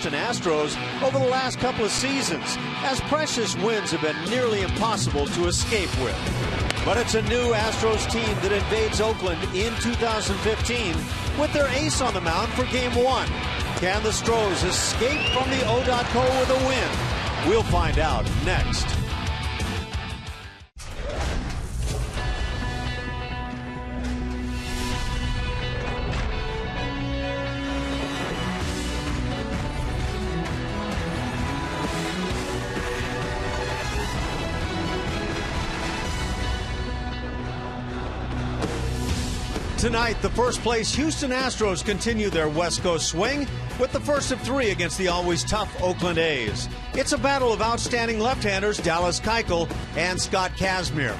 Houston Astros over the last couple of seasons, as precious wins have been nearly impossible to escape with. But it's a new Astros team that invades Oakland in 2015 with their ace on the mound for Game 1. Can the Astros escape from the OAK with a win? We'll find out next. Tonight, the first place Houston Astros continue their West Coast swing with the first of 3 against the always tough Oakland A's. It's a battle of outstanding left-handers Dallas Keuchel and Scott Kazmir.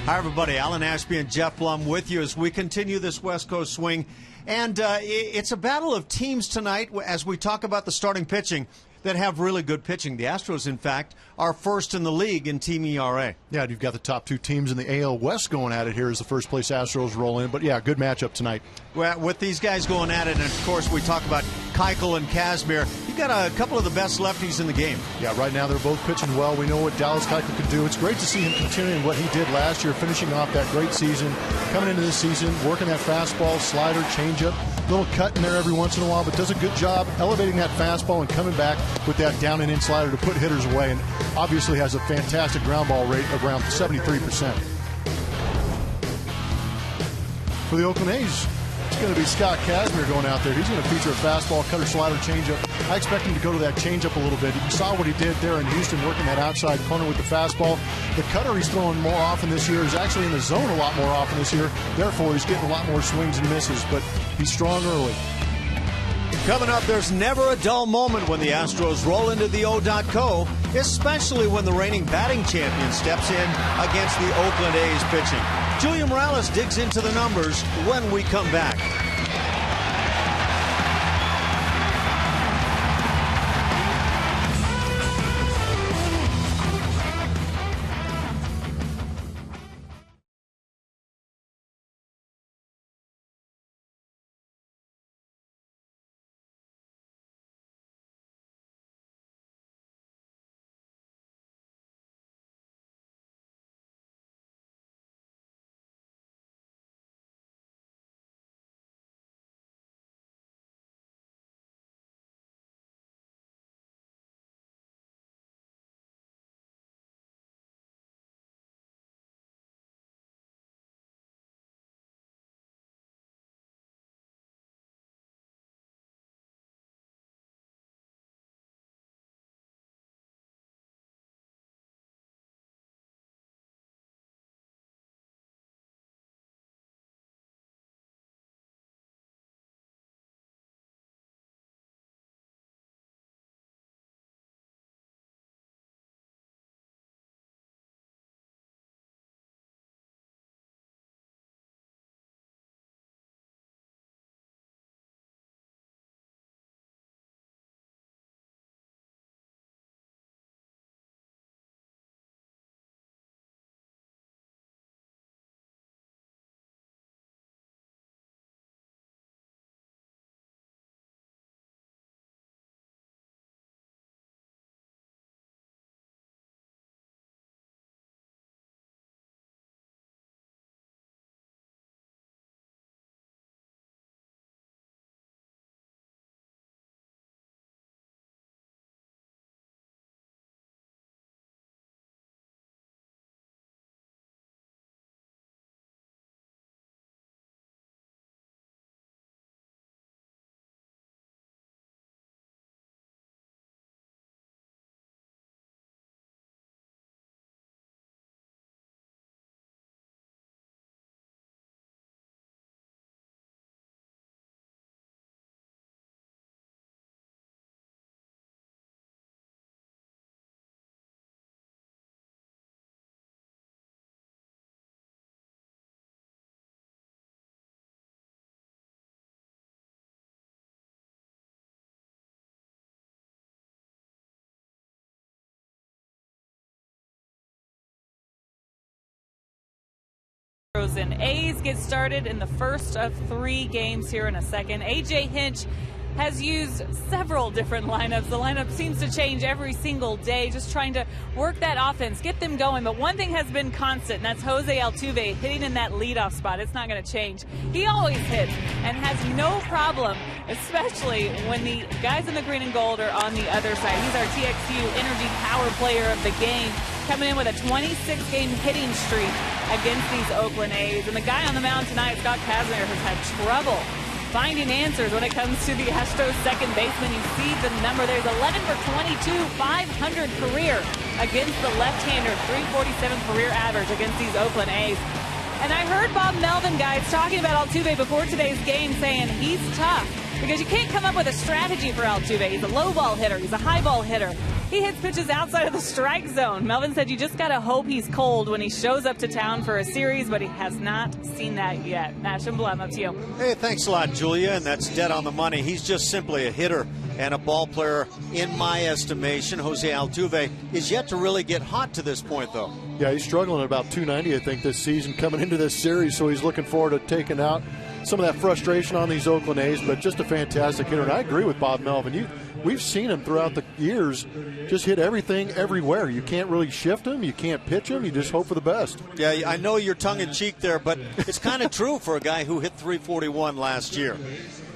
Hi, everybody. Alan Ashby and Jeff Blum with you as we continue this West Coast swing. And it's a battle of teams tonight as we talk about the starting pitching that have really good pitching. The Astros, in fact, are first in the league in team ERA. Yeah, you've got the top 2 teams in the AL West going at it here as the first place Astros roll in. But, yeah, good matchup tonight. Well, with these guys going at it, and, of course, we talk about Keuchel and Kazmir. You've got a couple of the best lefties in the game. Yeah, right now they're both pitching well. We know what Dallas Keuchel can do. It's great to see him continuing what he did last year, finishing off that great season, coming into this season, working that fastball, slider, changeup, little cut in there every once in a while, but does a good job elevating that fastball and coming back with that down and in slider to put hitters away, and obviously has a fantastic ground ball rate of around 73%. For the Oakland A's, it's going to be Scott Kazmir going out there. He's going to feature a fastball, cutter, slider, changeup. I expect him to go to that changeup a little bit. You saw what he did there in Houston, working that outside corner with the fastball. The cutter he's throwing more often this year is actually in the zone a lot more often this year. Therefore, he's getting a lot more swings and misses, but he's strong early. Coming up, there's never a dull moment when the Astros roll into the OAK, especially when the reigning batting champion steps in against the Oakland A's pitching. Julia Morales digs into the numbers when we come back. And A's get started in the first of 3 games here in a second. A.J. Hinch has used several different lineups. The lineup seems to change every single day, just trying to work that offense, get them going. But one thing has been constant, and that's Jose Altuve hitting in that leadoff spot. It's not going to change. He always hits and has no problem, especially when the guys in the green and gold are on the other side. He's our TXU Energy Power Player of the game, coming in with a 26-game hitting streak against these Oakland A's. And the guy on the mound tonight, Scott Kazmir, has had trouble finding answers when it comes to the Astros second baseman. You see the number. There's 11 for 22, 500 career against the left-hander, 347 career average against these Oakland A's. And I heard Bob Melvin, guys, talking about Altuve before today's game, saying he's tough because you can't come up with a strategy for Altuve. He's a low ball hitter. He's a high ball hitter. He hits pitches outside of the strike zone. Melvin said you just got to hope he's cold when he shows up to town for a series, but he has not seen that yet. Nash and Blum, up to you. Hey, thanks a lot, Julia, and that's dead on the money. He's just simply a hitter and a ball player in my estimation. Jose Altuve is yet to really get hot to this point, though. Yeah, he's struggling at about 290, I think, this season coming into this series, so he's looking forward to taking out some of that frustration on these Oakland A's, but just a fantastic hitter. And I agree with Bob Melvin. We've seen him throughout the years just hit everything everywhere. You can't really shift him. You can't pitch him. You just hope for the best. Yeah, I know you're tongue-in-cheek there, but it's kind of true for a guy who hit 341 last year.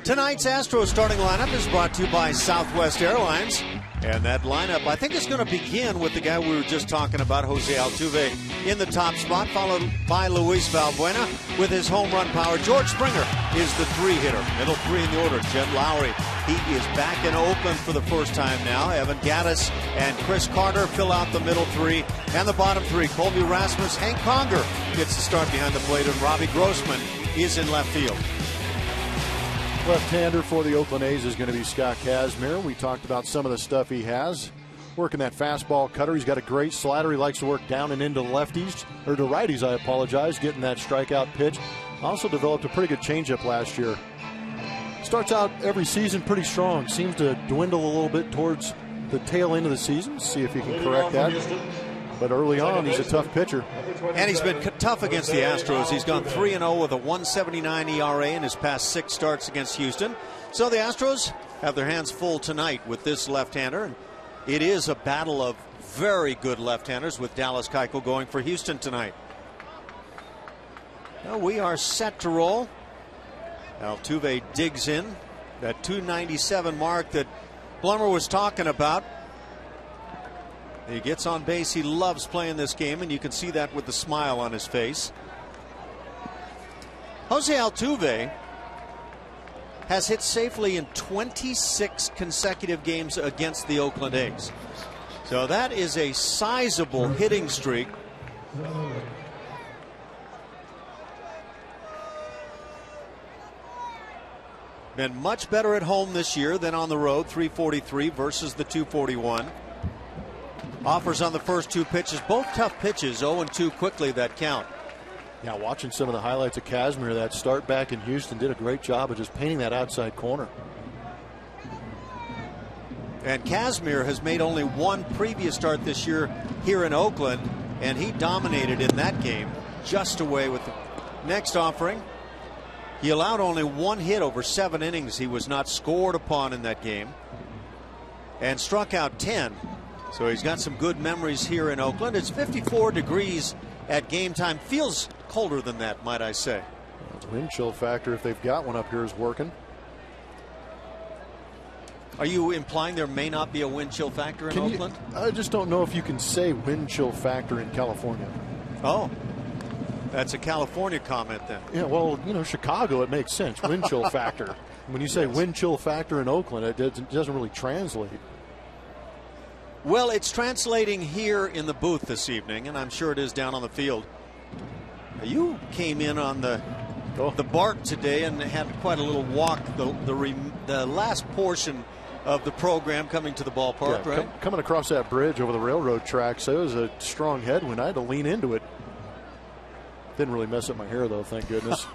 Tonight's Astros starting lineup is brought to you by Southwest Airlines. And that lineup, I think, is going to begin with the guy we were just talking about, Jose Altuve, in the top spot, followed by Luis Valbuena with his home run power. George Springer is the three-hitter. Middle three in the order, Jed Lowry. He is back in Oakland for the first time now. Evan Gattis and Chris Carter fill out the middle three. And the bottom three, Colby Rasmus, Hank Conger gets the start behind the plate, and Robbie Grossman is in left field. Left-hander for the Oakland A's is going to be Scott Kazmir. We talked about some of the stuff he has. Working that fastball cutter. He's got a great slider. He likes to work down and into lefties, or to righties, I apologize, getting that strikeout pitch. Also developed a pretty good changeup last year. Starts out every season pretty strong. Seems to dwindle a little bit towards the tail end of the season. See if he can correct that. But early on, he's a tough pitcher. And he's been tough against the Astros. He's gone 3-0 with a 1.79 ERA in his past 6 starts against Houston. So the Astros have their hands full tonight with this left-hander. It is a battle of very good left-handers with Dallas Keuchel going for Houston tonight. Now we are set to roll. Altuve digs in. That 297 mark that Blummer was talking about. He gets on base. He loves playing this game, and you can see that with the smile on his face. Jose Altuve has hit safely in 26 consecutive games against the Oakland A's. So that is a sizable hitting streak. Been much better at home this year than on the road. 343 versus the 241. Offers on the first 2 pitches, both tough pitches, 0-2 quickly that count. Yeah, watching some of the highlights of Kazmir, that start back in Houston, did a great job of just painting that outside corner. And Kazmir has made only 1 previous start this year here in Oakland, and he dominated in that game, just away with the next offering. He allowed only 1 hit over 7 innings. He was not scored upon in that game and struck out 10. So he's got some good memories here in Oakland. It's 54 degrees at game time. Feels colder than that, might I say. The wind chill factor, if they've got one up here, is working. Are you implying there may not be a wind chill factor in Oakland? I just don't know if you can say wind chill factor in California. Oh, that's a California comment then. Yeah, well, you know, Chicago, it makes sense. Wind chill factor. When you say wind chill factor in Oakland, it doesn't really translate. Well, it's translating here in the booth this evening, and I'm sure it is down on the field. You came in on the BART today and had quite a little walk, the last portion of the program coming to the ballpark, yeah, right? Coming across that bridge over the railroad tracks, it was a strong headwind. I had to lean into it. Didn't really mess up my hair, though, thank goodness.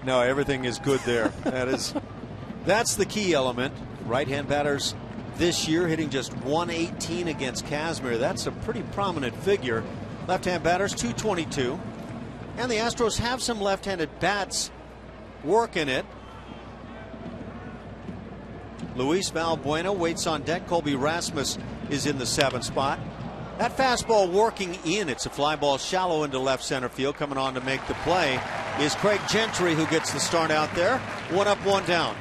No, everything is good there. That's the key element. Right-hand batters this year hitting just 118 against Kazmir. That's a pretty prominent figure. Left-hand batters 222. And the Astros have some left-handed bats working it. Luis Valbuena waits on deck. Colby Rasmus is in the 7th spot. That fastball working in. It's a fly ball shallow into left center field. Coming on to make the play is Craig Gentry, who gets the start out there. 1 up, 1 down.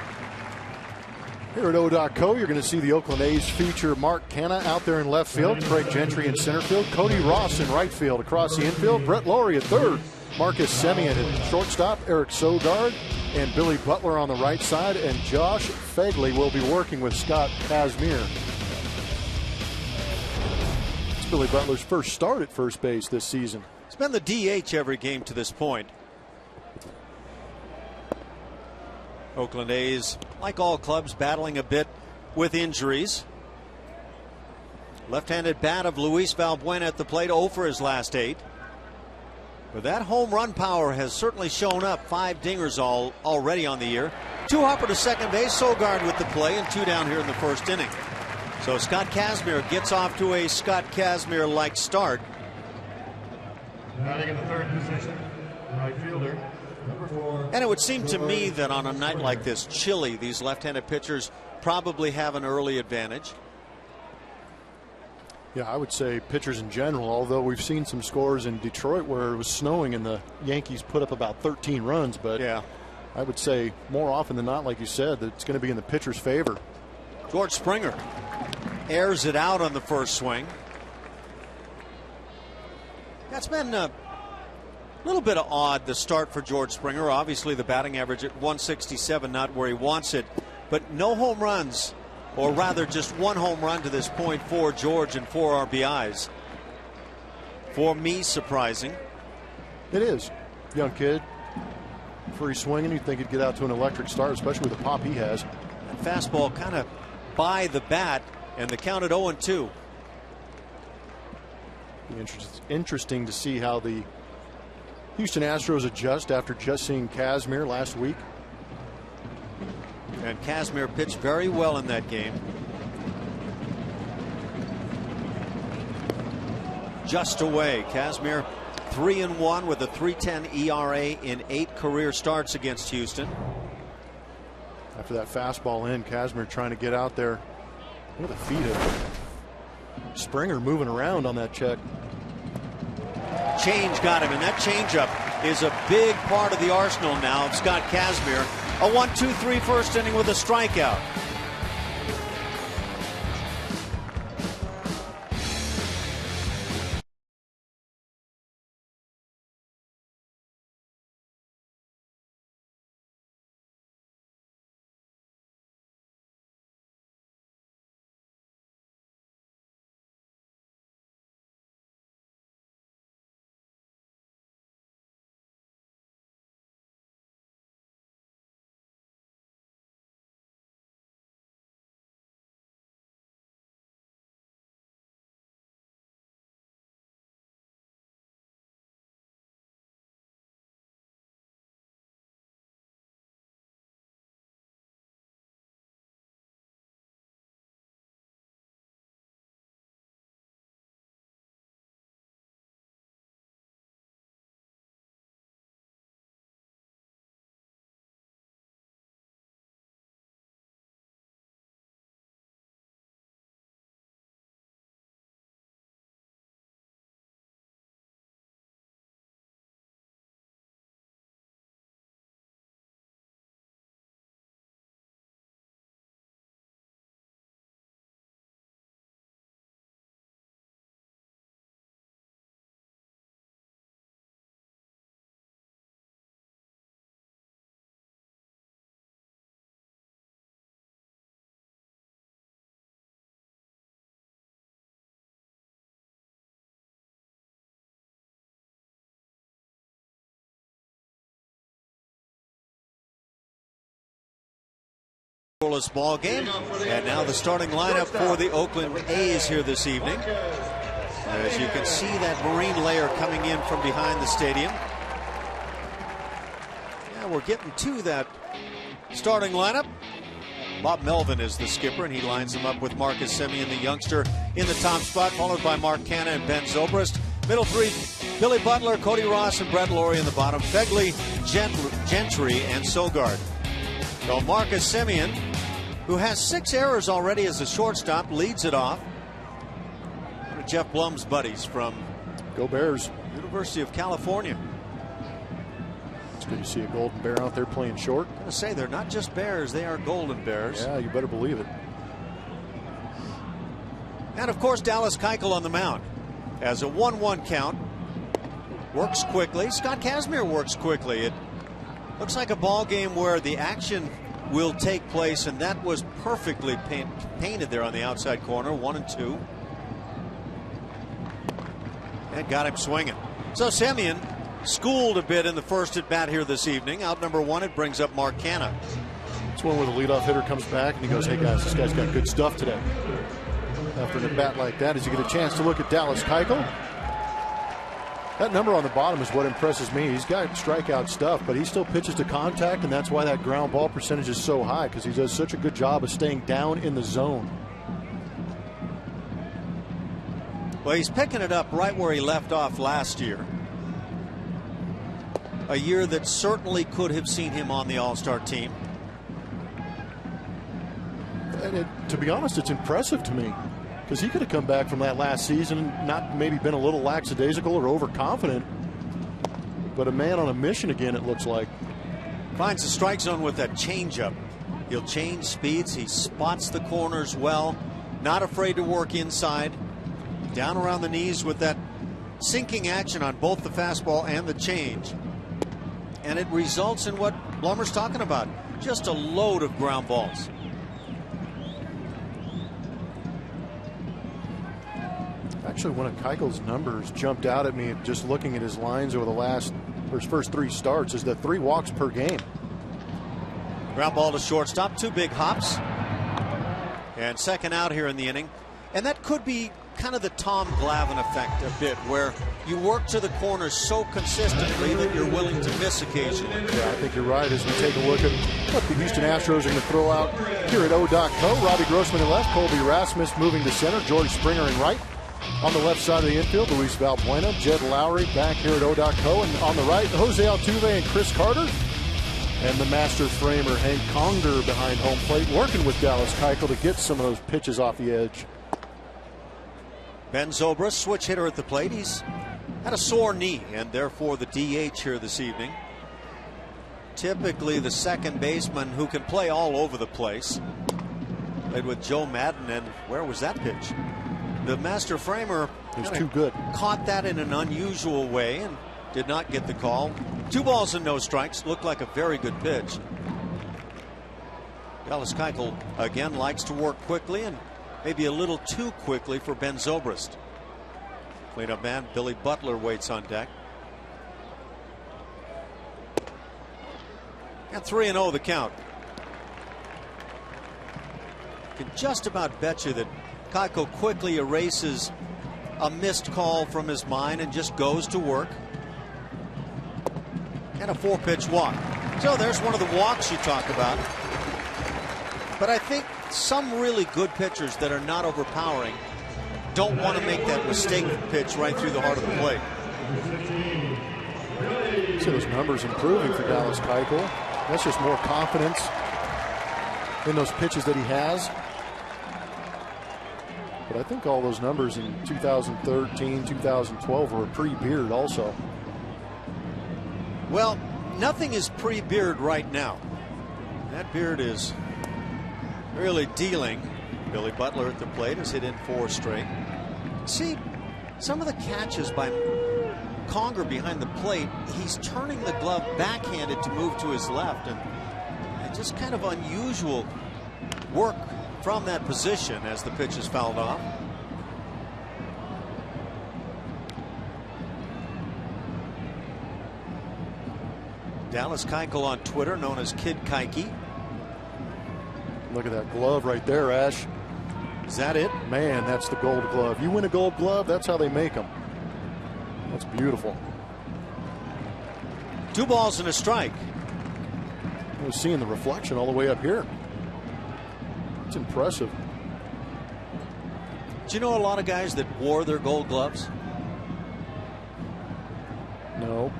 Here at HOU.co, you're going to see the Oakland A's feature Mark Canha out there in left field, Craig Gentry in center field, Cody Ross in right field. Across the infield, Brett Lawrie at third, Marcus Semien at shortstop, Eric Sogard and Billy Butler on the right side, and Josh Phegley will be working with Scott Kazmir. It's Billy Butler's first start at first base this season. It's been the DH every game to this point. Oakland A's, like all clubs, battling a bit with injuries. Left-handed bat of Luis Valbuena at the plate, 0 for his last 8. But that home run power has certainly shown up. 5 dingers already on the year. 2 hopper to second base. Sogard with the play, and 2 down here in the first inning. So Scott Kazmir gets off to a Scott Kazmir-like start. Batting in the 3rd position, right fielder. And it would seem to me that on a night like this, chilly, these left-handed pitchers probably have an early advantage. Yeah, I would say pitchers in general, although we've seen some scores in Detroit where it was snowing and the Yankees put up about 13 runs. But yeah, I would say more often than not, like you said, that it's going to be in the pitcher's favor. George Springer airs it out on the first swing. That's been a little bit odd, the start for George Springer. Obviously the batting average at 167, not where he wants it, but no home runs, or rather just 1 home run to this point for George and 4 RBIs. For me, surprising. It is. Young kid, free swinging. You'd think he'd get out to an electric start, especially with the pop he has. That fastball kind of by the bat, and the count at 0-2. Interesting to see how the Houston Astros adjust after just seeing Kazmir last week. And Kazmir pitched very well in that game. Just away. Kazmir 3-1 with a 3.10 ERA in 8 career starts against Houston. After that fastball in, Kazmir trying to get out there. Look at the feet of Springer moving around on that check. Change got him, and that changeup is a big part of the arsenal now of Scott Kazmir. A 1-2-3 first inning with a strikeout. Ball game, and now the starting lineup for the Oakland A's here this evening. As you can see, that marine layer coming in from behind the stadium. Yeah, we're getting to that starting lineup. Bob Melvin is the skipper, and he lines them up with Marcus Semien, the youngster, in the top spot, followed by Mark Canha and Ben Zobrist. Middle 3, Billy Butler, Cody Ross, and Brett Lawrie in the bottom. Phegley, Gentry, and Sogard. So Marcus Semien, who has 6 errors already as a shortstop, leads it off. One of Jeff Blum's buddies from Go Bears. University of California. It's good to see a Golden Bear out there playing short. I'm going to say they're not just Bears, they are Golden Bears. Yeah, you better believe it. And of course, Dallas Keuchel on the mound has a 1-1 count. Works quickly. Scott Kazmir works quickly. It looks like a ball game where the action will take place, and that was perfectly painted there on the outside corner. 1-2. And got him swinging. So Semien schooled a bit in the first at bat here this evening. Out number 1, it brings up Mark Canha. It's one where the leadoff hitter comes back and he goes, hey guys, this guy's got good stuff today. After an at bat like that, as you get a chance to look at Dallas Keuchel, that number on the bottom is what impresses me. He's got strikeout stuff, but he still pitches to contact, and that's why that ground ball percentage is so high, because he does such a good job of staying down in the zone. Well, he's picking it up right where he left off last year. A year that certainly could have seen him on the All-Star team. And to be honest, it's impressive to me, because he could have come back from that last season and not maybe been a little lackadaisical or overconfident, but a man on a mission again, it looks like. Finds the strike zone with that changeup. He'll change speeds. He spots the corners well. Not afraid to work inside. Down around the knees with that sinking action on both the fastball and the change. And it results in what Blummer's talking about. Just a load of ground balls. Actually, one of Keuchel's numbers jumped out at me just looking at his lines over his first 3 starts is the 3 walks per game. Ground ball to shortstop, 2 big hops. And second out here in the inning. And that could be kind of the Tom Glavine effect a bit, where you work to the corners so consistently that you're willing to miss occasionally. Yeah, I think you're right as we take a look at what the Houston Astros are going to throw out here at O.co. Robbie Grossman in left, Colby Rasmus moving to center, George Springer in right. On the left side of the infield, Luis Valbuena, Jed Lowry back here at O.co. And on the right, Jose Altuve and Chris Carter. And the master framer, Hank Conger, behind home plate, working with Dallas Keuchel to get some of those pitches off the edge. Ben Zobrist, switch hitter at the plate. He's had a sore knee and therefore the DH here this evening. Typically the second baseman who can play all over the place. Played with Joe Madden, and where was that pitch? The master framer was too good. Caught that in an unusual way and did not get the call. 2 balls and no strikes. Looked like a very good pitch. Dallas Keuchel again likes to work quickly, and maybe a little too quickly for Ben Zobrist. Cleanup man Billy Butler waits on deck. And 3-0 the count. Can just about bet you that Keuchel quickly erases a missed call from his mind and just goes to work. And a 4-pitch walk. So there's one of the walks you talk about. But I think some really good pitchers that are not overpowering don't want to make that mistake pitch right through the heart of the plate. See those numbers improving for Dallas Keuchel. That's just more confidence in those pitches that he has. But I think all those numbers in 2013, 2012 were pre-Beard also. Well, nothing is pre-Beard right now. That Beard is really dealing. Billy Butler at the plate has hit in 4 straight. See, some of the catches by Conger behind the plate, he's turning the glove backhanded to move to his left, and just kind of unusual work from that position as the pitch is fouled off. Dallas Keuchel on Twitter, known as Kid Keuchel. Look at that glove right there, Ash. Is that it? Man, that's the gold glove. You win a gold glove, that's how they make them. That's beautiful. 2 balls and a strike. I was seeing the reflection all the way up here. It's impressive. Do you know a lot of guys that wore their gold gloves? No.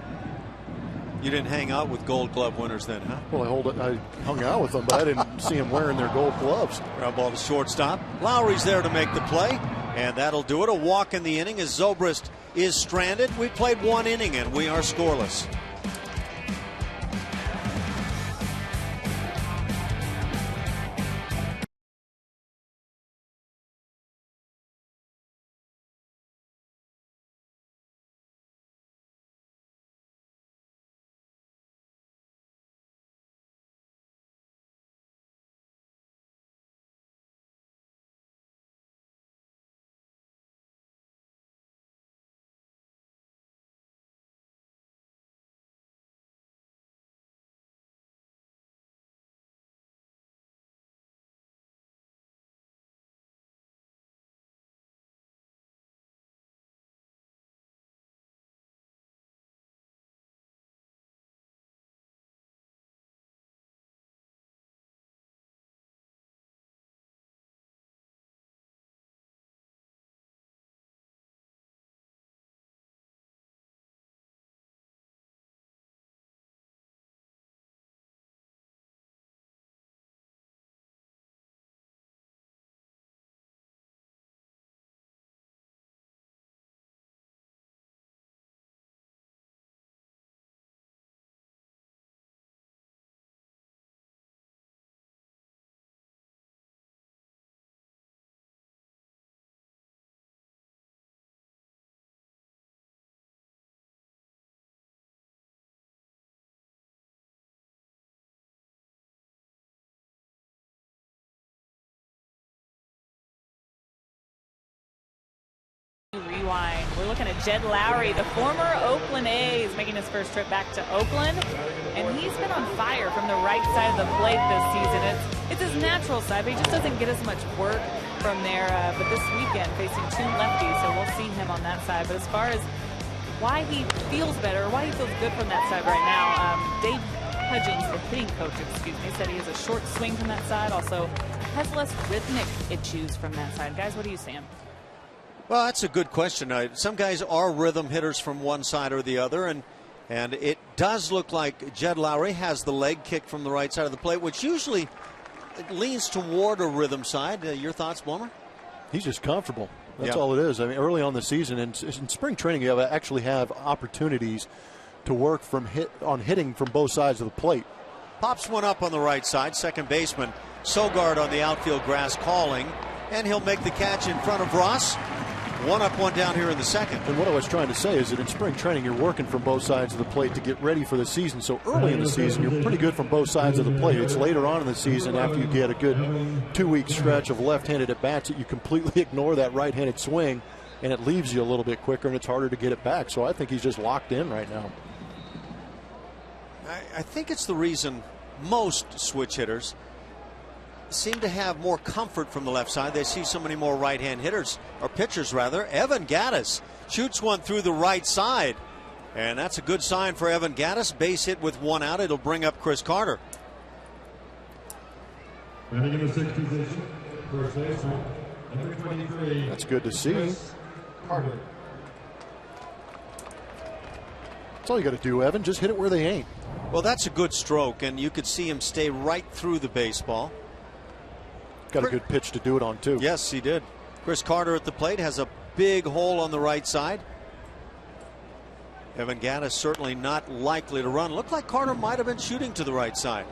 You didn't hang out with Gold Glove winners then, huh? Well, I hung out with them, but I didn't see them wearing their gold gloves. Ground ball to shortstop. Lowry's there to make the play, and that'll do it. A walk in the inning as Zobrist is stranded. We played 1 inning, and we are scoreless. Rewind. We're looking at Jed Lowry, the former Oakland A's, making his first trip back to Oakland, and he's been on fire from the right side of the plate this season. It's his natural side, but he just doesn't get as much work from there. But this weekend, facing 2 lefties, so we'll see him on that side. But as far as why he feels better, why he feels good from that side right now, Dave Hudgens, the hitting coach, said he has a short swing from that side, also has less rhythmic issues from that side. Guys, what do you see him? Well, that's a good question. Some guys are rhythm hitters from one side or the other, and it does look like Jed Lowry has the leg kick from the right side of the plate, which usually leans toward a rhythm side. Your thoughts, Blummer? He's just comfortable. That's all it is. I mean, early on the season, and in spring training, you actually have opportunities to work on hitting from both sides of the plate. Pops one up on the right side. Second baseman Sogard on the outfield grass calling, and he'll make the catch in front of Ross. 1 up, 1 down here in the second. And what I was trying to say is that in spring training, you're working from both sides of the plate to get ready for the season. So early in the season, you're pretty good from both sides of the plate. It's later on in the season, after you get a good 2-week stretch of left-handed at-bats, that you completely ignore that right-handed swing, and it leaves you a little bit quicker, and it's harder to get it back. So I think he's just locked in right now. I think it's the reason most switch hitters seem to have more comfort from the left side. They see so many more right-hand hitters, or pitchers rather. Evan Gattis shoots one through the right side, and that's a good sign for Evan Gattis. Base hit with 1 out. It'll bring up Chris Carter. Running in the 6th position, first baseman, number 23. That's good to see. Carter. That's all you got to do, Evan. Just hit it where they ain't. Well, that's a good stroke, and you could see him stay right through the baseball. Got a good pitch to do it on, too. Yes, he did. Chris Carter at the plate has a big hole on the right side. Evan Gattis certainly not likely to run. Looked like Carter might have been shooting to the right side.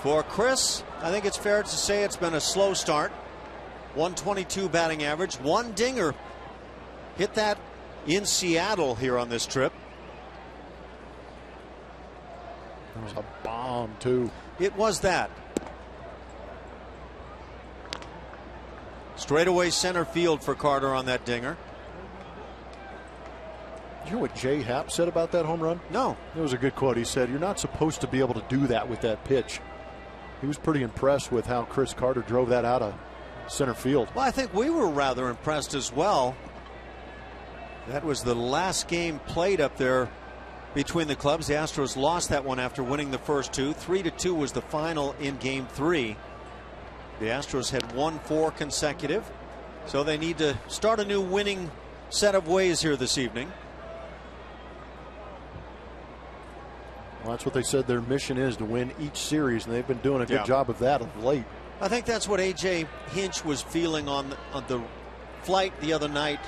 For Chris, I think it's fair to say it's been a slow start. 122 batting average, 1 dinger. Hit that in Seattle here on this trip. That was a bomb, too. It was that. Straightaway center field for Carter on that dinger. Did you hear what Jay Happ said about that home run? No. It was a good quote. He said, "You're not supposed to be able to do that with that pitch." He was pretty impressed with how Chris Carter drove that out of center field. Well, I think we were rather impressed as well. That was the last game played up there between the clubs. The Astros lost that one after winning the first 2. 3-2 was the final in game 3. The Astros had won 4 consecutive, so they need to start a new winning set of ways here this evening. Well, that's what they said their mission is, to win each series, and they've been doing a good job of that of late. I think that's what A.J. Hinch was feeling on the flight the other night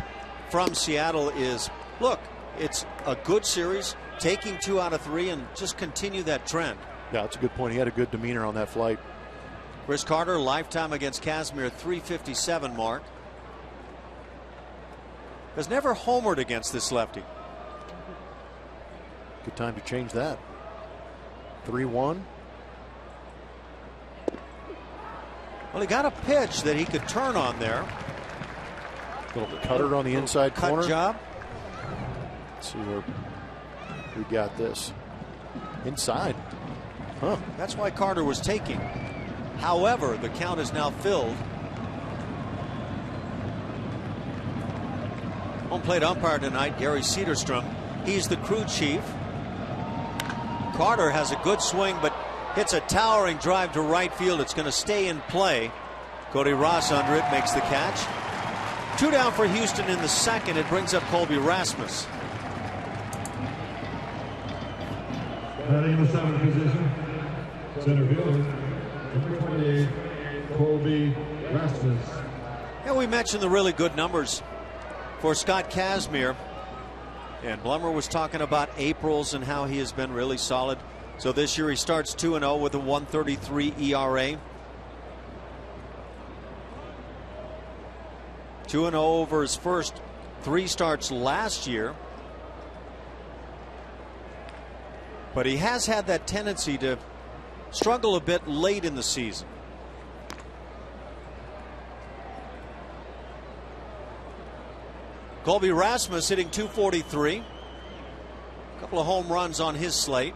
from Seattle is, look, it's a good series, taking 2 out of 3 and just continue that trend. Yeah, that's a good point. He had a good demeanor on that flight. Chris Carter, lifetime against Kazmir, 357 mark. Has never homered against this lefty. Good time to change that. 3-1. Well, he got a pitch that he could turn on there. Little cutter on the inside corner. Cut job. Let's see where we got this. Inside. Huh. That's why Carter was taking. However, the count is now filled. Home plate umpire tonight, Gary Cederstrom. He's the crew chief. Carter has a good swing, but hits a towering drive to right field. It's going to stay in play. Cody Ross under it, makes the catch. 2 down for Houston in the second. It brings up Colby Rasmus. Batting in the 7th position, center fielder, number 28, Colby Rasmus. Yeah, we mentioned the really good numbers for Scott Kazmir. And Blummer was talking about April's and how he has been really solid. So this year he starts 2-0 with a 1.33 ERA. 2-0 over his first 3 starts last year. But he has had that tendency to struggle a bit late in the season. Colby Rasmus hitting .243. A couple of home runs on his slate.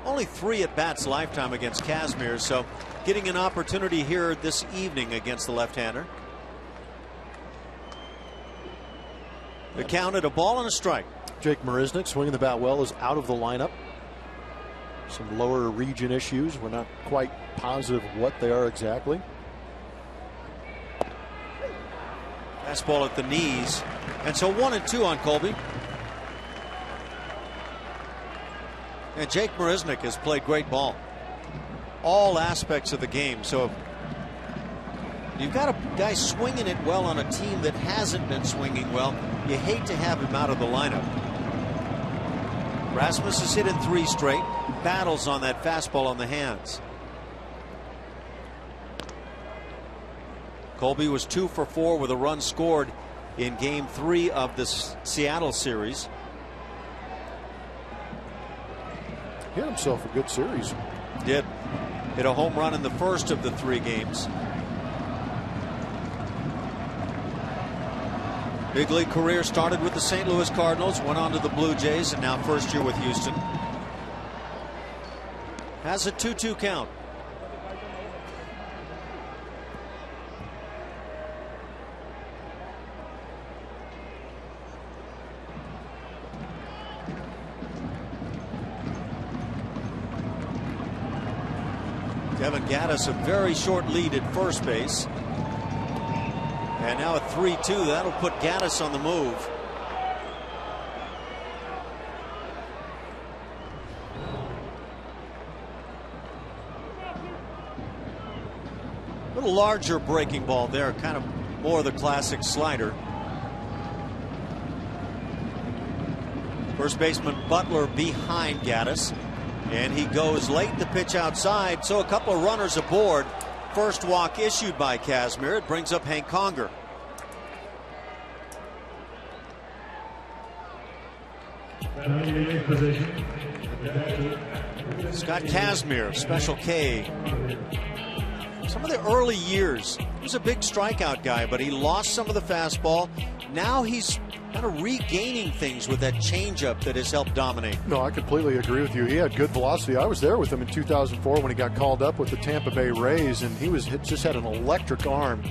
Only 3 at-bats lifetime against Kazmir, so getting an opportunity here this evening against the left-hander. The count at a ball and a strike. Jake Marisnick, swinging the bat well, is out of the lineup. Some lower region issues. We're not quite positive what they are exactly. Fastball at the knees. And so 1-2 on Colby. And Jake Marisnick has played great ball. All aspects of the game. So you've got a guy swinging it well on a team that hasn't been swinging well. You hate to have him out of the lineup. Rasmus has hit in 3 straight. Battles on that fastball on the hands. Colby was 2 for 4 with a run scored in game 3 of the Seattle series. He had himself a good series. Did. Hit a home run in the first of the 3 games. Big league career started with the St. Louis Cardinals, went on to the Blue Jays, and now first year with Houston. Has a 2-2 count. Kevin Gaddis a very short lead at first base. And now a 3-2. That'll put Gaddis on the move. A little larger breaking ball there, kind of more of the classic slider. First baseman Butler behind Gaddis. And he goes late, the pitch outside, so a couple of runners aboard. First walk issued by Kazmir. It brings up Hank Conger. Scott Kazmir, Special K. Some of the early years, he was a big strikeout guy, but he lost some of the fastball. Now he's kind of regaining things with that changeup that has helped dominate. No, I completely agree with you. He had good velocity. I was there with him in 2004 when he got called up with the Tampa Bay Rays, and he just had an electric arm.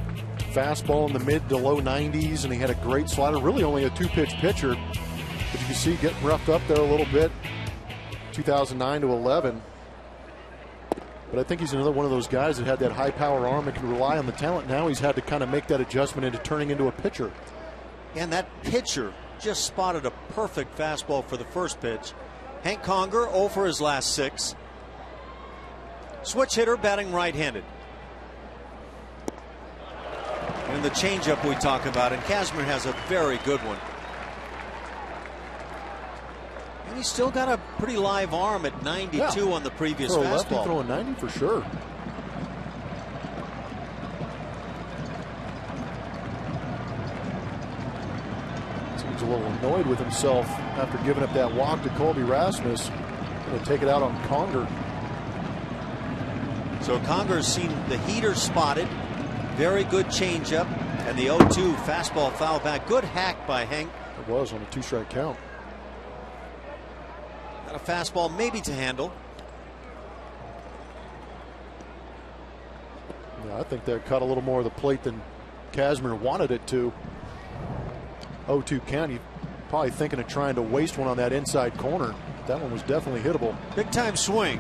Fastball in the mid to low 90s, and he had a great slider. Really only a 2-pitch pitcher, but you can see getting roughed up there a little bit. 2009 to 11. But I think he's another one of those guys that had that high power arm and can rely on the talent. Now he's had to kind of make that adjustment into turning into a pitcher. And that pitcher just spotted a perfect fastball for the first pitch. Hank Conger 0 for his last 6. Switch hitter batting right-handed. And the changeup we talk about, and Kazmir has a very good one. And he's still got a pretty live arm at 92 on the previous for a fastball. lefty throwing 90 for sure. Seems a little annoyed with himself after giving up that walk to Colby Rasmus. Going to take it out on Conger. So Conger's seen the heater spotted. Very good changeup. And the 0-2 fastball foul back. Good hack by Hank. It was on a 2-strike count. Got a fastball maybe to handle. Yeah, I think that cut a little more of the plate than Kazmir wanted it to. 0-2 count. He's probably thinking of trying to waste one on that inside corner. That one was definitely hittable. Big time swing.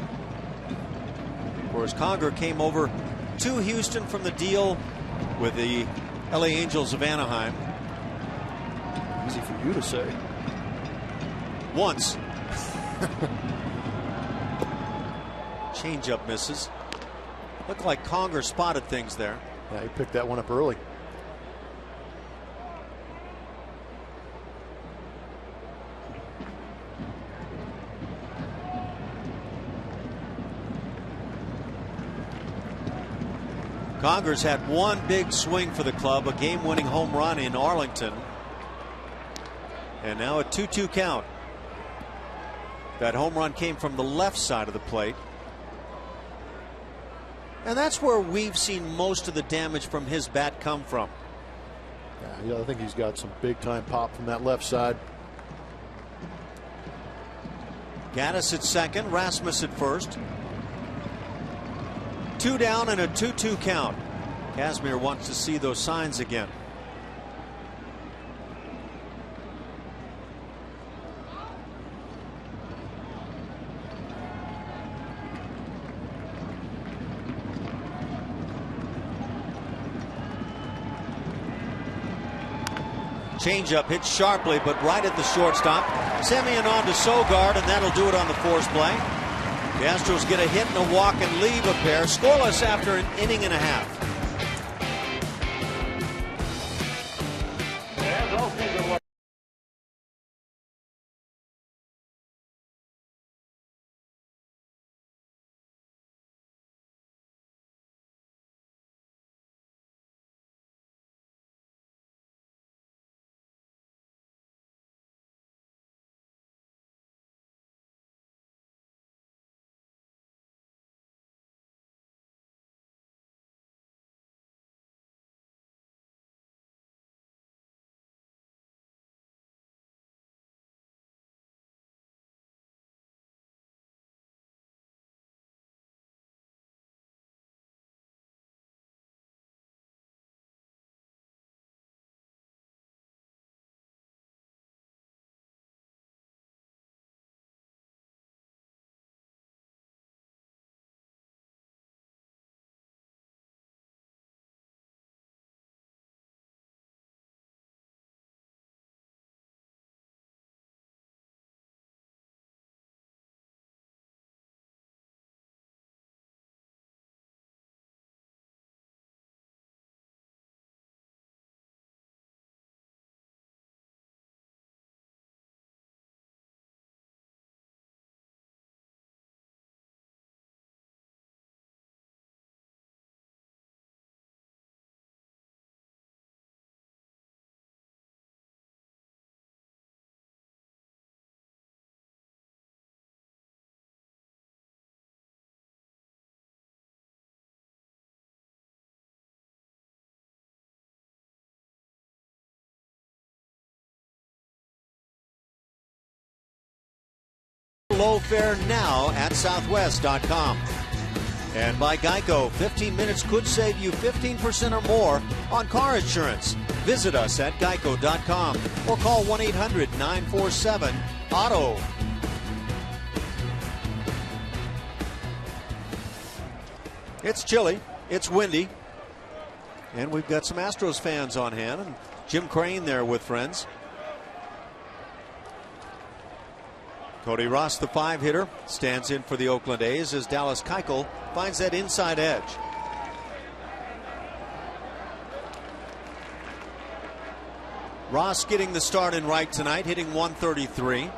Of course, Conger came over to Houston from the deal with the LA Angels of Anaheim. Easy for you to say. Once. Changeup misses. Looked like Conger spotted things there. Yeah, he picked that one up early. Conger's had one big swing for the club, a game-winning home run in Arlington. And now a 2-2 count. That home run came from the left side of the plate. And that's where we've seen most of the damage from his bat come from. Yeah, I think he's got some big-time pop from that left side. Gaddis at second, Rasmus at first. 2 down and a 2-2 count. Kazmir wants to see those signs again. Changeup hit sharply, but right at the shortstop. Semien on to Sogard, and that'll do it on the force play. The Astros get a hit and a walk and leave a pair, scoreless after an inning and a half. Low fare now at Southwest.com. And by Geico, 15 minutes could save you 15% or more on car insurance. Visit us at Geico.com or call 1-800-947-AUTO. It's chilly. It's windy. And we've got some Astros fans on hand. And Jim Crane there with friends. Cody Ross, the 5-hitter, stands in for the Oakland A's as Dallas Keuchel finds that inside edge. Ross getting the start in right tonight, hitting 133.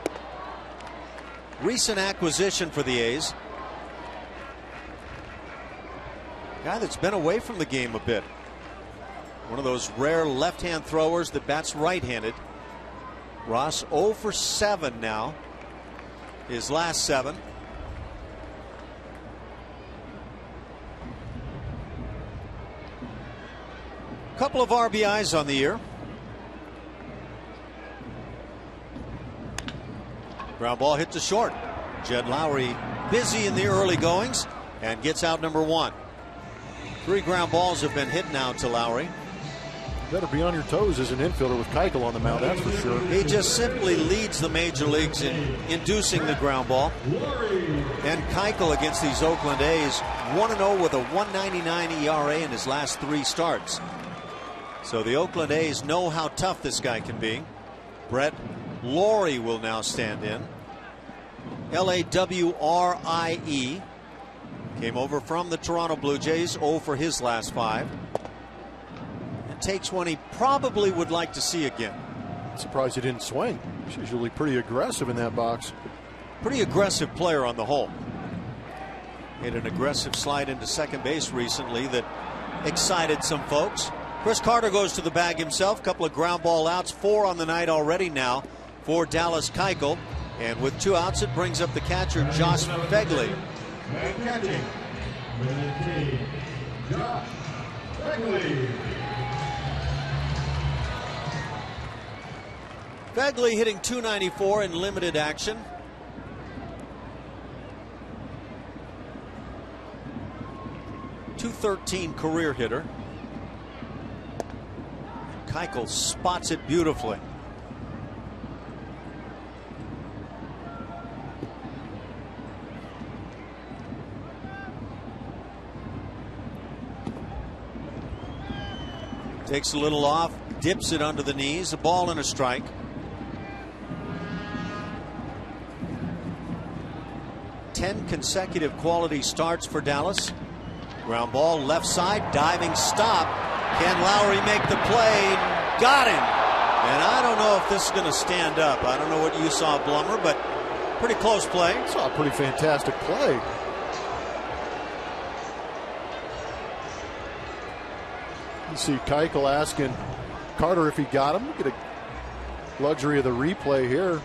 Recent acquisition for the A's. Guy that's been away from the game a bit. One of those rare left-hand throwers that bats right-handed. Ross 0 for 7 now. His last 7. Couple of RBIs on the year. Ground ball hit to short. Jed Lowry busy in the early goings and gets out number 1. 3 ground balls have been hit now to Lowry. Better be on your toes as an infielder with Keuchel on the mound, that's for sure. He just simply leads the major leagues in inducing the ground ball. And Keuchel against these Oakland A's 1-0 with a 1.99 ERA in his last 3 starts. So the Oakland A's know how tough this guy can be. Brett Lawrie will now stand in. Lawrie came over from the Toronto Blue Jays, 0 for his last 5. Takes one he probably would like to see again. Surprised he didn't swing. He's usually pretty aggressive in that box. Pretty aggressive player on the whole. Made an aggressive slide into second base recently that excited some folks. Chris Carter goes to the bag himself. Couple of ground ball outs, 4 on the night already now for Dallas Keuchel. And with 2 outs, it brings up the catcher, Josh Phegley. And catching with the team, Josh Phegley. Phegley hitting .294 in limited action. .213 career hitter. Keuchel spots it beautifully. Takes a little off, dips it under the knees, a ball and a strike. 10 consecutive quality starts for Dallas. Ground ball left side, diving stop. Can Lowry make the play? Got him. And I don't know if this is going to stand up. I don't know what you saw, Blummer, but pretty close play. Saw a pretty fantastic play. You see Keuchel asking Carter if he got him. Get a luxury of the replay here.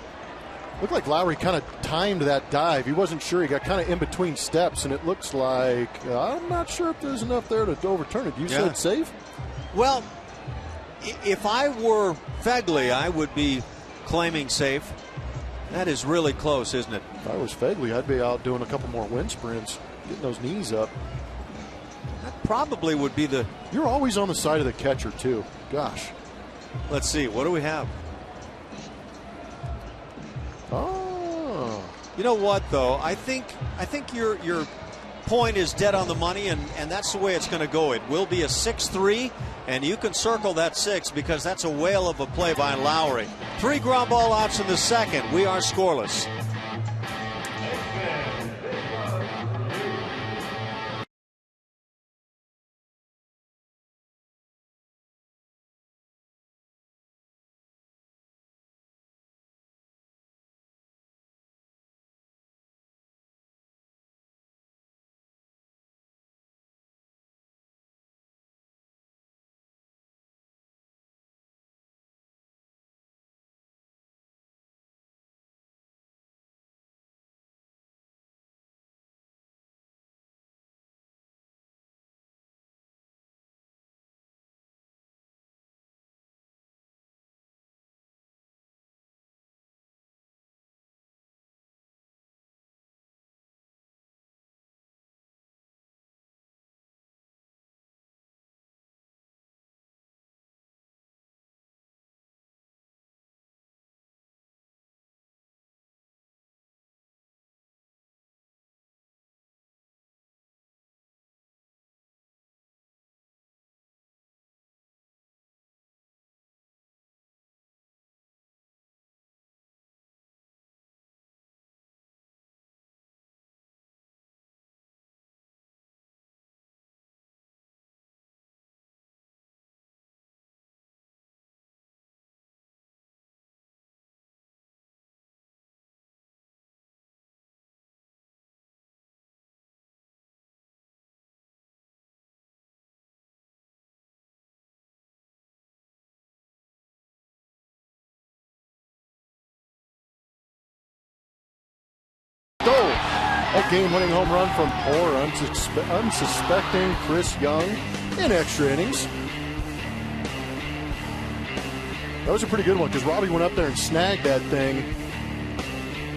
Looked like Lowry kind of timed that dive. He wasn't sure. He got kind of in between steps, and it looks like I'm not sure if there's enough there to overturn it. You said safe? Well, if I were Phegley, I would be claiming safe. That is really close, isn't it? If I was Phegley, I'd be out doing a couple more wind sprints, getting those knees up. That probably would be the... You're always on the side of the catcher, too. Gosh. Let's see. What do we have? Oh. You know what, though? I think your point is dead on the money, and that's the way it's going to go. It will be a 6-3, and you can circle that 6 because that's a whale of a play by Lowry. 3 ground ball outs in the second. We are scoreless. That game-winning home run from poor, unsuspecting Chris Young in extra innings. That was a pretty good one because Robbie went up there and snagged that thing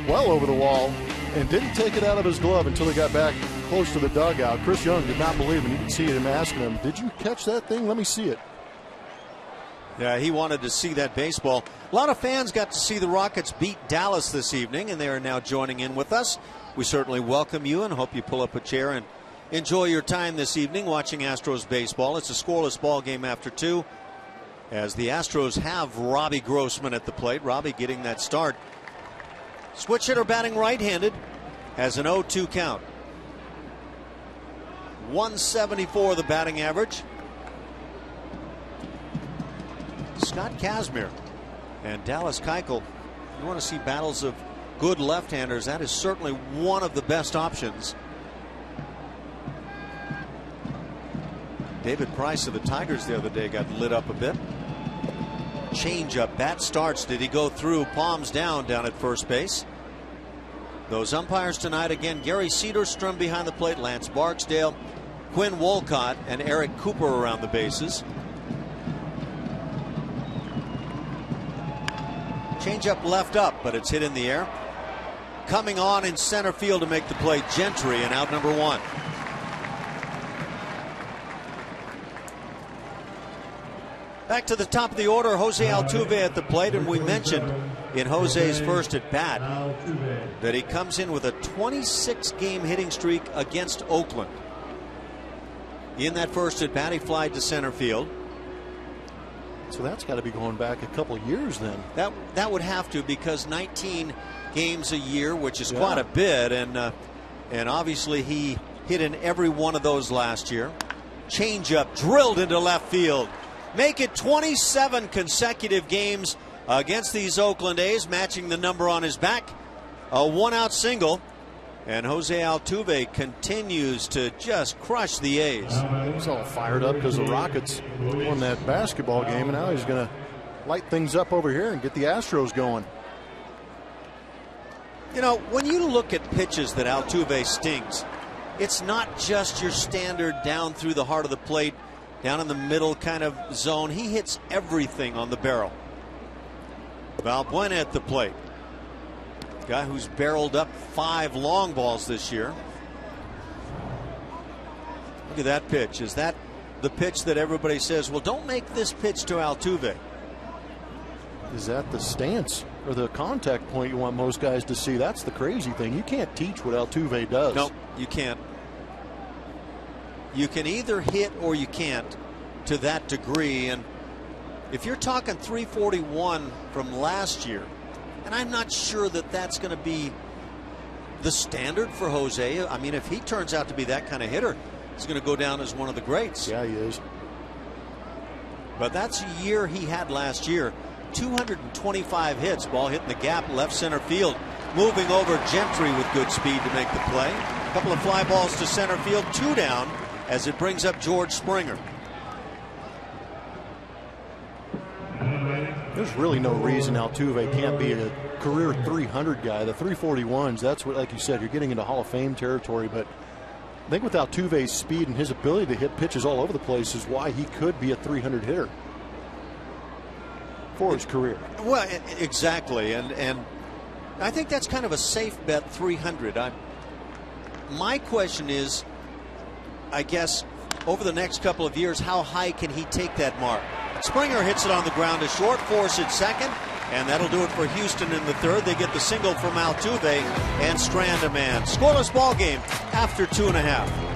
well over the wall and didn't take it out of his glove until he got back close to the dugout. Chris Young did not believe him. You could see him asking him, "Did you catch that thing? Let me see it." Yeah, he wanted to see that baseball. A lot of fans got to see the Rockets beat Dallas this evening, and they are now joining in with us. We certainly welcome you and hope you pull up a chair and enjoy your time this evening watching Astros baseball. It's a scoreless ball game after 2, as the Astros have Robbie Grossman at the plate. Robbie getting that start. Switch hitter batting right-handed, has an 0-2 count. 174 the batting average. Scott Kazmir and Dallas Keuchel. You want to see battles of good left-handers, that is certainly one of the best options. David Price of the Tigers the other day got lit up a bit. Change-up, bat starts. Did he go through? Palms down at first base. Those umpires tonight, again, Gary Cedarstrom behind the plate, Lance Barksdale, Quinn Wolcott, and Eric Cooper around the bases. Change-up left up, but it's hit in the air. Coming on in center field to make the play, Gentry, and out number 1. Back to the top of the order, Jose Altuve at the plate, and we mentioned in Jose's first at bat that he comes in with a 26-game hitting streak against Oakland. In that first at bat, he flied to center field. So that's got to be going back a couple of years then. That would have to, because 19 games a year, which is quite a bit, and obviously he hit in every one of those last year. Changeup drilled into left field. Make it 27 consecutive games against these Oakland A's, matching the number on his back. A one-out single, and Jose Altuve continues to just crush the A's. He's all fired up because the Rockets won that basketball game, and now he's going to light things up over here and get the Astros going. You know, when you look at pitches that Altuve stings, it's not just your standard down through the heart of the plate, down in the middle kind of zone. He hits everything on the barrel. Valbuena at the plate. Guy who's barreled up 5 long balls this year. Look at that pitch. Is that the pitch that everybody says, well, don't make this pitch to Altuve? Is that the stance or the contact point you want most guys to see? That's the crazy thing. You can't teach what Altuve does. No, you can't. You can either hit or you can't to that degree. And if you're talking 341 from last year, and I'm not sure that that's going to be the standard for Jose. I mean, if he turns out to be that kind of hitter, he's going to go down as one of the greats. Yeah, he is. But that's a year he had last year. 225 hits, ball hitting the gap, left center field. Moving over Gentry with good speed to make the play. A couple of fly balls to center field, 2 down, as it brings up George Springer. There's really no reason Altuve can't be a career 300 guy. The 341s, that's what, like you said, you're getting into Hall of Fame territory. But I think with Altuve's speed and his ability to hit pitches all over the place is why he could be a 300 hitter for his career. Well, exactly. And I think that's kind of a safe bet, 300. My question is, I guess, over the next couple of years, how high can he take that mark? Springer hits it on the ground to short, force at second, and that'll do it for Houston in the third. They get the single from Altuve and strand a man. Scoreless ball game after 2.5.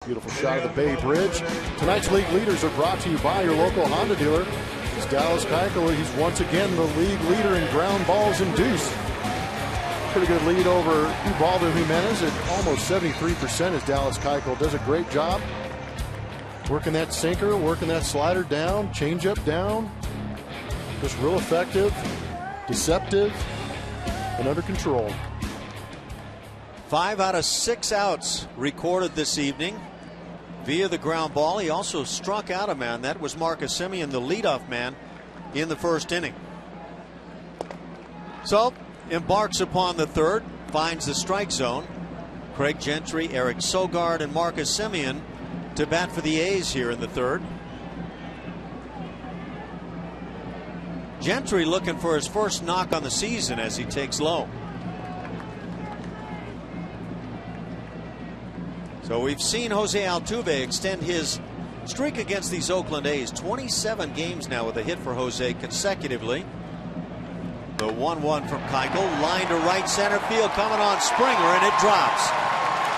Beautiful shot of the Bay Bridge. Tonight's league leaders are brought to you by your local Honda dealer. It's Dallas Keuchel. He's once again the league leader in ground balls induced. Pretty good lead over Ubaldo Jimenez at almost 73% as Dallas Keuchel does a great job working that sinker, working that slider down, changeup down. Just real effective, deceptive, and under control. 5 out of 6 outs recorded this evening via the ground ball. He also struck out a man. That was Marcus Semien, the leadoff man in the first inning. So embarks upon the third, finds the strike zone. Craig Gentry, Eric Sogard, and Marcus Semien to bat for the A's here in the third. Gentry looking for his first knock on the season as he takes low. So we've seen Jose Altuve extend his streak against these Oakland A's. 27 games now with a hit for Jose consecutively. The 1-1 from Keuchel, line to right center field, coming on Springer, and it drops.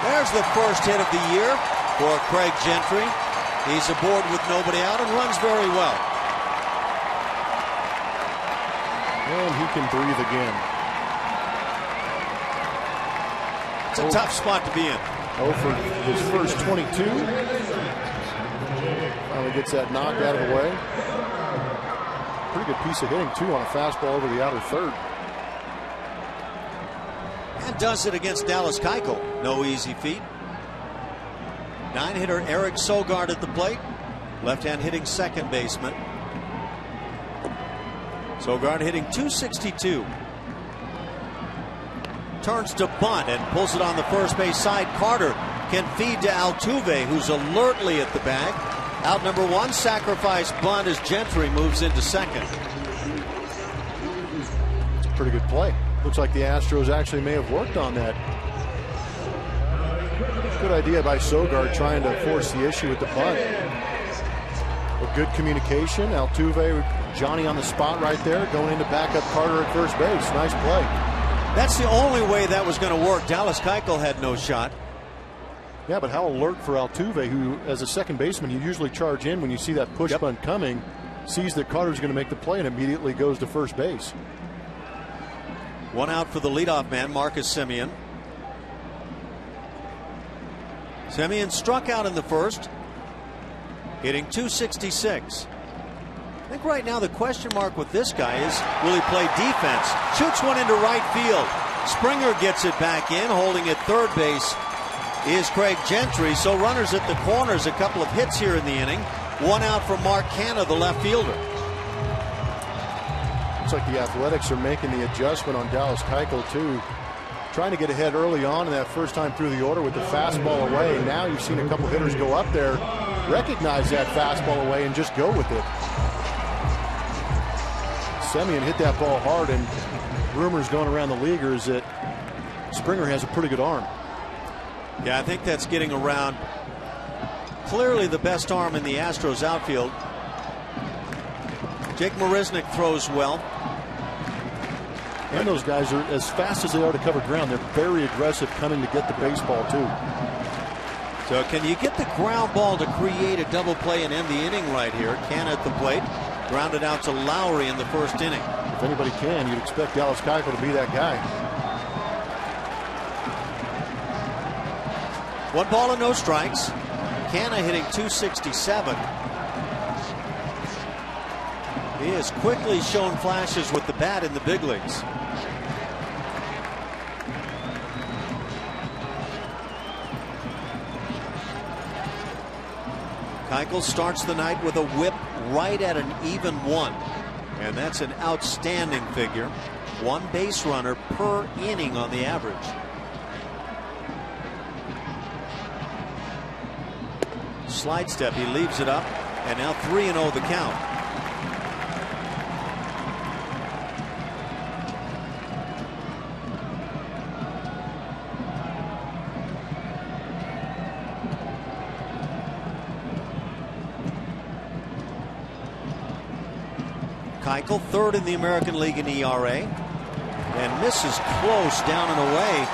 There's the first hit of the year for Craig Gentry. He's aboard with nobody out and runs very well. And he can breathe again. It's a tough spot to be in. For his first 22. Finally gets that knock out of the way. Pretty good piece of hitting, too, on a fastball over the outer third. And does it against Dallas Keuchel. No easy feat. 9-hitter Eric Sogard at the plate. Left-hand hitting second baseman. Sogard hitting .262. Turns to bunt and pulls it on the first base side. Carter can feed to Altuve, who's alertly at the bag. Out number one, sacrifice bunt as Gentry moves into second. It's a pretty good play. Looks like the Astros actually may have worked on that. Good idea by Sogard trying to force the issue with the bunt. But good communication. Altuve, Johnny on the spot right there, going in to back up Carter at first base. Nice play. That's the only way that was going to work. Dallas Keuchel had no shot. Yeah, but how alert for Altuve, who, as a second baseman, you usually charge in when you see that push bunt coming, sees that Carter's going to make the play and immediately goes to first base. One out for the leadoff man, Marcus Semien. Semien struck out in the first, hitting .266. I think right now the question mark with this guy is, will he play defense? Shoots one into right field. Springer gets it back in. Holding at third base is Craig Gentry. So runners at the corners, a couple of hits here in the inning. One out for Mark Canha, the left fielder. Looks like the Athletics are making the adjustment on Dallas Keuchel too. Trying to get ahead early on in that first time through the order with the fastball away. Now you've seen a couple hitters go up there, recognize that fastball away, and just go with it. Semien hit that ball hard, and rumors going around the league is that Springer has a pretty good arm. Yeah, I think that's getting around. Clearly the best arm in the Astros outfield. Jake Marisnick throws well. And those guys are, as fast as they are to cover ground, they're very aggressive coming to get the baseball too. So can you get the ground ball to create a double play and end the inning right here? Canha at the plate. Grounded out to Lowry in the first inning. If anybody can, you'd expect Dallas Keuchel to be that guy. 1 ball and no strikes. Canha hitting .267. He has quickly shown flashes with the bat in the big leagues. Keuchel starts the night with a whip right at an even 1. And that's an outstanding figure. 1 base runner per inning on the average. Slide step, he leaves it up, and now 3-0 the count. Keuchel, third in the American League in ERA, and misses close down and away.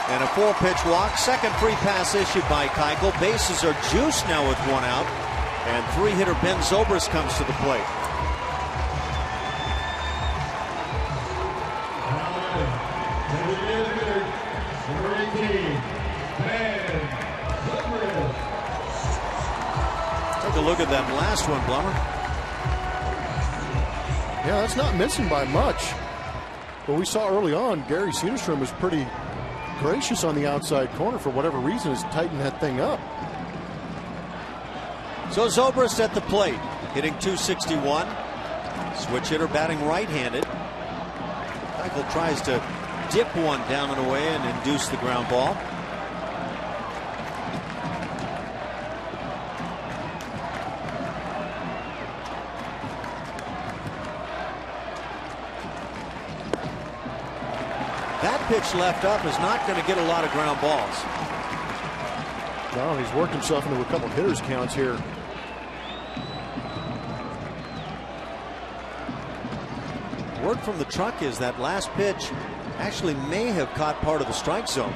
And a 4-pitch walk. Second free pass issued by Keuchel. Bases are juiced now with 1 out. And 3-hitter Ben Zobrist comes to the plate. Take a look at that last one, Blummer. Yeah, that's not missing by much. But we saw early on, Gary Soderstrom was pretty gracious on the outside corner for whatever reason, has tightened that thing up. So Zobrist at the plate, hitting .261. Switch hitter batting right-handed. Keuchel tries to dip one down and away and induce the ground ball. That pitch left up is not going to get a lot of ground balls. No, he's worked himself into a couple hitters counts here. Word from the truck is that last pitch actually may have caught part of the strike zone.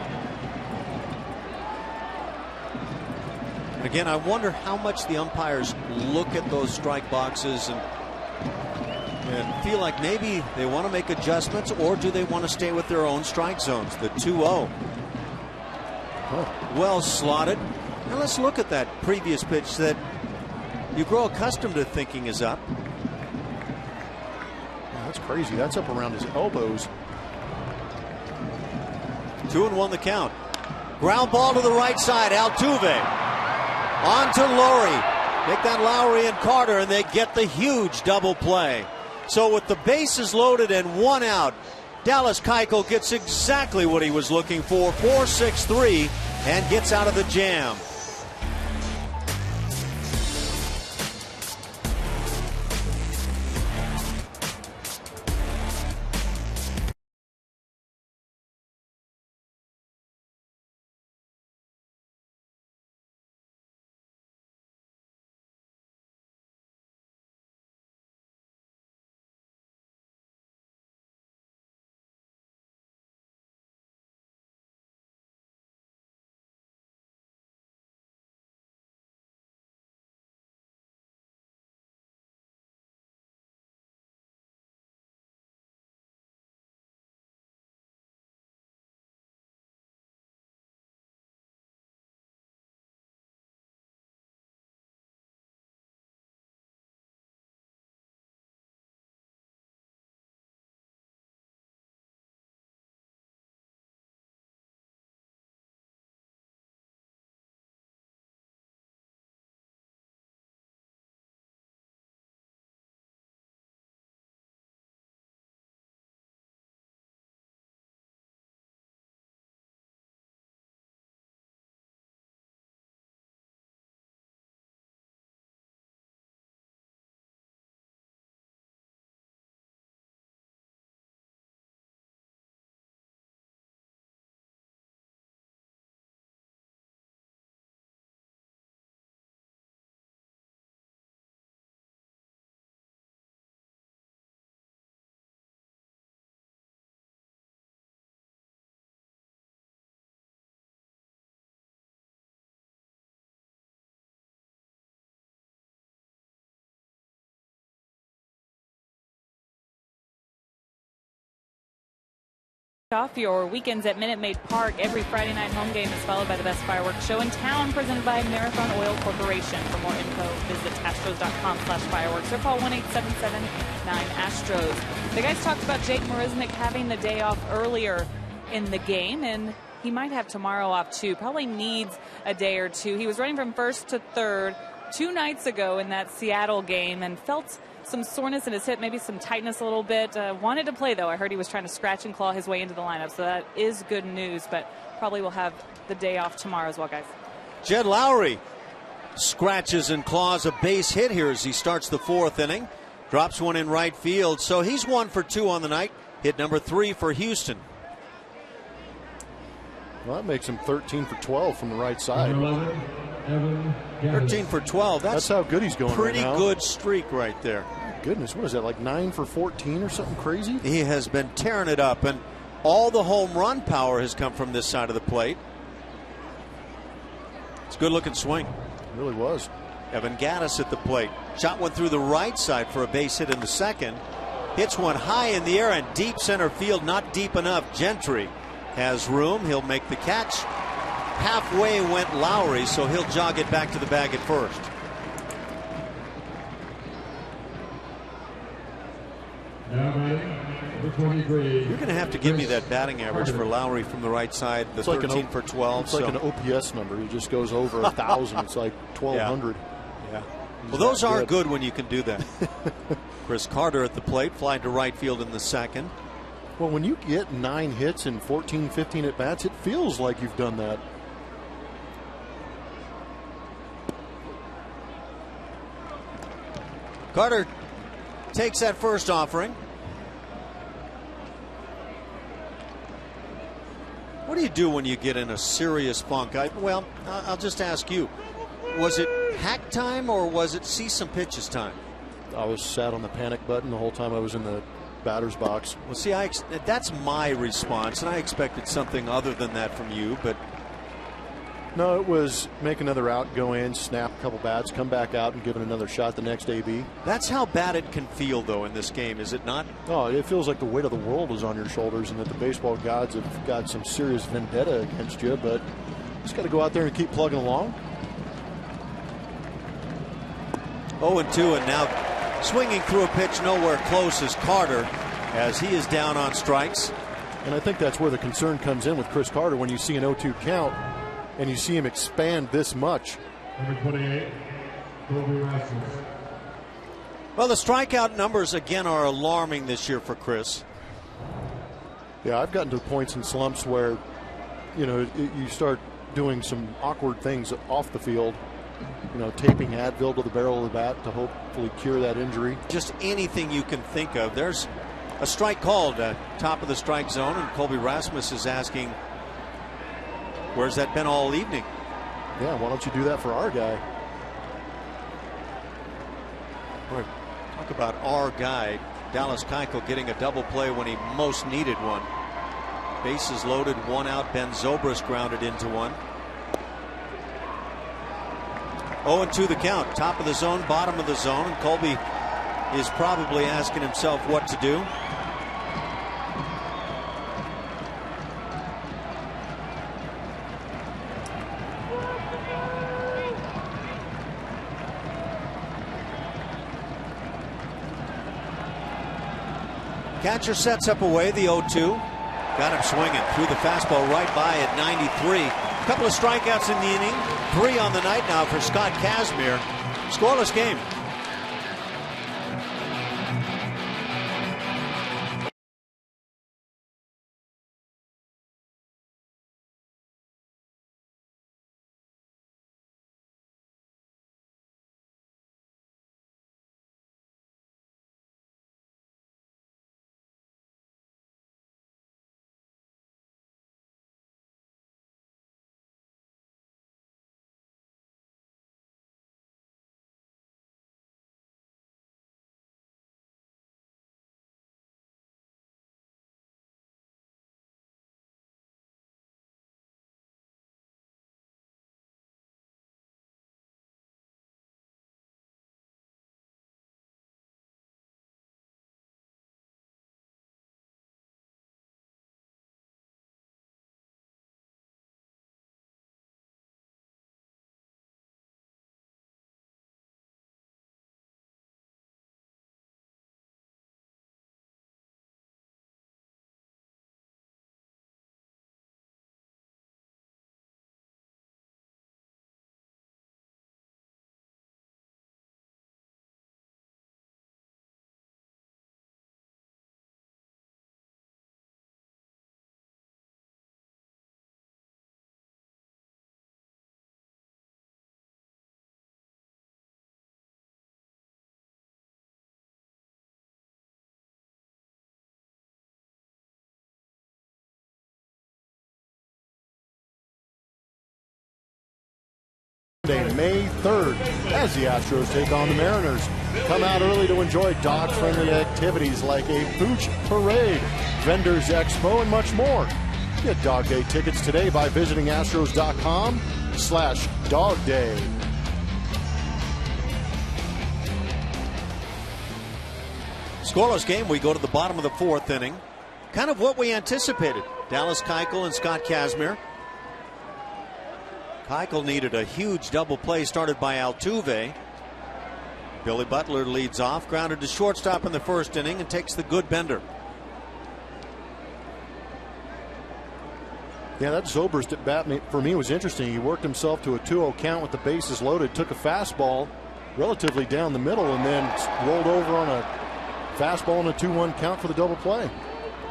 And again, I wonder how much the umpires look at those strike boxes and feel like maybe they want to make adjustments, or do they want to stay with their own strike zones? The 2-0. Well slotted. Now let's look at that previous pitch that you grow accustomed to thinking is up. Oh, that's crazy. That's up around his elbows. 2-1 the count. Ground ball to the right side. Altuve on to Lowry. Make that Lowry and Carter, and they get the huge double play. So with the bases loaded and 1 out, Dallas Keuchel gets exactly what he was looking for, 4-6-3, and gets out of the jam. Off your weekends at Minute Maid Park. Every Friday night home game is followed by the best fireworks show in town, presented by Marathon Oil Corporation. For more info, visit astros.com/fireworks or call 1-877-9-ASTROS. The guys talked about Jake Marisnick having the day off earlier in the game, and he might have tomorrow off too. Probably needs a day or two. He was running from first to third 2 nights ago in that Seattle game and felt some soreness in his hip, maybe some tightness a little bit. Wanted to play, though. I heard he was trying to scratch and claw his way into the lineup, so that is good news, but probably will have the day off tomorrow as well, guys. Jed Lowry scratches and claws a base hit here as he starts the 4th inning. Drops one in right field, so he's 1 for 2 on the night. Hit number 3 for Houston. Well, that makes him 13 for 12 from the right side. 13 for 12. That's how good he's going pretty right now. Good streak right there. Goodness, what is that, like 9 for 14 or something crazy? He has been tearing it up, and All the home run power has come from this side of the plate. It's a good looking swing. It really was. Evan Gattis at the plate. Shot one through the right side for a base hit in the second. Hits one high in the air and deep center field, not deep enough. Gentry has room. He'll make the catch. Halfway went Lowry, so he'll jog it back to the bag at first. You're going to have to give me that batting average for Lowry from the right side. The 13 for 12. It's like an OPS number. He just goes over 1,000. It's like 1,200. Yeah. Well, those are good when you can do that. Chris Carter at the plate, flying to right field in the second. Well, when you get 9 hits and 14, 15 at bats, it feels like you've done that. Carter takes that first offering. What do you do when you get in a serious funk? I'll just ask you. Was it hack time or was it see some pitches time? I was sat on the panic button the whole time I was in the batter's box. Well, see, that's my response, and I expected something other than that from you, but. No, it was make another out, go in, snap a couple bats, come back out and give it another shot the next AB. That's how bad it can feel, though, in this game, is it not? Oh, it feels like the weight of the world is on your shoulders and that the baseball gods have got some serious vendetta against you, but you just got to go out there and keep plugging along. 0-2, and now swinging through a pitch nowhere close is Carter as he is down on strikes. And I think that's where the concern comes in with Chris Carter when you see an 0-2 count and you see him expand this much. Number 28, Colby Rasmus. Well, the strikeout numbers again are alarming this year for Chris. Yeah, I've gotten to points in slumps where, you start doing some awkward things off the field. Taping Advil to the barrel of the bat to hopefully cure that injury. Just anything you can think of. There's a strike called top of the strike zone, and Colby Rasmus is asking, where's that been all evening? Yeah, why don't you do that for our guy? Right. Talk about our guy. Dallas Keuchel getting a double play when he most needed one. Bases loaded, 1 out. Ben Zobrist grounded into one. 0-2 the count. Top of the zone, bottom of the zone, and Colby is probably asking himself what to do. Catcher sets up away the 0-2. Got him swinging through the fastball right by at 93. A couple of strikeouts in the inning. 3 on the night now for Scott Kazmir. Scoreless game. May 3rd as the Astros take on the Mariners. Come out early to enjoy dog-friendly activities like a pooch parade, vendors expo, and much more. Get Dog Day tickets today by visiting Astros.com/dogday. Scoreless game. We go to the bottom of the fourth inning. Kind of what we anticipated. Dallas Keuchel and Scott Kazmir. Keuchel needed a huge double play started by Altuve. Billy Butler leads off, grounded to shortstop in the first inning, and takes the good bender. Yeah, that Zobrist at bat for me was interesting. He worked himself to a 2-0 count with the bases loaded, took a fastball relatively down the middle, and then rolled over on a fastball and a 2-1 count for the double play.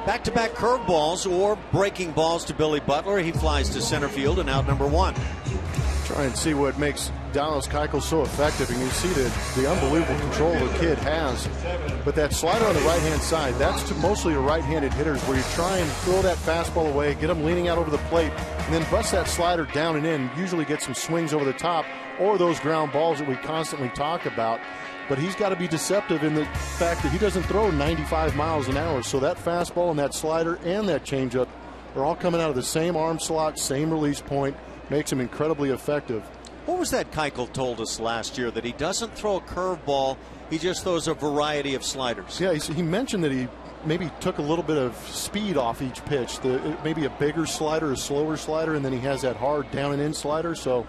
Back-to-back curveballs or breaking balls to Billy Butler. He flies to center field and out number one. Try and see what makes Dallas Keuchel so effective, and you see the unbelievable control the kid has. But that slider on the right-hand side, that's to mostly to right-handed hitters, where you try and throw that fastball away, get them leaning out over the plate, and then bust that slider down and in. Usually get some swings over the top or those ground balls that we constantly talk about. But he's got to be deceptive in the fact that he doesn't throw 95 miles an hour. So that fastball and that slider and that changeup are all coming out of the same arm slot, same release point. Makes him incredibly effective. What was that Keuchel told us last year? That he doesn't throw a curveball, he just throws a variety of sliders. Yeah, he mentioned that he maybe took a little bit of speed off each pitch. Maybe a bigger slider, a slower slider, and then he has that hard down and in slider. So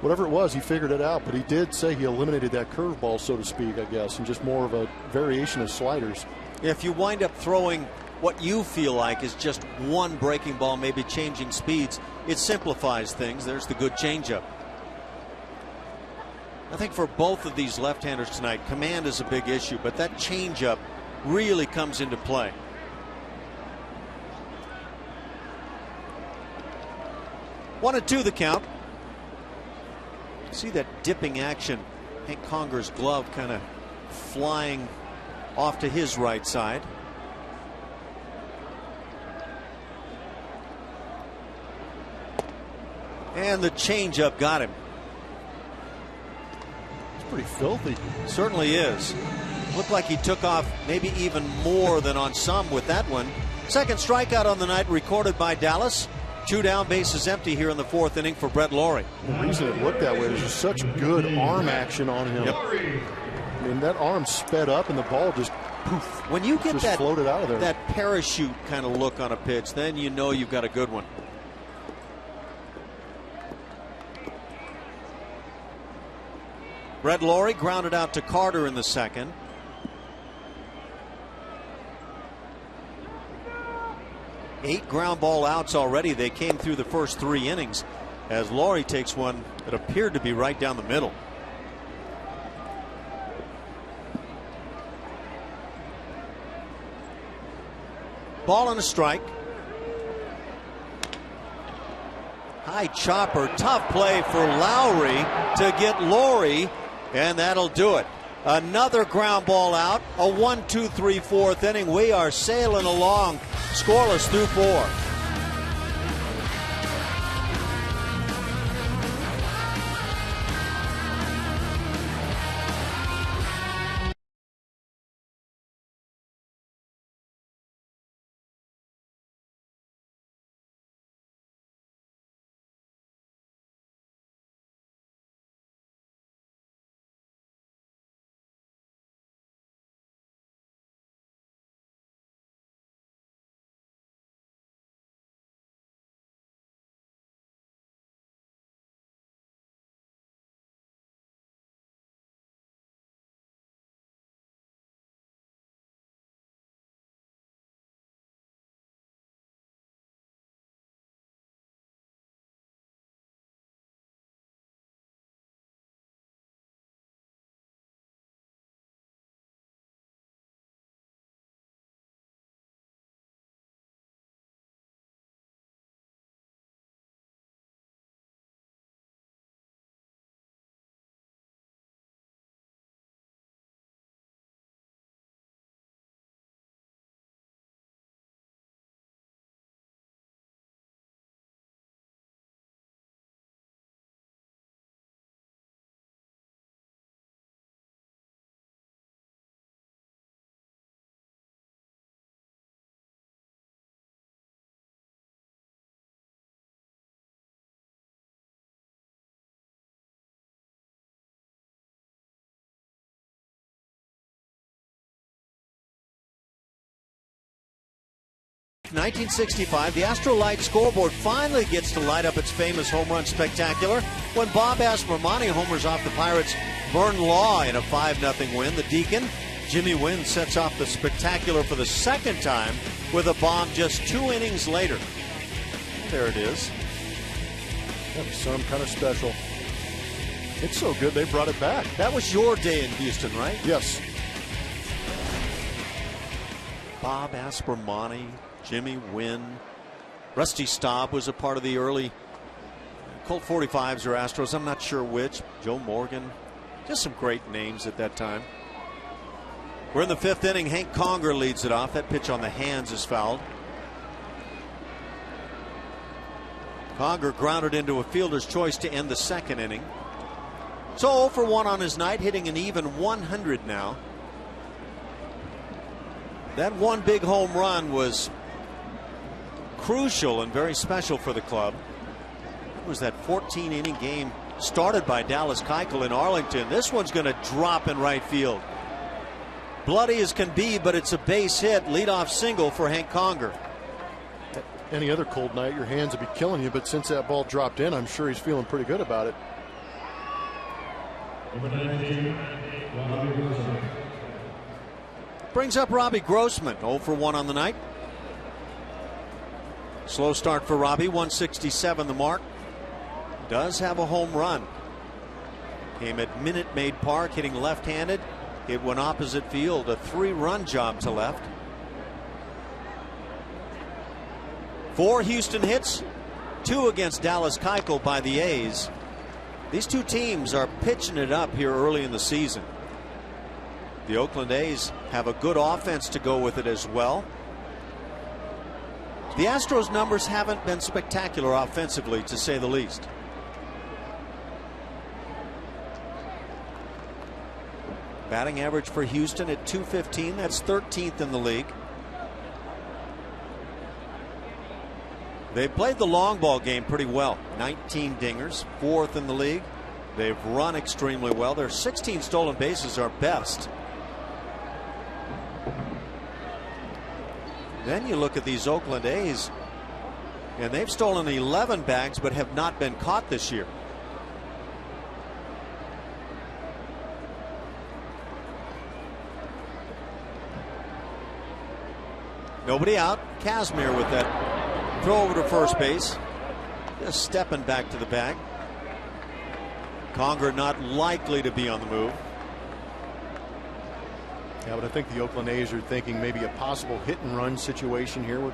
whatever it was, he figured it out. But he did say he eliminated that curveball, so to speak, I guess, and just more of a variation of sliders. If you wind up throwing what you feel like is just one breaking ball, maybe changing speeds, it simplifies things. There's the good changeup. I think for both of these left-handers tonight, command is a big issue, but that changeup really comes into play. One and two the count. See that dipping action. Hank Conger's glove kind of flying off to his right side. And the changeup got him. It's pretty filthy. Certainly is. Looked like he took off maybe even more than on some with that one. Second strikeout on the night recorded by Dallas. 2 down, bases empty here in the fourth inning for Brett Lawrie. The reason it looked that way is just such good arm action on him. Yep. I mean, that arm sped up and the ball just poof. When you get that floated out of there. That parachute kind of look on a pitch, then you know you've got a good one. Brett Lawrie grounded out to Carter in the second. Eight ground ball outs already. They came through the first 3 innings as Lawrie takes one that appeared to be right down the middle. Ball and a strike. High chopper, tough play for Lowry to get Lawrie, and that'll do it. Another ground ball out. A 1-2-3 fourth inning. We are sailing along, scoreless through 4. 1965, the Astrolight scoreboard finally gets to light up its famous home run spectacular when Bob Aspermani homers off the Pirates' Vern Law in a 5-0 win. The Deacon, Jimmy Wynn, sets off the spectacular for the second time with a bomb just 2 innings later. There it is. That was some kind of special. It's so good they brought it back. That was your day in Houston, right? Yes. Bob Aspermani, Jimmy Wynn, Rusty Staub was a part of the early Colt 45s or Astros. I'm not sure which. Joe Morgan. Just some great names at that time. We're in the 5th inning. Hank Conger leads it off. That pitch on the hands is fouled. Conger grounded into a fielder's choice to end the 2nd inning. So 0 for 1 on his night, hitting an even 100 now. That one big home run was crucial and very special for the club. It was that 14-inning game started by Dallas Keuchel in Arlington. This one's going to drop in right field. Bloody as can be, but it's a base hit. Leadoff single for Hank Conger. Any other cold night, your hands would be killing you, but since that ball dropped in, I'm sure he's feeling pretty good about it. Brings up Robbie Grossman, 0 for 1 on the night. Slow start for Robbie, 167 the mark. Does have a home run. Came at Minute Maid Park, hitting left-handed. It went opposite field, a 3-run job to left. 4 Houston hits, 2 against Dallas Keuchel by the A's. These two teams are pitching it up here early in the season. The Oakland A's have a good offense to go with it as well. The Astros numbers haven't been spectacular offensively, to say the least. Batting average for Houston at .215. That's 13th in the league. They played the long ball game pretty well. 19 dingers, 4th in the league. They've run extremely well. Their 16 stolen bases are best. Then you look at these Oakland A's, and they've stolen 11 bags but have not been caught this year. Nobody out. Casimir with that throw over to first base. Just stepping back to the bag. Conger not likely to be on the move. Yeah, but I think the Oakland A's are thinking maybe a possible hit and run situation here.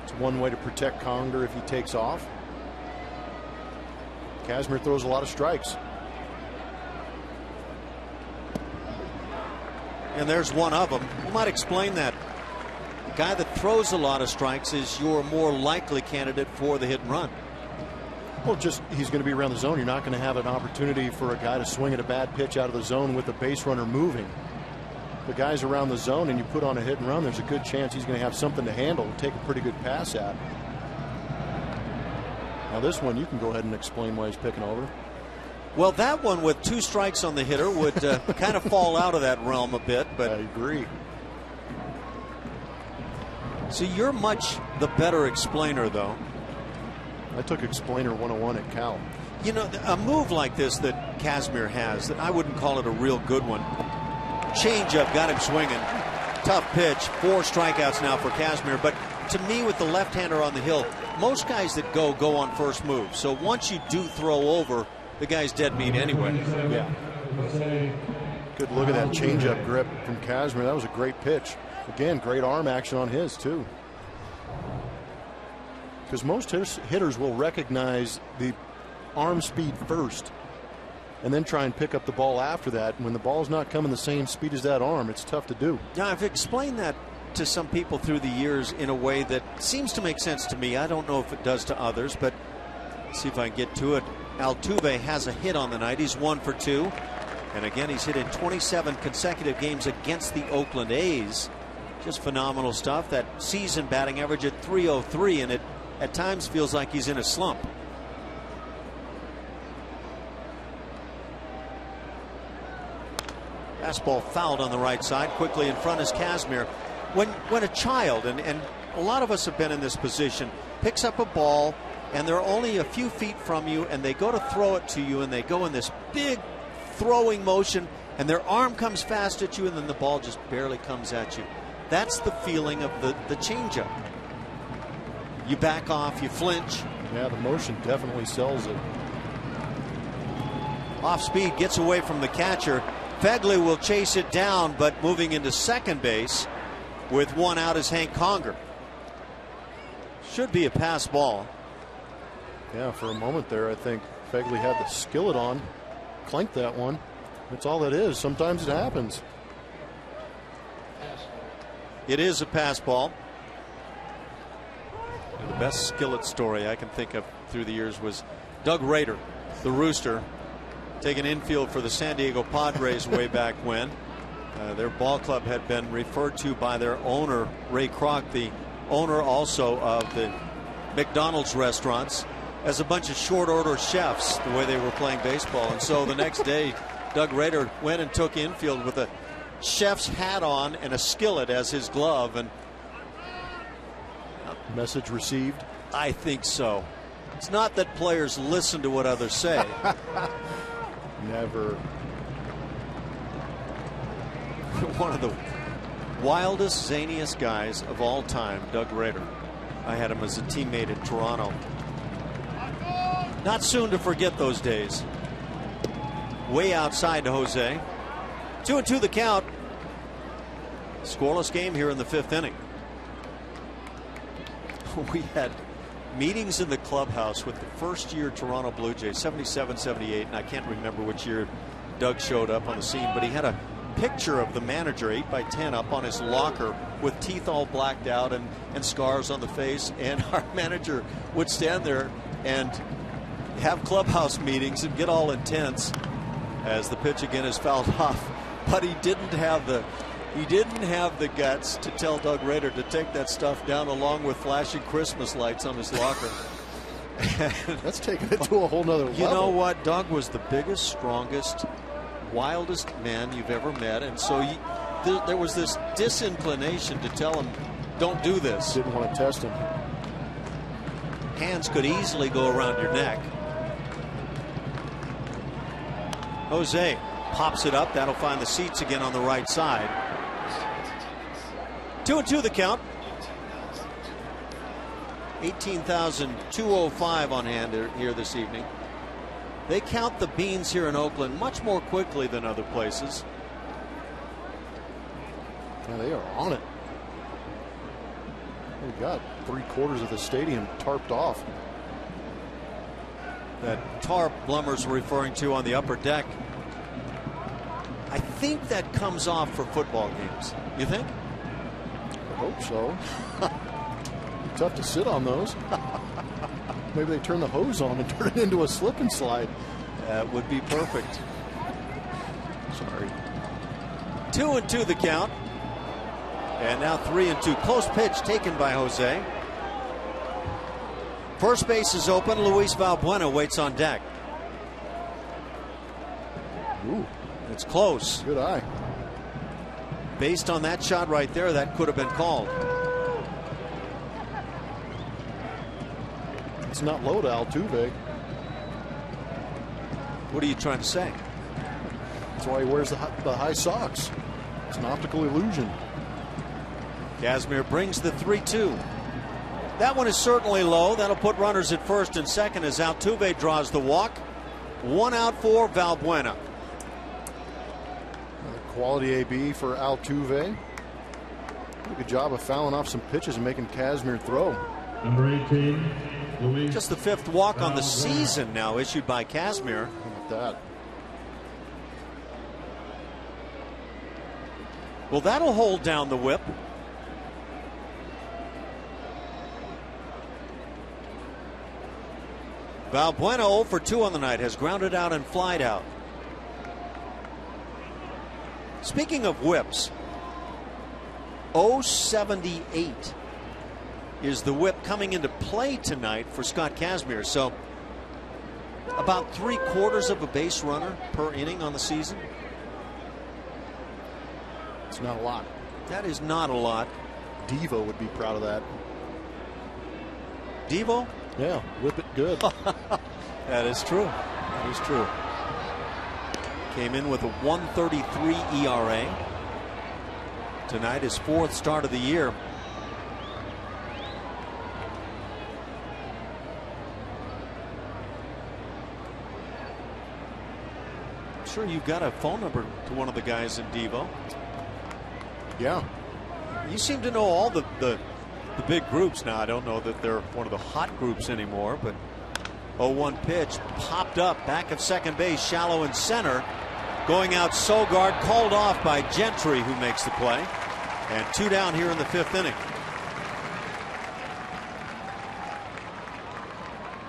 It's one way to protect Conger if he takes off. Casimir throws a lot of strikes. And there's one of them. You might explain that. The guy that throws a lot of strikes is your more likely candidate for the hit and run. Well, just he's going to be around the zone. You're not going to have an opportunity for a guy to swing at a bad pitch out of the zone with the base runner moving. The guy's around the zone and you put on a hit and run, there's a good chance he's going to have something to handle and take a pretty good pass at. Now this one you can go ahead and explain why he's picking over. Well, that one with 2 strikes on the hitter would kind of fall out of that realm a bit. But I agree. See, you're much the better explainer, though. I took explainer 101 at Cal. You know, a move like this that Casimir has, that I wouldn't call it a real good one. Changeup got him swinging. Tough pitch. 4 strikeouts now for Casimir. But to me, with the left-hander on the hill, most guys that go on first move. So once you do throw over, the guy's dead meat anyway. Yeah. Good look at that changeup grip from Casimir. That was a great pitch. Again, great arm action on his too. Because most hitters will recognize the arm speed first and then try and pick up the ball after that. When the ball's not coming the same speed as that arm, it's tough to do. Yeah, I've explained that to some people through the years in a way that seems to make sense to me. I don't know if it does to others, but let's see if I can get to it. Altuve has a hit on the night. He's 1 for 2. And again, he's hit in 27 consecutive games against the Oakland A's. Just phenomenal stuff. That season batting average at .303, and it at times feels like he's in a slump. Fastball fouled on the right side. Quickly in front is Casimir. When a child, and a lot of us have been in this position. Picks up a ball, and they're only a few feet from you, and they go to throw it to you, and they go in this big throwing motion, and their arm comes fast at you, and then the ball just barely comes at you. That's the feeling of the changeup. You back off, you flinch. Yeah, the motion definitely sells it. Off speed, gets away from the catcher. Phegley will chase it down, but moving into second base with one out is Hank Conger. Should be a pass ball. Yeah, for a moment there, I think Phegley had the skillet on, clanked that one. That's all it is. Sometimes it happens. It is a pass ball. The best skillet story I can think of through the years was Doug Rader, the Rooster, taking infield for the San Diego Padres way back when. Their ball club had been referred to by their owner, Ray Kroc, the owner also of the McDonald's restaurants, as a bunch of short order chefs, the way they were playing baseball. And so the next day, Doug Rader went and took infield with a chef's hat on and a skillet as his glove. And message received? I think so. It's not that players listen to what others say. Never. One of the wildest, zaniest guys of all time, Doug Rader. I had him as a teammate in Toronto. Not soon to forget those days. Way outside to Jose. 2-2 the count. Scoreless game here in the fifth inning. We had meetings in the clubhouse with the first year Toronto Blue Jays, 77, 78, and I can't remember which year Doug showed up on the scene, but he had a picture of the manager 8x10 up on his locker with teeth all blacked out and scars on the face, and our manager would stand there and have clubhouse meetings and get all intense as the pitch again is fouled off, but he didn't have the guts to tell Doug Rader to take that stuff down along with flashing Christmas lights on his locker. That's taking it to a whole nother level. You know what? Doug was the biggest, strongest, wildest man you've ever met. And so there was this disinclination to tell him, don't do this. Didn't want to test him. Hands could easily go around your neck. Jose pops it up. That'll find the seats again on the right side. 2-2 the count. 18,205 on hand here this evening. They count the beans here in Oakland much more quickly than other places. Yeah, they are on it. They've got 3/4 of the stadium tarped off. That tarp Blummer's referring to on the upper deck, I think that comes off for football games. You think? I hope so. Tough to sit on those. Maybe they turn the hose on and turn it into a slip and slide. That would be perfect. Sorry. 2-2 the count. And now 3-2. Close pitch taken by Jose. First base is open. Luis Valbuena waits on deck. Ooh. It's close. Good eye. Based on that shot right there, that could have been called. It's not low to Altuve. What are you trying to say? That's why he wears the high socks. It's an optical illusion. Kazmir brings the 3-2. That one is certainly low. That'll put runners at first and second as Altuve draws the walk. 1 out for Valbuena. Another quality AB for Altuve. Did a good job of fouling off some pitches and making Kazmir throw. Number 18, Luis. Just the 5th walk on the season now issued by Kazmir. How about that? Well, that'll hold down the whip. Valbuena 0 for 2 on the night, has grounded out and flied out. Speaking of whips, 0.78 is the whip coming into play tonight for Scott Kazmir. So about 3/4 of a base runner per inning on the season. It's not a lot. That is not a lot. Devo would be proud of that. Devo? Yeah, whip it good. That is true. That is true. Came in with a 1.33 ERA. Tonight, his 4th start of the year. I'm sure you've got a phone number to one of the guys in Devo. Yeah. You seem to know all the big groups now. I don't know that they're one of the hot groups anymore, but 0-1 pitch popped up back of second base, shallow in center. Going out Sogard, called off by Gentry, who makes the play. And 2 down here in the 5th inning.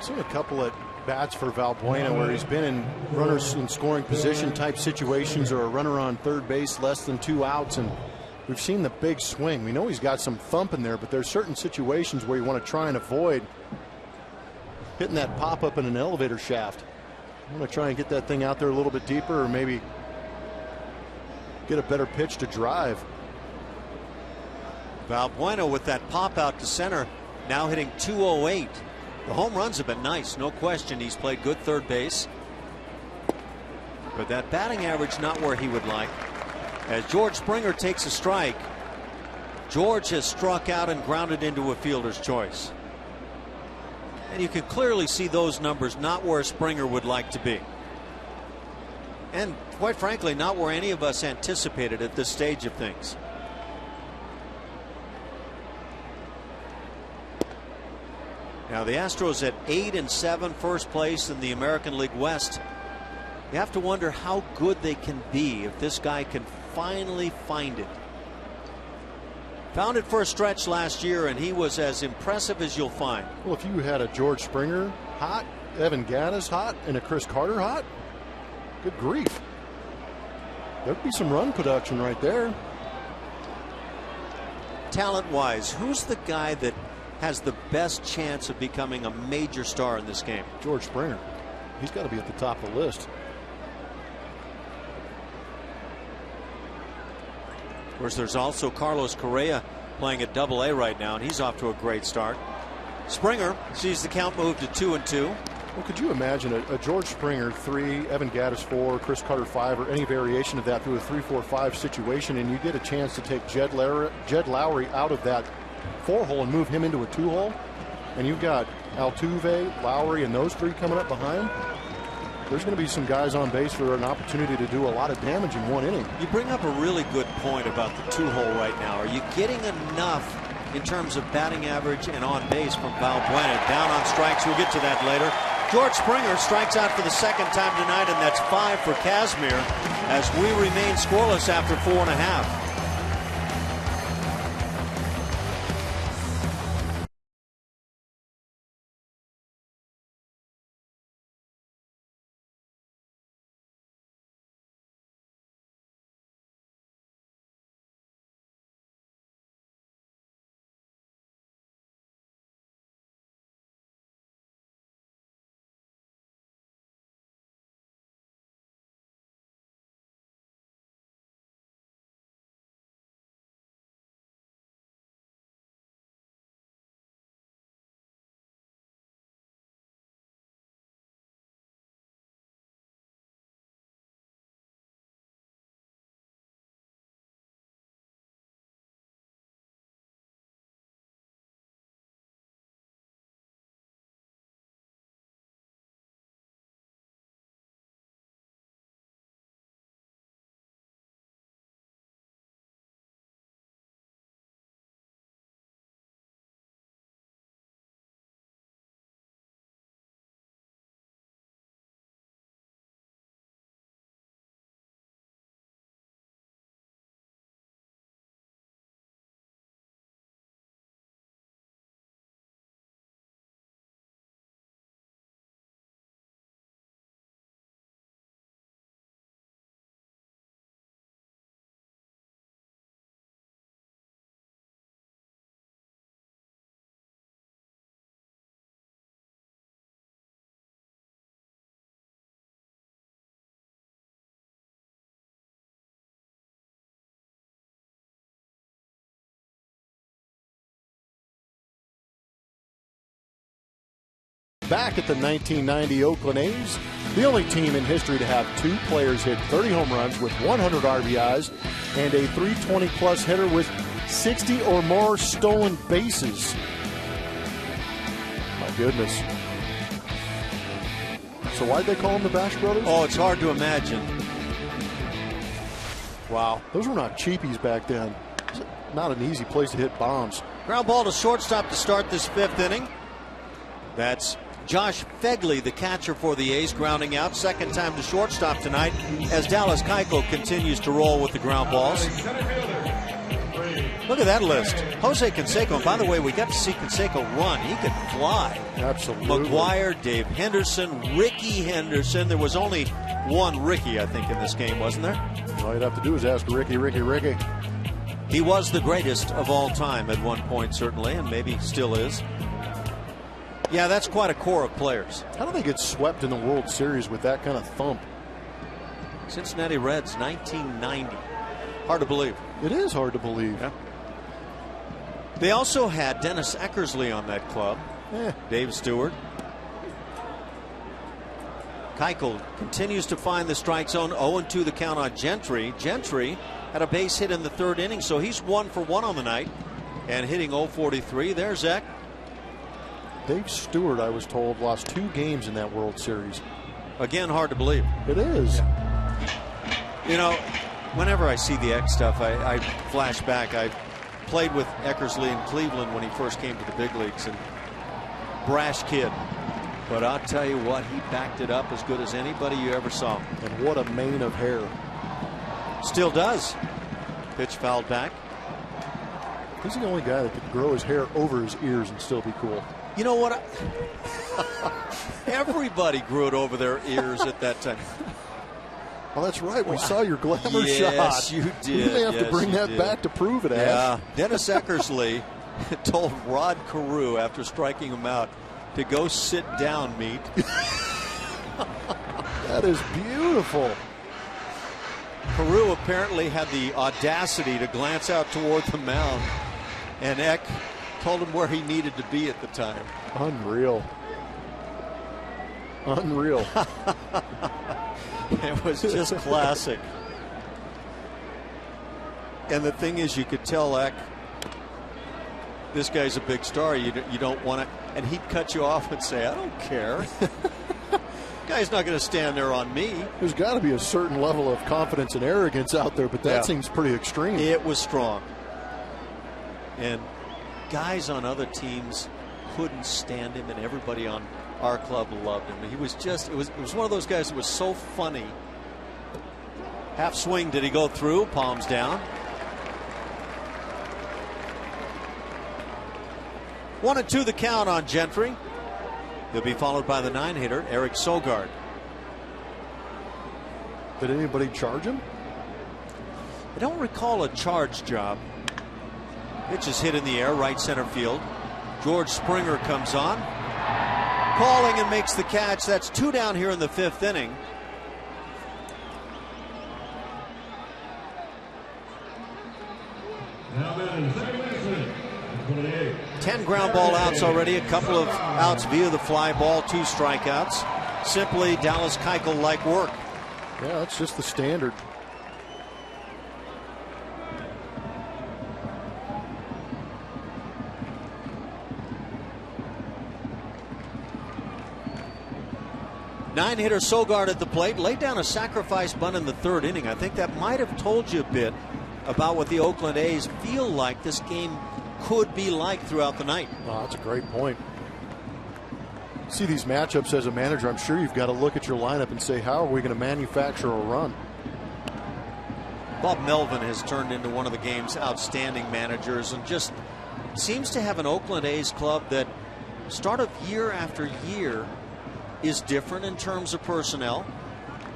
Seen a couple at bats for Valbuena where he's been in runners in scoring position type situations, or a runner on third base, less than 2 outs, and we've seen the big swing. We know he's got some thump in there, but there's certain situations where you want to try and avoid hitting that pop up in an elevator shaft. I'm going to try and get that thing out there a little bit deeper, or maybe get a better pitch to drive. Valbuena with that pop out to center, now hitting .208. The home runs have been nice, no question. He's played good third base, but that batting average not where he would like. As George Springer takes a strike, George has struck out and grounded into a fielder's choice. And you can clearly see those numbers not where Springer would like to be. And quite frankly, not where any of us anticipated at this stage of things. Now the Astros at 8-7, first place in the American League West. You have to wonder how good they can be if this guy can finally find it. Found it for a stretch last year, and he was as impressive as you'll find. Well, if you had a George Springer hot, Evan Gattis hot, and a Chris Carter hot, good grief. There'd be some run production right there. Talent-wise, who's the guy that has the best chance of becoming a major star in this game? George Springer. He's got to be at the top of the list. Of course, there's also Carlos Correa playing at Double-A right now, and he's off to a great start. Springer sees the count move to 2-2. Well, could you imagine a George Springer 3, Evan Gattis 4, Chris Carter 5, or any variation of that through a 3-4-5 situation, and you get a chance to take Jed Lowry out of that 4-hole and move him into a 2-hole, and you've got Altuve, Lowry, and those 3 coming up behind? There's going to be some guys on base for an opportunity to do a lot of damage in 1 inning. You bring up a really good point about the 2-hole right now. Are you getting enough in terms of batting average and on base from Valbuena? Down on strikes. We'll get to that later. George Springer strikes out for the 2nd time tonight, and that's 5 for Kazmir as we remain scoreless after 4.5. Back at the 1990 Oakland A's, the only team in history to have 2 players hit 30 home runs with 100 RBIs and a 320-plus hitter with 60 or more stolen bases. My goodness. So why'd they call them the Bash Brothers? Oh, it's hard to imagine. Wow. Those were not cheapies back then. Not an easy place to hit bombs. Ground ball to shortstop to start this 5th inning. That's Josh Fegley, the catcher for the A's, grounding out. Second time to shortstop tonight as Dallas Keuchel continues to roll with the ground balls. Look at that list. Jose Canseco. And by the way, we got to see Canseco run. He could fly. Absolutely. McGuire, Dave Henderson, Ricky Henderson. There was only one Ricky, I think, in this game, wasn't there? All you'd have to do is ask Ricky. He was the greatest of all time at one point, certainly, and maybe still is. Yeah, that's quite a core of players. How do they get swept in the World Series with that kind of thump? Cincinnati Reds, 1990. Hard to believe. It is hard to believe. Yeah. They also had Dennis Eckersley on that club. Dave Stewart. Keuchel continues to find the strike zone. 0-2 the count on Gentry. Gentry had a base hit in the 3rd inning, so he's 1 for 1 on the night and hitting .043. There's Eck. Dave Stewart, I was told, lost 2 games in that World Series. Again, hard to believe. It is. You know, whenever I see the Eck stuff, I flash back. I played with Eckersley in Cleveland when he first came to the big leagues, and brash kid. But I'll tell you what, he backed it up as good as anybody you ever saw. And what a mane of hair. Still does. Pitch fouled back. He's the only guy that could grow his hair over his ears and still be cool. You know what? Everybody grew it over their ears at that time. Oh, that's right. We saw your glamour shot. Yes, you did. We may have to bring that back to prove it, Ash. Yeah. Dennis Eckersley told Rod Carew after striking him out to go sit down, meat. That is beautiful. Carew apparently had the audacity to glance out toward the mound, and Eck told him where he needed to be at the time. Unreal. Unreal. It was just classic. And the thing is, you could tell Eck, this guy's a big star. You don't want to. And he'd cut you off and say, I don't care. Guy's not going to stand there on me. There's got to be a certain level of confidence and arrogance out there, but that seems pretty extreme. It was strong. And guys on other teams couldn't stand him, and everybody on our club loved him. He was just, it was one of those guys that was so funny. Half swing, did he go through? Palms down. 1-2 the count on Gentry. He'll be followed by the 9-hitter, Eric Sogard. Did anybody charge him? I don't recall a charge job. Pitch is hit in the air, right center field. George Springer comes on, calling and makes the catch. That's 2 down here in the 5th inning. Now batting, second baseman, 28. 10 ground ball outs already, a couple of outs via the fly ball, 2 strikeouts. Simply Dallas Keuchel-like work. Yeah, that's just the standard. Nine-hitter Sogard at the plate, laid down a sacrifice bunt in the 3rd inning. I think that might have told you a bit about what the Oakland A's feel like this game could be like throughout the night. Oh, that's a great point. See these matchups as a manager, I'm sure you've got to look at your lineup and say, how are we going to manufacture a run? Bob Melvin has turned into one of the game's outstanding managers and just seems to have an Oakland A's club that start of year after year is different in terms of personnel,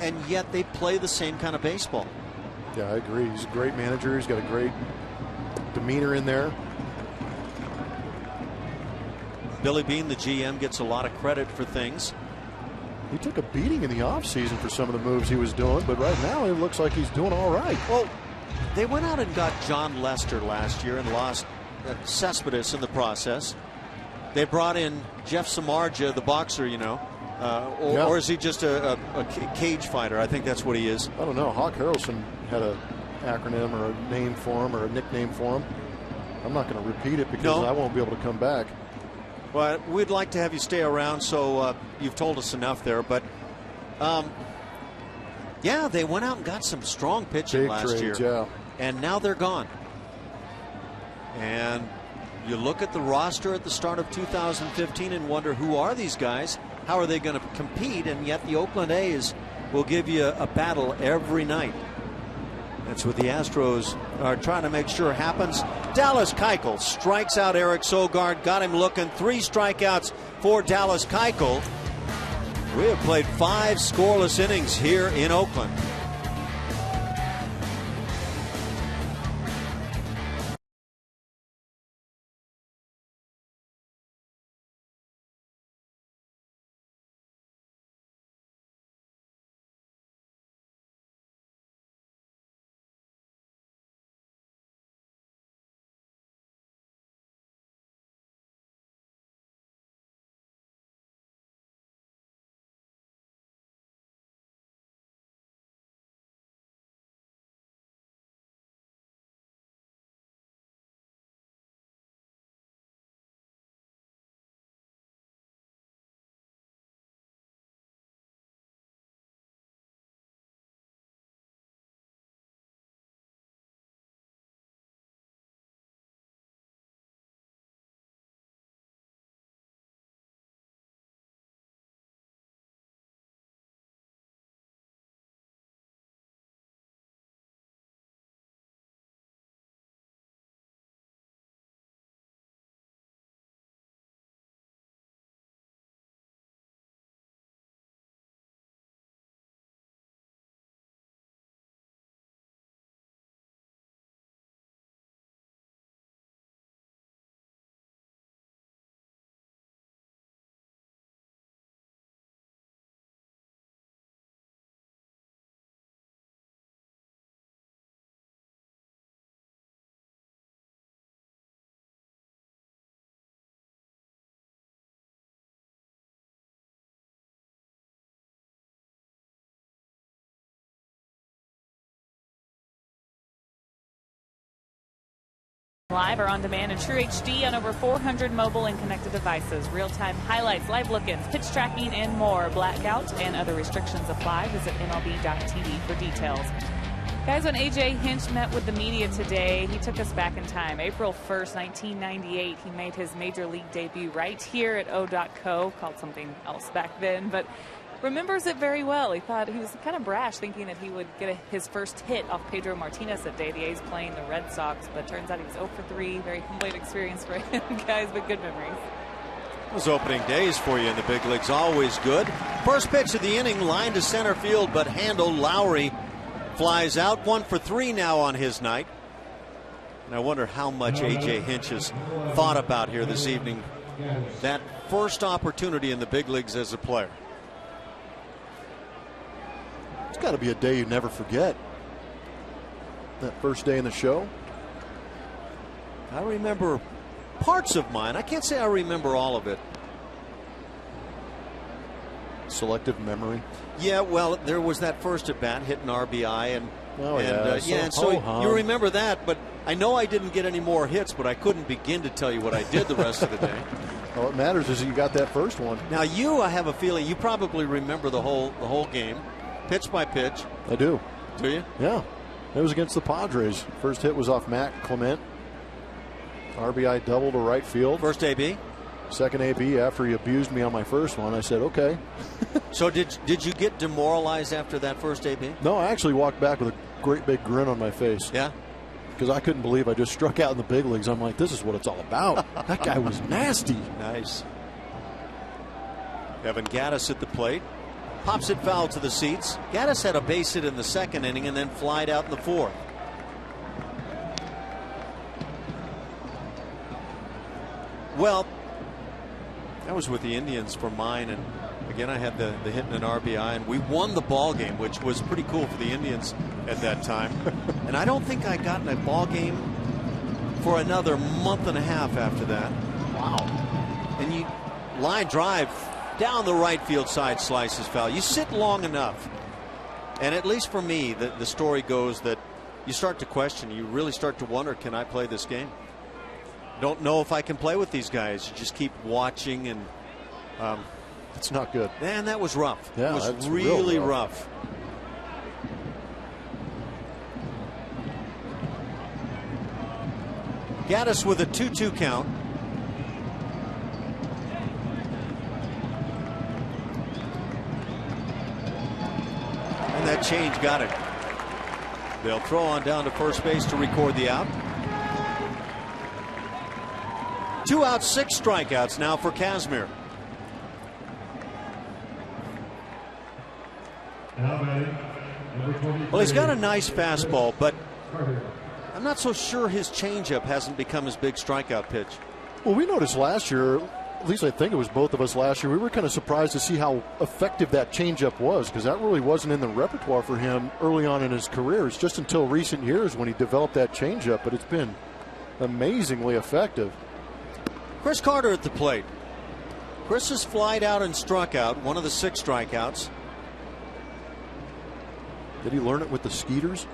and yet they play the same kind of baseball. Yeah, I agree. He's a great manager. He's got a great demeanor in there. Billy Beane, the GM, gets a lot of credit for things. He took a beating in the offseason for some of the moves he was doing, but right now it looks like he's doing all right. Well, they went out and got John Lester last year and lost Cespedes in the process. They brought in Jeff Samardzija, the boxer, you know. Or is he just a cage fighter? I think that's what he is. I don't know. Hawk Harrelson had an acronym or a name for him or a nickname for him. I'm not going to repeat it because I won't be able to come back. Well, we'd like to have you stay around, so you've told us enough there. But, yeah, they went out and got some strong pitching last year. Yeah. And now they're gone. And you look at the roster at the start of 2015 and wonder, who are these guys? How are they going to compete? And yet the Oakland A's will give you a battle every night. That's what the Astros are trying to make sure happens. Dallas Keuchel strikes out Eric Sogard, got him looking. 3 strikeouts for Dallas Keuchel. We have played 5 scoreless innings here in Oakland. Live or on demand in True HD on over 400 mobile and connected devices. Real-time highlights, live look-ins, pitch tracking, and more. Blackout and other restrictions apply. Visit MLB.tv for details. Guys, when A.J. Hinch met with the media today, he took us back in time. April 1st, 1998, he made his major league debut right here at HOU.co, called something else back then, but remembers it very well. He thought he was kind of brash, thinking that he would get his first hit off Pedro Martinez that day. The A's playing the Red Sox, but turns out he was 0 for 3. Very complete experience for him, guys, but good memories. Those opening days for you in the big leagues, always good. First pitch of the inning, line to center field, but handled. Lowry flies out. 1 for 3 now on his night. And I wonder how much A.J. Hinch has thought about here this evening. That first opportunity in the big leagues as a player. It's got to be a day you never forget. That first day in the show. I remember parts of mine. I can't say I remember all of it. Selective memory. Yeah, well, there was that first at bat, hit an RBI, and so you remember that. But I know I didn't get any more hits, but I couldn't begin to tell you what I did the rest of the day. All that matters is you got that first one. Now I have a feeling you probably remember the whole game. Pitch by pitch. I do. Do you? Yeah. It was against the Padres. First hit was off Matt Clement. RBI double to right field. First AB? Second AB after he abused me on my first one. I said, okay. So did you get demoralized after that first AB? No, I actually walked back with a great big grin on my face. Yeah? Because I couldn't believe I just struck out in the big leagues. I'm like, this is what it's all about. That guy was nasty. Nice. Kevin Gaddis at the plate. Pops it foul to the seats. Gaddis had a base hit in the second inning and then flied out in the fourth. Well, that was with the Indians for mine, and again I had the hit and an RBI, and we won the ball game, which was pretty cool for the Indians at that time. And I don't think I got in a ball game for another month and a half after that. Wow. And line drive down the right field side, slices foul. You sit long enough, and at least for me, the story goes that you start to question. You really start to wonder, can I play this game? Don't know if I can play with these guys. You just keep watching, and it's not good. Man, that was rough. Yeah, it was really rough. Gaddis with a 2-2 count. And that change got it. They'll throw on down to first base to record the out. 2 outs, 6 strikeouts now for Kazmir. Well, he's got a nice fastball, but I'm not so sure his changeup hasn't become his big strikeout pitch. Well, we noticed last year, at least I think it was both of us last year, we were kind of surprised to see how effective that changeup was, because that really wasn't in the repertoire for him early on in his career. It's just until recent years when he developed that changeup, but it's been amazingly effective. Chris Carter at the plate. Chris has flied out and struck out, one of the 6 strikeouts. Did he learn it with the Skeeters?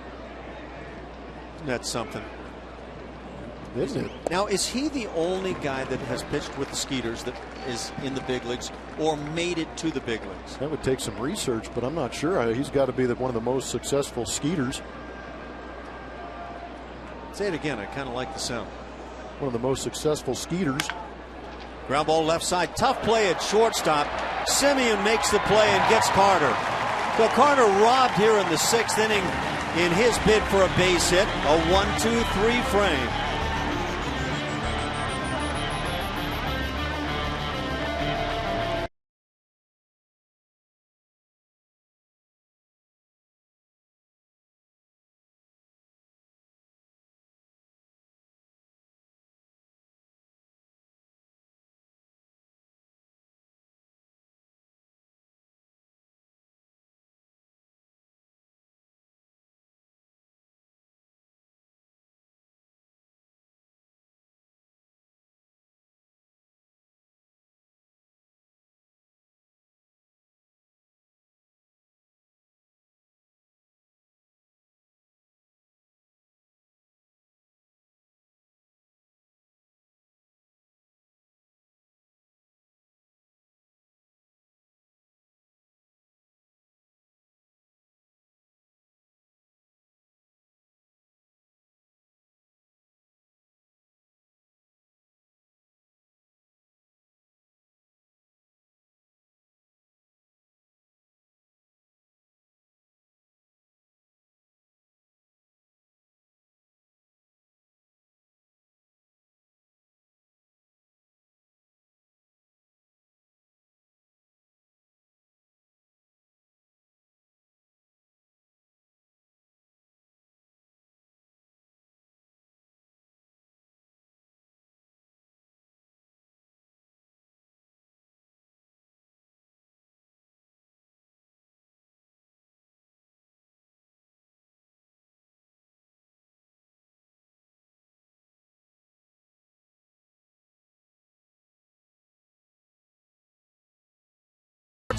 That's something. Isn't it? Now, is he the only guy that has pitched with the Skeeters that is in the big leagues or made it to the big leagues? That would take some research, but I'm not sure. He's got to be one of the most successful Skeeters. Say it again. I kind of like the sound. One of the most successful Skeeters. Ground ball left side. Tough play at shortstop. Semien makes the play and gets Carter. So Carter robbed here in the 6th inning in his bid for a base hit. A 1-2-3 frame.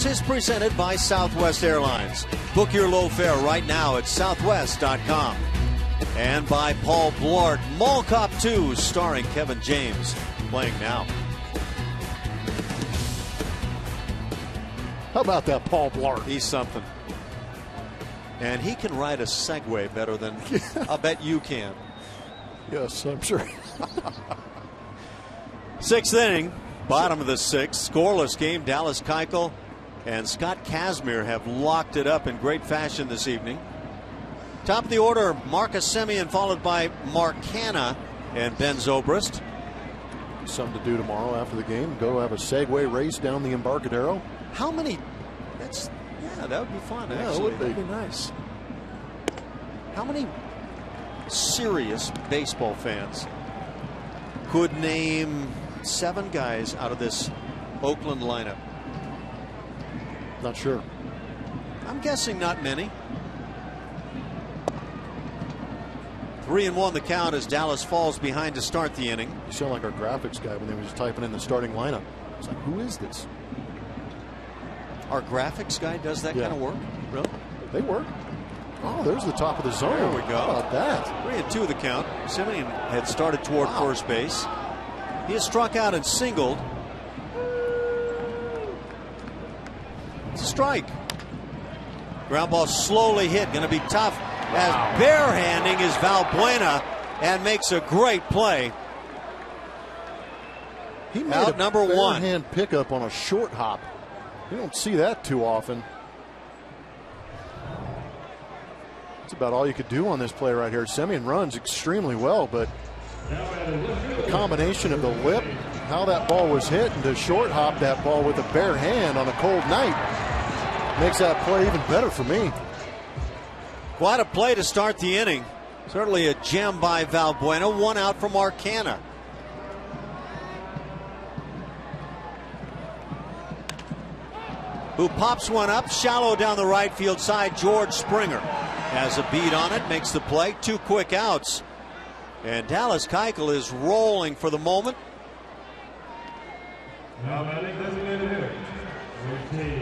Is presented by Southwest Airlines. Book your low fare right now at southwest.com. And by Paul Blart, Mall Cop 2, starring Kevin James, playing now. How about that Paul Blart? He's something. And he can ride a Segway better than I'll bet you can. Yes, I'm sure. 6th inning, bottom of the 6th, scoreless game. Dallas Keuchel and Scott Kazmir have locked it up in great fashion this evening. Top of the order, Marcus Semien, followed by Mark Hanna and Ben Zobrist. Something to do tomorrow after the game. Go have a Segway race down the Embarcadero. How many? That would be fun. Yeah, actually. it would be. That'd be nice. How many serious baseball fans could name 7 guys out of this Oakland lineup? Not sure. I'm guessing not many. 3-1 the count as Dallas falls behind to start the inning. You sound like our graphics guy when he was typing in the starting lineup. was like, who is this? Our graphics guy does that kind of work? Really? They work. Oh, there's the top of the zone. There we go. How about that? 3-2 the count. Simeon had started toward first base. He has struck out and singled. It's a strike. Ground ball slowly hit. Going to be tough as barehanding is Valbuena and makes a great play. He made out a number one. Hand pickup on a short hop. You don't see that too often. That's about all you could do on this play right here. Simeon runs extremely well, but the combination of the lip, how that ball was hit, and to short hop that ball with a bare hand on a cold night makes that play even better for me. Quite a play to start the inning. Certainly a gem by Valbuena. One out from Arcana. Who pops one up shallow down the right field side. George Springer has a beat on it, makes the play. 2 quick outs. And Dallas Keuchel is rolling for the moment.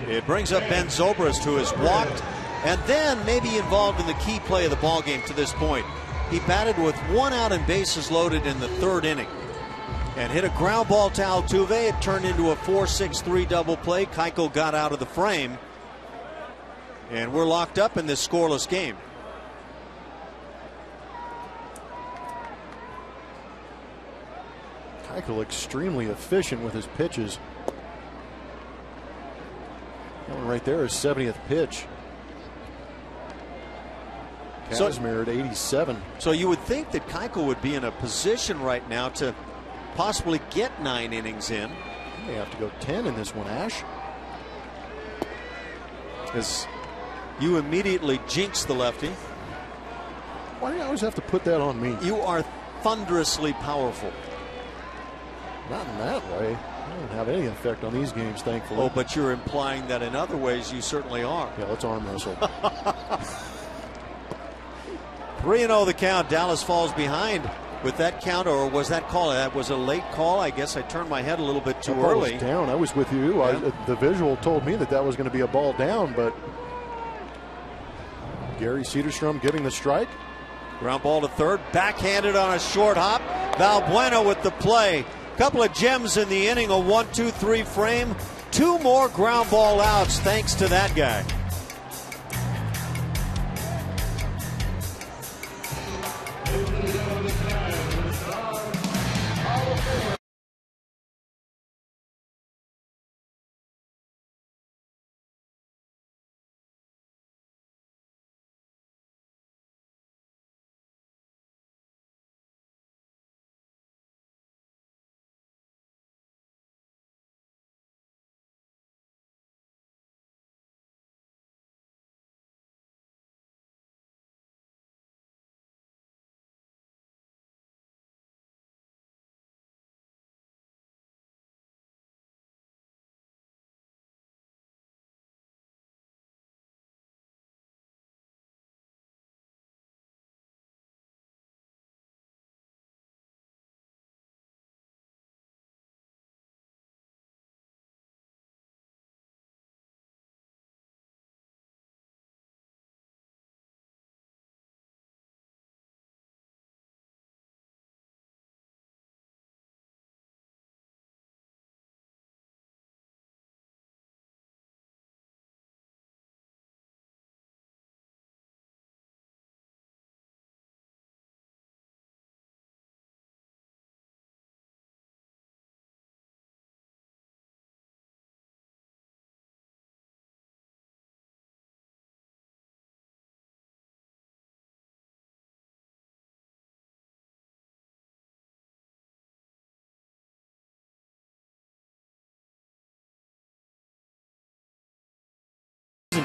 It brings up Ben Zobrist, who has walked and then maybe involved in the key play of the ballgame to this point. He batted with 1 out and bases loaded in the 3rd inning and hit a ground ball to Altuve. It turned into a 4-6-3 double play. Keuchel got out of the frame, and we're locked up in this scoreless game. Keuchel extremely efficient with his pitches. That one right there is 70th pitch. Casimir at 87. So you would think that Keuchel would be in a position right now to possibly get 9 innings in. He may have to go 10 in this one, Ash. As you immediately jinx the lefty. Why do you always have to put that on me? You are thunderously powerful. Not in that way. I don't have any effect on these games, thankfully. Oh, but you're implying that in other ways you certainly are. Yeah, let's arm wrestle. 3-0 the count. Dallas falls behind with that count, or was that call? That was a late call. I guess I turned my head a little bit too early. Down. I was with you. Yeah. The visual told me that was going to be a ball down, but Gary Cederstrom giving the strike. Ground ball to third, backhanded on a short hop. Valbuena with the play. Couple of gems in the inning, a 1-2-3 frame. 2 more ground ball outs thanks to that guy.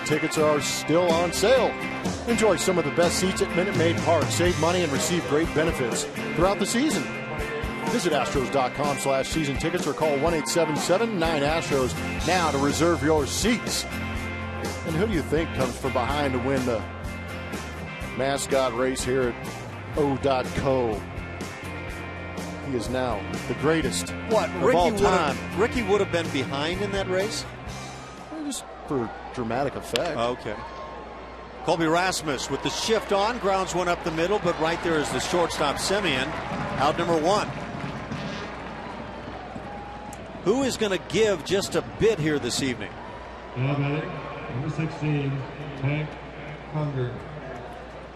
Tickets are still on sale. Enjoy some of the best seats at Minute Maid Park. Save money and receive great benefits throughout the season. Visit Astros.com/season tickets or call 1-877-9-ASTROS now to reserve your seats. And who do you think comes from behind to win the mascot race here at HOU.co? He is now the greatest What, of all time. Ricky would have been behind in that race? Just for dramatic effect. Okay. Colby Rasmus with the shift on, grounds one up the middle, but right there is the shortstop Semien, out number 1. Who is going to give just a bit here this evening? Number 16, Hank Conger.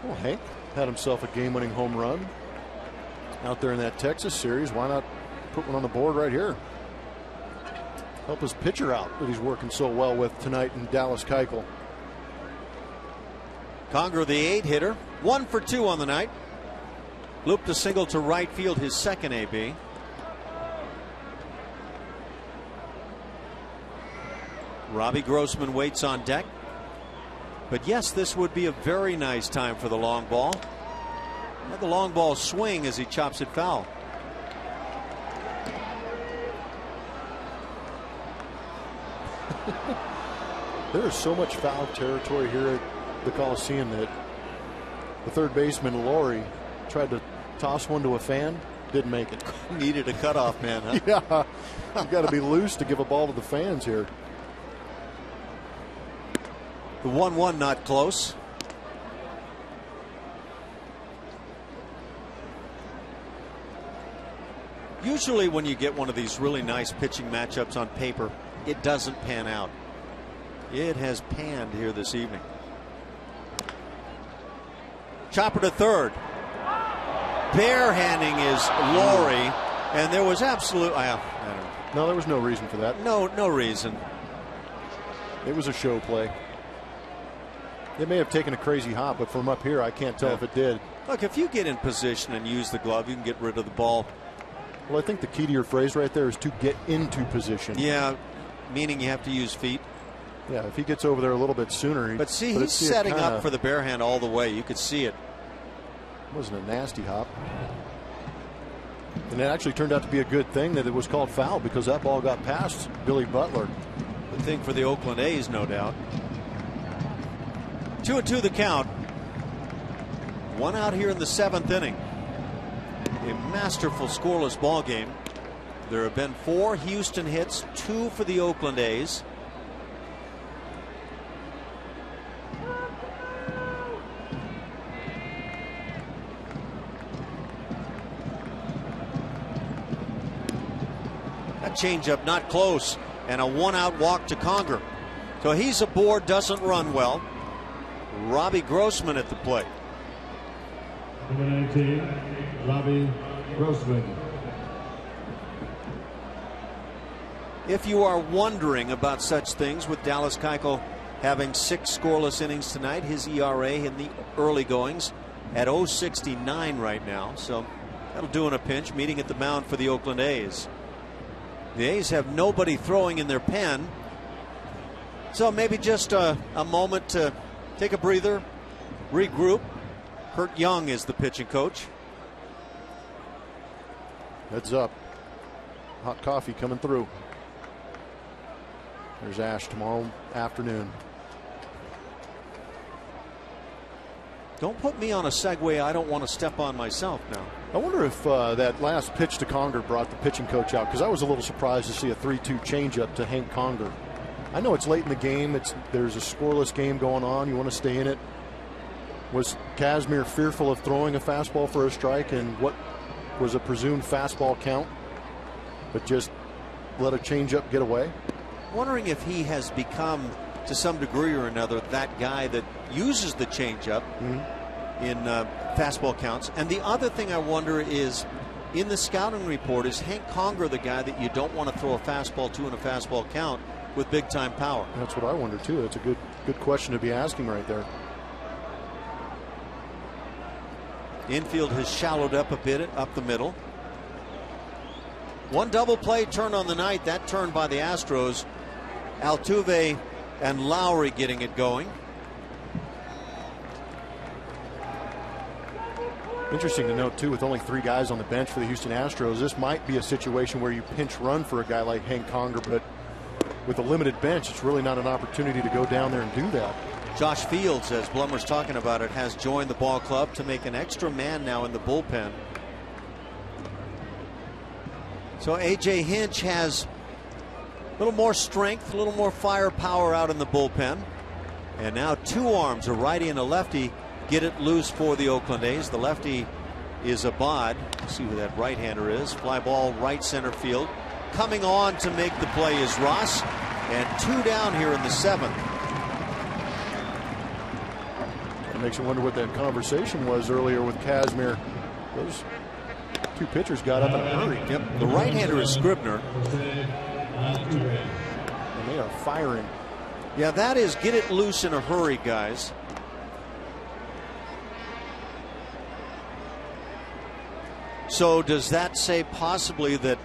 Well, Hank had himself a game-winning home run out there in that Texas series. Why not put one on the board right here? Help his pitcher out that he's working so well with tonight in Dallas Keuchel. Conger, the 8-hitter, 1 for 2 on the night. Looped a single to right field, his second AB. Robbie Grossman waits on deck. But yes, this would be a very nice time for the long ball. Let the long ball swing as he chops it foul. There is so much foul territory here at the Coliseum that the third baseman Laurie tried to toss one to a fan, didn't make it. Needed a cutoff man, huh? Yeah, you've got to be loose to give a ball to the fans here. The 1-1 not close. Usually when you get one of these really nice pitching matchups on paper, it doesn't pan out. It has panned here this evening. Chopper to third. Barehanding is Laurie, and there was absolute. I don't know. No, there was no reason for that. No reason. It was a show play. It may have taken a crazy hop, but from up here, I can't tell if it did. Look, if you get in position and use the glove, you can get rid of the ball. Well, I think the key to your phrase right there is to get into position. Yeah, meaning you have to use feet. Yeah, if he gets over there a little bit sooner. But see, he's setting up for the bare hand all the way. You could see it. It wasn't a nasty hop. And it actually turned out to be a good thing that it was called foul because that ball got past Billy Butler. Good thing for the Oakland A's, no doubt. 2-2 the count. One out here in the 7th inning. A masterful scoreless ball game. There have been 4 Houston hits, 2 for the Oakland A's. That changeup not close, and a 1-out walk to Conger. So he's aboard, doesn't run well. Robbie Grossman at the plate. Number 19, Robbie Grossman. If you are wondering about such things, with Dallas Keuchel having 6 scoreless innings tonight, his ERA in the early goings at 0.69 right now. So that'll do in a pinch, meeting at the mound for the Oakland A's. The A's have nobody throwing in their pen. So maybe just a moment to take a breather, regroup. Kurt Young is the pitching coach. Heads up. Hot coffee coming through. There's Ash tomorrow afternoon. Don't put me on a segue I don't want to step on myself now. I wonder if that last pitch to Conger brought the pitching coach out, because I was a little surprised to see a 3-2 changeup to Hank Conger. I know it's late in the game. There's a scoreless game going on. You want to stay in it. Was Kazmir fearful of throwing a fastball for a strike and what was a presumed fastball count, but just let a changeup get away? Wondering if he has become, to some degree or another, that guy that uses the changeup in fastball counts. And the other thing I wonder is, in the scouting report, is Hank Conger the guy that you don't want to throw a fastball to in a fastball count with big time power? That's what I wonder too. That's a good question to be asking right there. Infield has shallowed up a bit up the middle. One double play turn on the night, that turn by the Astros. Altuve and Lowry getting it going. Interesting to note too, with only 3 guys on the bench for the Houston Astros, this might be a situation where you pinch run for a guy like Hank Conger, but with a limited bench, it's really not an opportunity to go down there and do that. Josh Fields, as Blummer's talking about it, has joined the ball club to make an extra man now in the bullpen. So A.J. Hinch has a little more strength, a little more firepower out in the bullpen. And now two arms, a righty and a lefty, get it loose for the Oakland A's. The lefty is Abad. Let's see who that right-hander is. Fly ball right center field. Coming on to make the play is Ross. And two down here in the seventh. It makes you wonder what that conversation was earlier with Kazmir. Those two pitchers got up in a hurry. Yep. The right-hander is Scribner. And they are firing. Yeah, that is get it loose in a hurry, guys. So does that say possibly that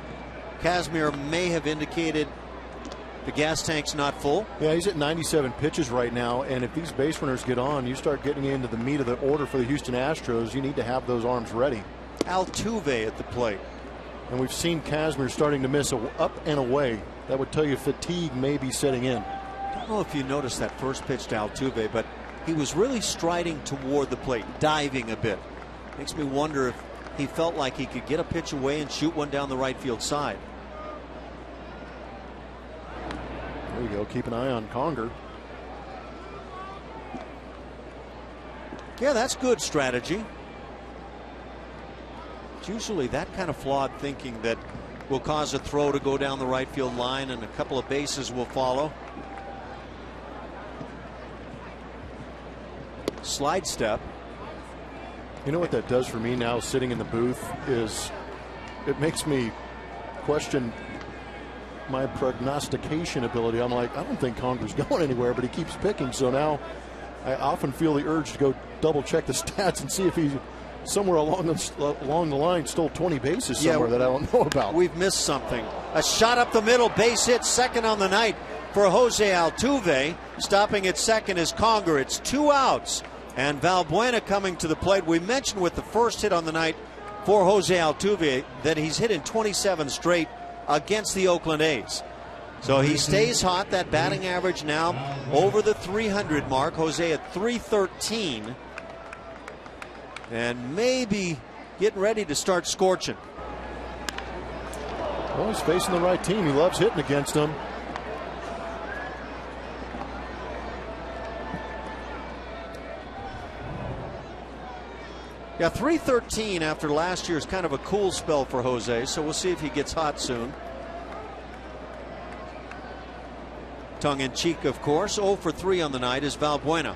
Kazmir may have indicated the gas tank's not full? Yeah, he's at 97 pitches right now, and if these base runners get on, you start getting into the meat of the order for the Houston Astros. You need to have those arms ready. Altuve at the plate. And we've seen Kazmir starting to miss up and away. That would tell you fatigue may be setting in. I don't know if you noticed that first pitch to Altuve, but he was really striding toward the plate, diving a bit. Makes me wonder if he felt like he could get a pitch away and shoot one down the right field side. There you go. Keep an eye on Conger. Yeah, that's good strategy. It's usually that kind of flawed thinking that will cause a throw to go down the right field line and a couple of bases will follow. Slide step. You know what that does for me now sitting in the booth is it makes me question my prognostication ability. I'm like, I don't think Conger's going anywhere, but he keeps picking. So now I often feel the urge to go double check the stats and see if he's somewhere along the line stole 20 bases somewhere that I don't know about. We've missed something. A shot up the middle, base hit, second on the night for Jose Altuve. Stopping at second is Conger. It's 2 outs. And Valbuena coming to the plate. We mentioned with the first hit on the night for Jose Altuve that he's hit in 27 straight against the Oakland A's. So he stays hot. That batting average now over the 300 mark. Jose at 313. And maybe getting ready to start scorching. Well, he's facing the right team. He loves hitting against them. Yeah, 313 after last year's kind of a cool spell for Jose, so we'll see if he gets hot soon. Tongue in cheek, of course. 0 for 3 on the night is Valbuena.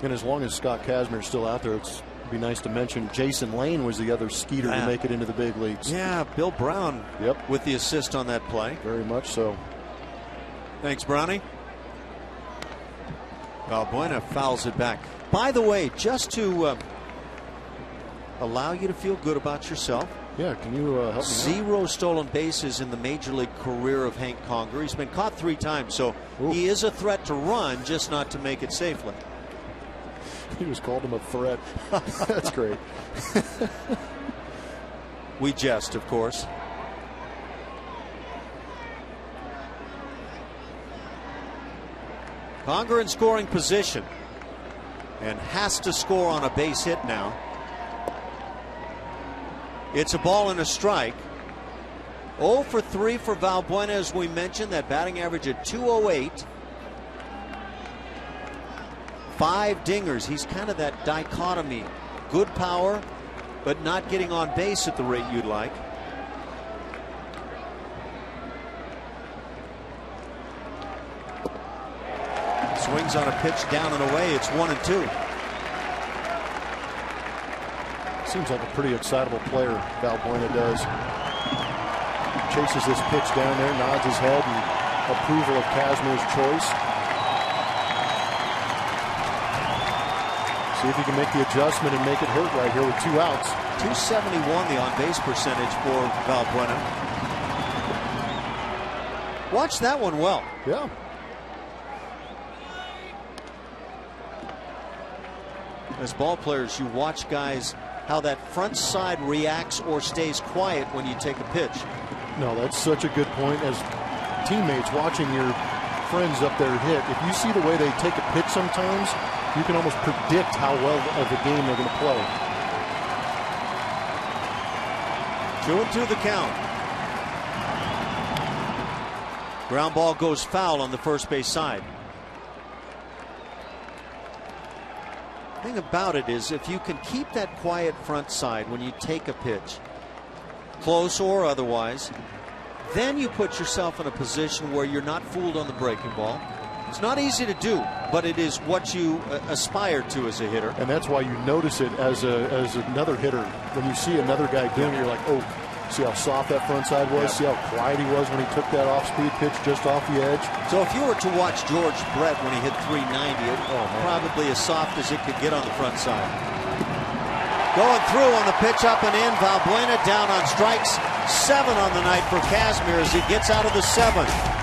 And as long as Scott Kazmir is still out there, it'd be nice to mention Jason Lane was the other Skeeter to make it into the big leagues. Yeah, Bill Brown with the assist on that play. Very much so. Thanks, Brownie. Valbuena fouls it back. By the way, just to allow you to feel good about yourself. Yeah, can you help me out? 0 stolen bases in the major league career of Hank Conger. He's been caught 3 times, so he is a threat to run, just not to make it safely. He was called him a threat. That's great. We jest, of course. Conger in scoring position and has to score on a base hit now. It's a ball and a strike. 0 for 3 for Valbuena, as we mentioned. That batting average at 208. 5 dingers. He's kind of that dichotomy. Good power, but not getting on base at the rate you'd like. Swings on a pitch down and away. It's 1-2. Seems like a pretty excitable player, Valbuena does. Chases this pitch down there, nods his head in approval of Kazmir's choice. See if he can make the adjustment and make it hurt right here with 2 outs. 271 the on-base percentage for Valbuena. Watch that one well. Yeah. As ball players, you watch guys how that front side reacts or stays quiet when you take a pitch. No, that's such a good point. As teammates watching your friends up there hit, if you see the way they take a pitch sometimes, you can almost predict how well of a game they're going to play. 2-2 the count. Ground ball goes foul on the first base side. The thing about it is, if you can keep that quiet front side when you take a pitch, close or otherwise, then you put yourself in a position where you're not fooled on the breaking ball. It's not easy to do, but it is what you aspire to as a hitter. And that's why you notice it as another hitter. When you see another guy doing it, you're like, oh, see how soft that front side was? See how quiet he was when he took that off-speed pitch just off the edge? So if you were to watch George Brett when he hit 390, probably as soft as it could get on the front side. Going through on the pitch up and in. Valbuena down on strikes. 7 on the night for Kazmir as he gets out of the 7th.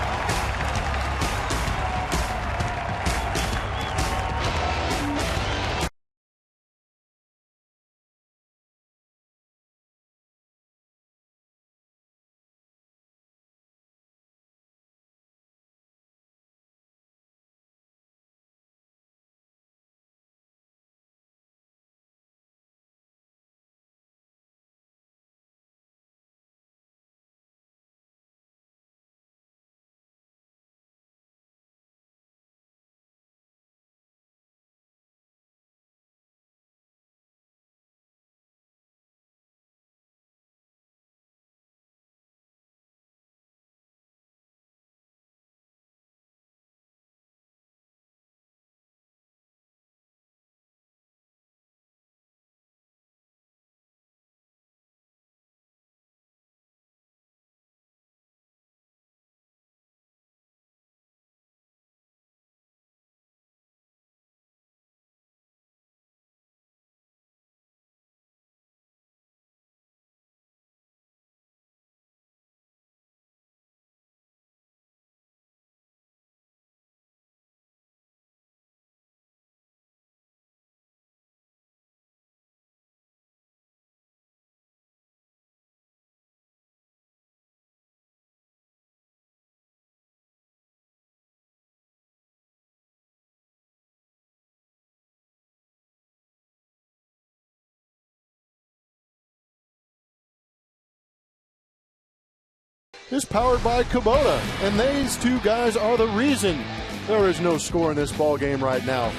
is powered by Kubota, and these two guys are the reason there is no score in this ball game right now.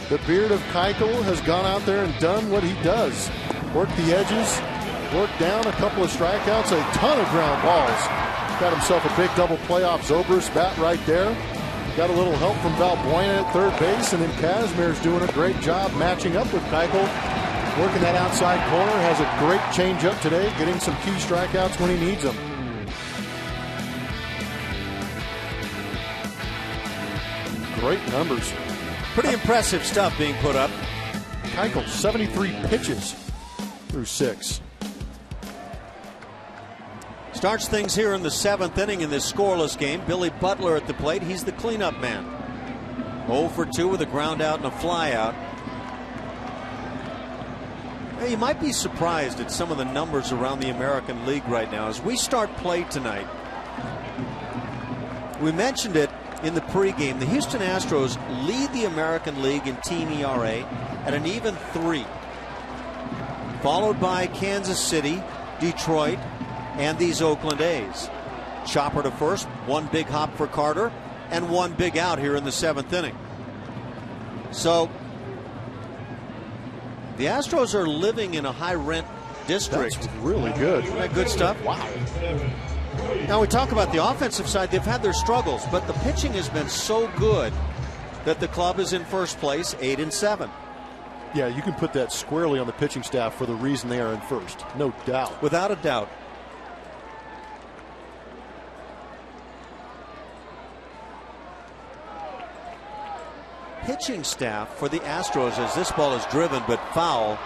The beard of Keuchel has gone out there and done what he does. Worked the edges, worked down a couple of strikeouts, a ton of ground balls. Got himself a big double play off Zobrist's bat right there. Got a little help from Valbuena at third base, and then Kazmir's doing a great job matching up with Keuchel. Working that outside corner, has a great changeup today, getting some key strikeouts when he needs them. Great numbers. Pretty impressive stuff being put up. Keuchel, 73 pitches through 6. Starts things here in the 7th inning in this scoreless game. Billy Butler at the plate. He's the cleanup man. 0 for 2 with a ground out and a fly out. Now, you might be surprised at some of the numbers around the American League right now. As we start play tonight, we mentioned it in the pregame. The Houston Astros lead the American League in team ERA at an even 3. Followed by Kansas City, Detroit, and these Oakland A's. Chopper to first, one big hop for Carter, and one big out here in the 7th inning. So the Astros are living in a high rent district. That's really good. Isn't that good stuff? Wow. Now we talk about the offensive side. They've had their struggles, but the pitching has been so good that the club is in first place, 8-7. Yeah, you can put that squarely on the pitching staff for the reason they are in first. No doubt. Without a doubt. Pitching staff for the Astros, as this ball is driven but foul,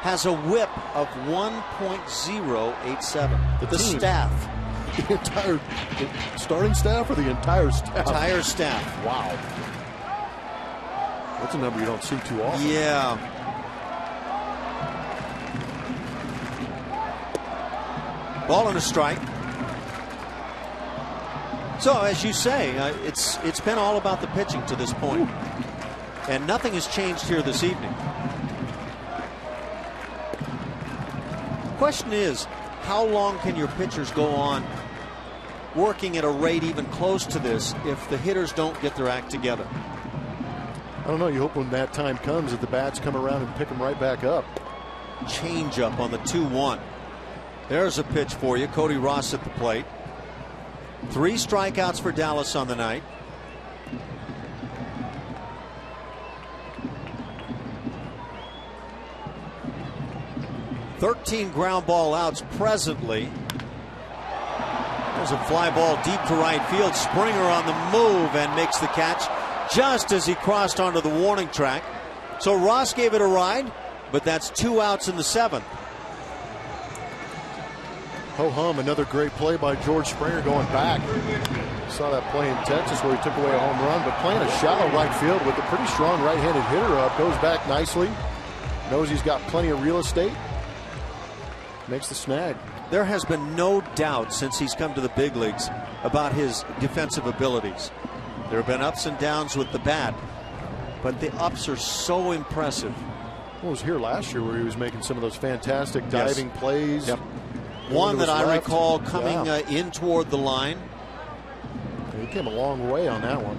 has a whip of 1.087. The staff. The entire starting staff or the entire staff? Entire staff. Wow. That's a number you don't see too often. Yeah. Ball and a strike. So, as you say, it's been all about the pitching to this point. And nothing has changed here this evening. Question is, how long can your pitchers go on working at a rate even close to this if the hitters don't get their act together? I don't know. You hope when that time comes that the bats come around and pick them right back up. Change up on the 2-1. There's a pitch for you. Cody Ross at the plate. 3 strikeouts for Dallas on the night. "13 ground ball outs presently." There's a fly ball deep to right field. Springer on the move and makes the catch just as he crossed onto the warning track. So Ross gave it a ride, but that's 2 outs in the 7th. Ho-hum, another great play by George Springer going back. Saw that play in Texas where he took away a home run, but playing a shallow right field with a pretty strong right-handed hitter up. Goes back nicely. Knows he's got plenty of real estate. Makes the snag. There has been no doubt since he's come to the big leagues about his defensive abilities. There have been ups and downs with the bat, but the ups are so impressive. Well, it was here last year where he was making some of those fantastic diving plays. Yep. One that I recall coming in toward the line. He came a long way on that one.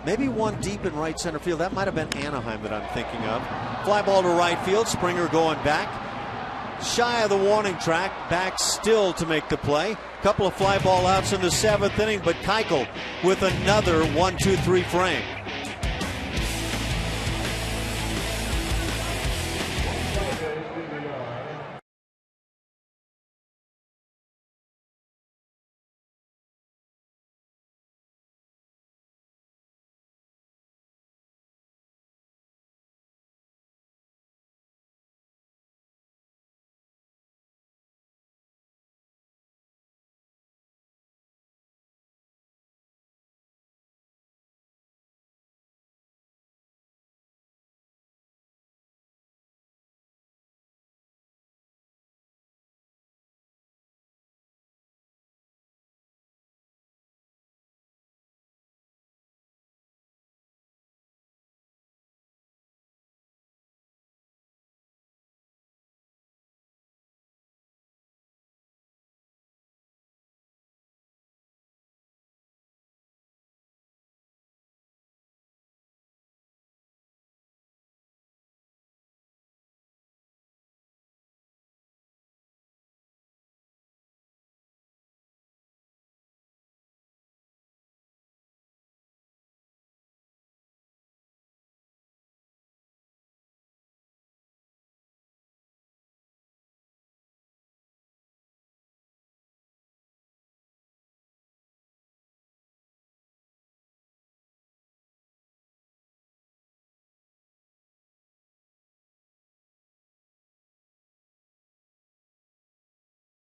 Maybe one deep in right center field. That might have been Anaheim that I'm thinking of. Fly ball to right field. Springer going back. Shy of the warning track. Back still to make the play. Couple of fly ball outs in the 7th inning, but Keuchel with another 1-2-3 frame.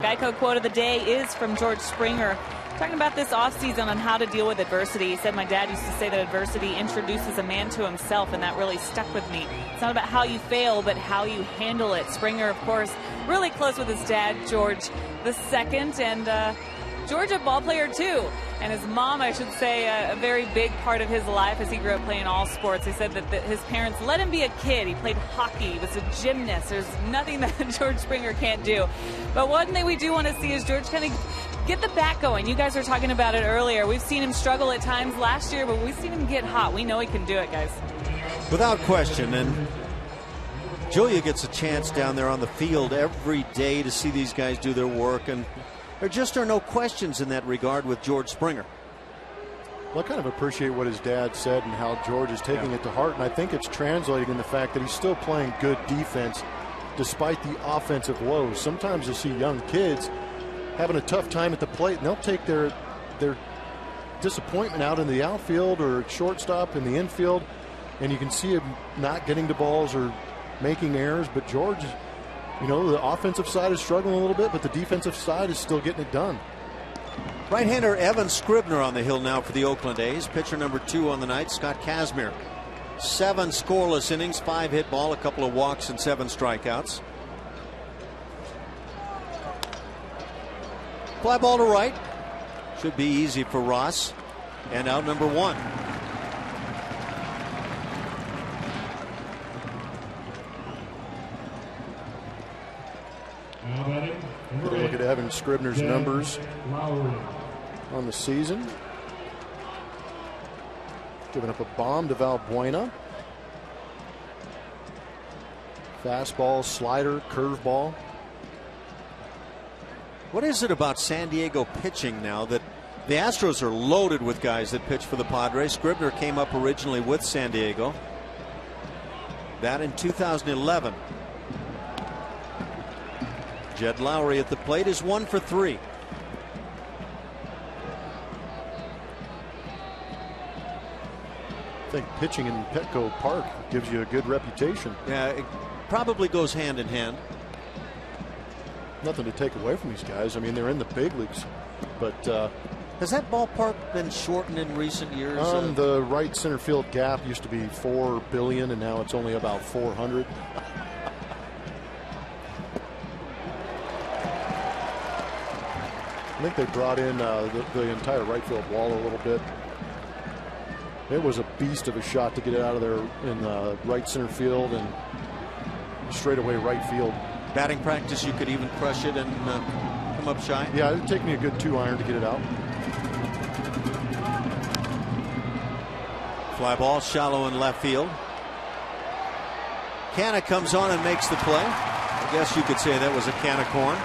Geico quote of the day is from George Springer, talking about this offseason on how to deal with adversity. He said, "My dad used to say that adversity introduces a man to himself," and that really stuck with me. It's not about how you fail, but how you handle it. Springer, of course, really close with his dad, George II, and George a ball player too. And his mom, I should say, a very big part of his life as he grew up playing all sports. He said that his parents let him be a kid. He played hockey. He was a gymnast. There's nothing that George Springer can't do. But one thing we do want to see is George kind of get the bat going. You guys were talking about it earlier. We've seen him struggle at times last year, but we've seen him get hot. We know he can do it, guys. Without question. And Julia gets a chance down there on the field every day to see these guys do their work. And there just are no questions in that regard with George Springer. Well, I kind of appreciate what his dad said and how George is taking it to heart. And I think it's translating in the fact that he's still playing good defense despite the offensive woes. Sometimes you'll see young kids having a tough time at the plate, and they'll take their disappointment out in the outfield or shortstop in the infield, and you can see him not getting to balls or making errors. But George, you know, the offensive side is struggling a little bit, but the defensive side is still getting it done. Right-hander Evan Scribner on the hill now for the Oakland A's. Pitcher number 2 on the night, Scott Kazmir. 7 scoreless innings, 5 hit ball, a couple of walks, and 7 strikeouts. Fly ball to right. Should be easy for Ross. And out number 1. Evan Scribner's numbers on the season. Giving up a bomb to Valbuena. Fastball, slider, curveball. What is it about San Diego pitching now that the Astros are loaded with guys that pitch for the Padres? Scribner came up originally with San Diego. That in 2011. Jed Lowry at the plate is 1 for 3. I think pitching in Petco Park gives you a good reputation. Yeah, it probably goes hand in hand. Nothing to take away from these guys. I mean, they're in the big leagues. But has that ballpark been shortened in recent years? The right center field gap used to be $4 billion, and now it's only about 400. I think they brought in the entire right field wall a little bit. It was a beast of a shot to get it out of there in right center field and straightaway right field. Batting practice, you could even crush it and come up shy? Yeah, it would take me a good 2-iron to get it out. Fly ball shallow in left field. Canna comes on and makes the play. I guess you could say that was a can of corn.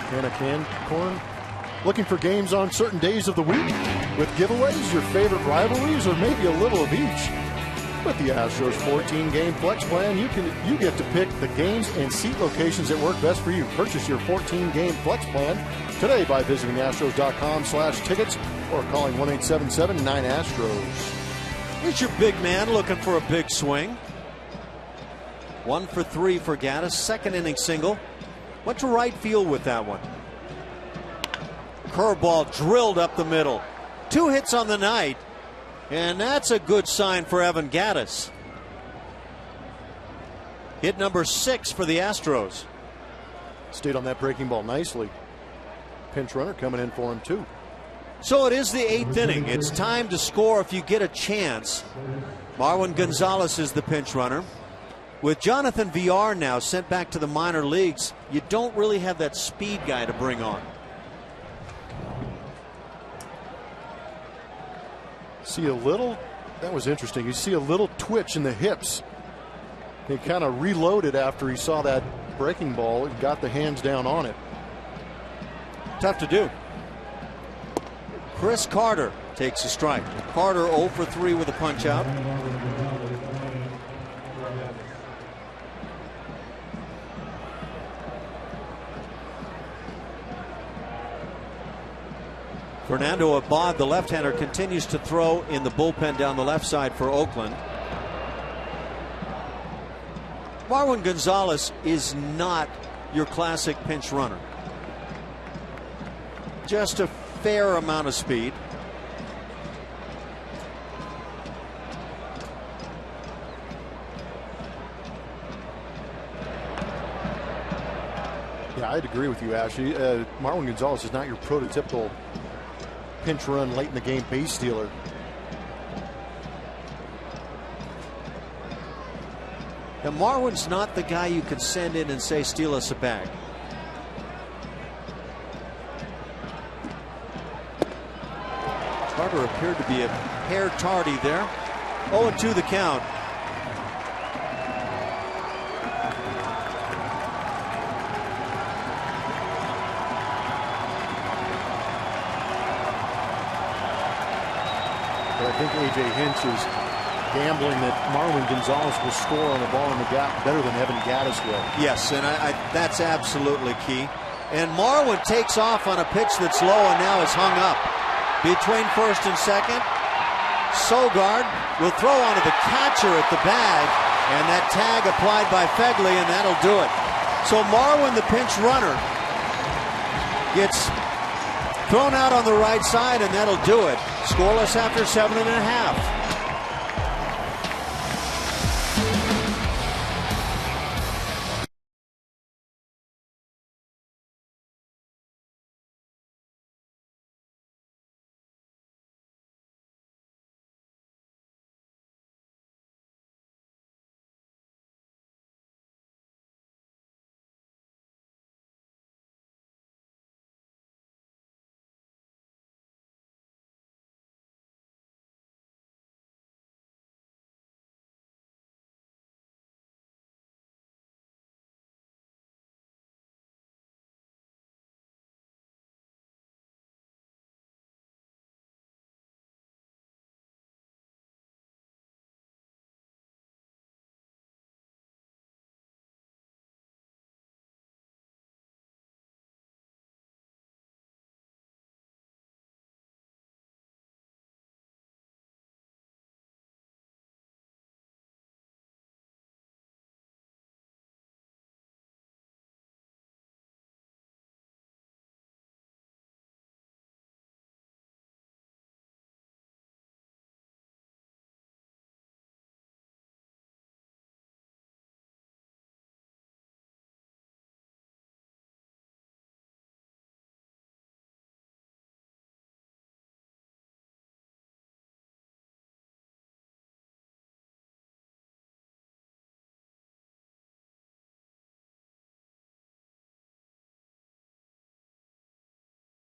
Can corn. Looking for games on certain days of the week with giveaways, your favorite rivalries, or maybe a little of each? With the Astros 14-game flex plan, you get to pick the games and seat locations that work best for you. Purchase your 14-game flex plan today by visiting astros.com/tickets or calling 1-877-9-ASTROS. Here's your big man looking for a big swing. 1 for 3 for Gaddis. Second inning single. Went to right field with that one. Curveball drilled up the middle. 2 hits on the night. And that's a good sign for Evan Gaddis. Hit number 6 for the Astros. Stayed on that breaking ball nicely. Pinch runner coming in for him too. So it is the 8th inning. It's time to score if you get a chance. Marwin Gonzalez is the pinch runner. With Jonathan Villar now sent back to the minor leagues, you don't really have that speed guy to bring on. See a little, that was interesting. You see a little twitch in the hips. He kind of reloaded after he saw that breaking ball and got the hands down on it. Tough to do. Chris Carter takes a strike. Carter 0 for 3 with a punch out. Fernando Abad, the left-hander, continues to throw in the bullpen down the left side for Oakland. Marwin Gonzalez is not your classic pinch runner. Just a fair amount of speed. Yeah, I'd agree with you, Ashley. Marwin Gonzalez is not your prototypical pinch run late in the game base stealer. Now, Marwin's not the guy you can send in and say, steal us a bag. Carter appeared to be a hair tardy there. 0-2 the count. But I think A.J. Hinch is gambling that Marwin Gonzalez will score on the ball in the gap better than Evan Gaddis will. Yes, and that's absolutely key. And Marwin takes off on a pitch that's low and now is hung up. Between first and second, Sogard will throw onto the catcher at the bag, and that tag applied by Fegley, and that'll do it. So Marwin, the pinch runner, gets thrown out on the right side, and that'll do it. Scoreless after 7½.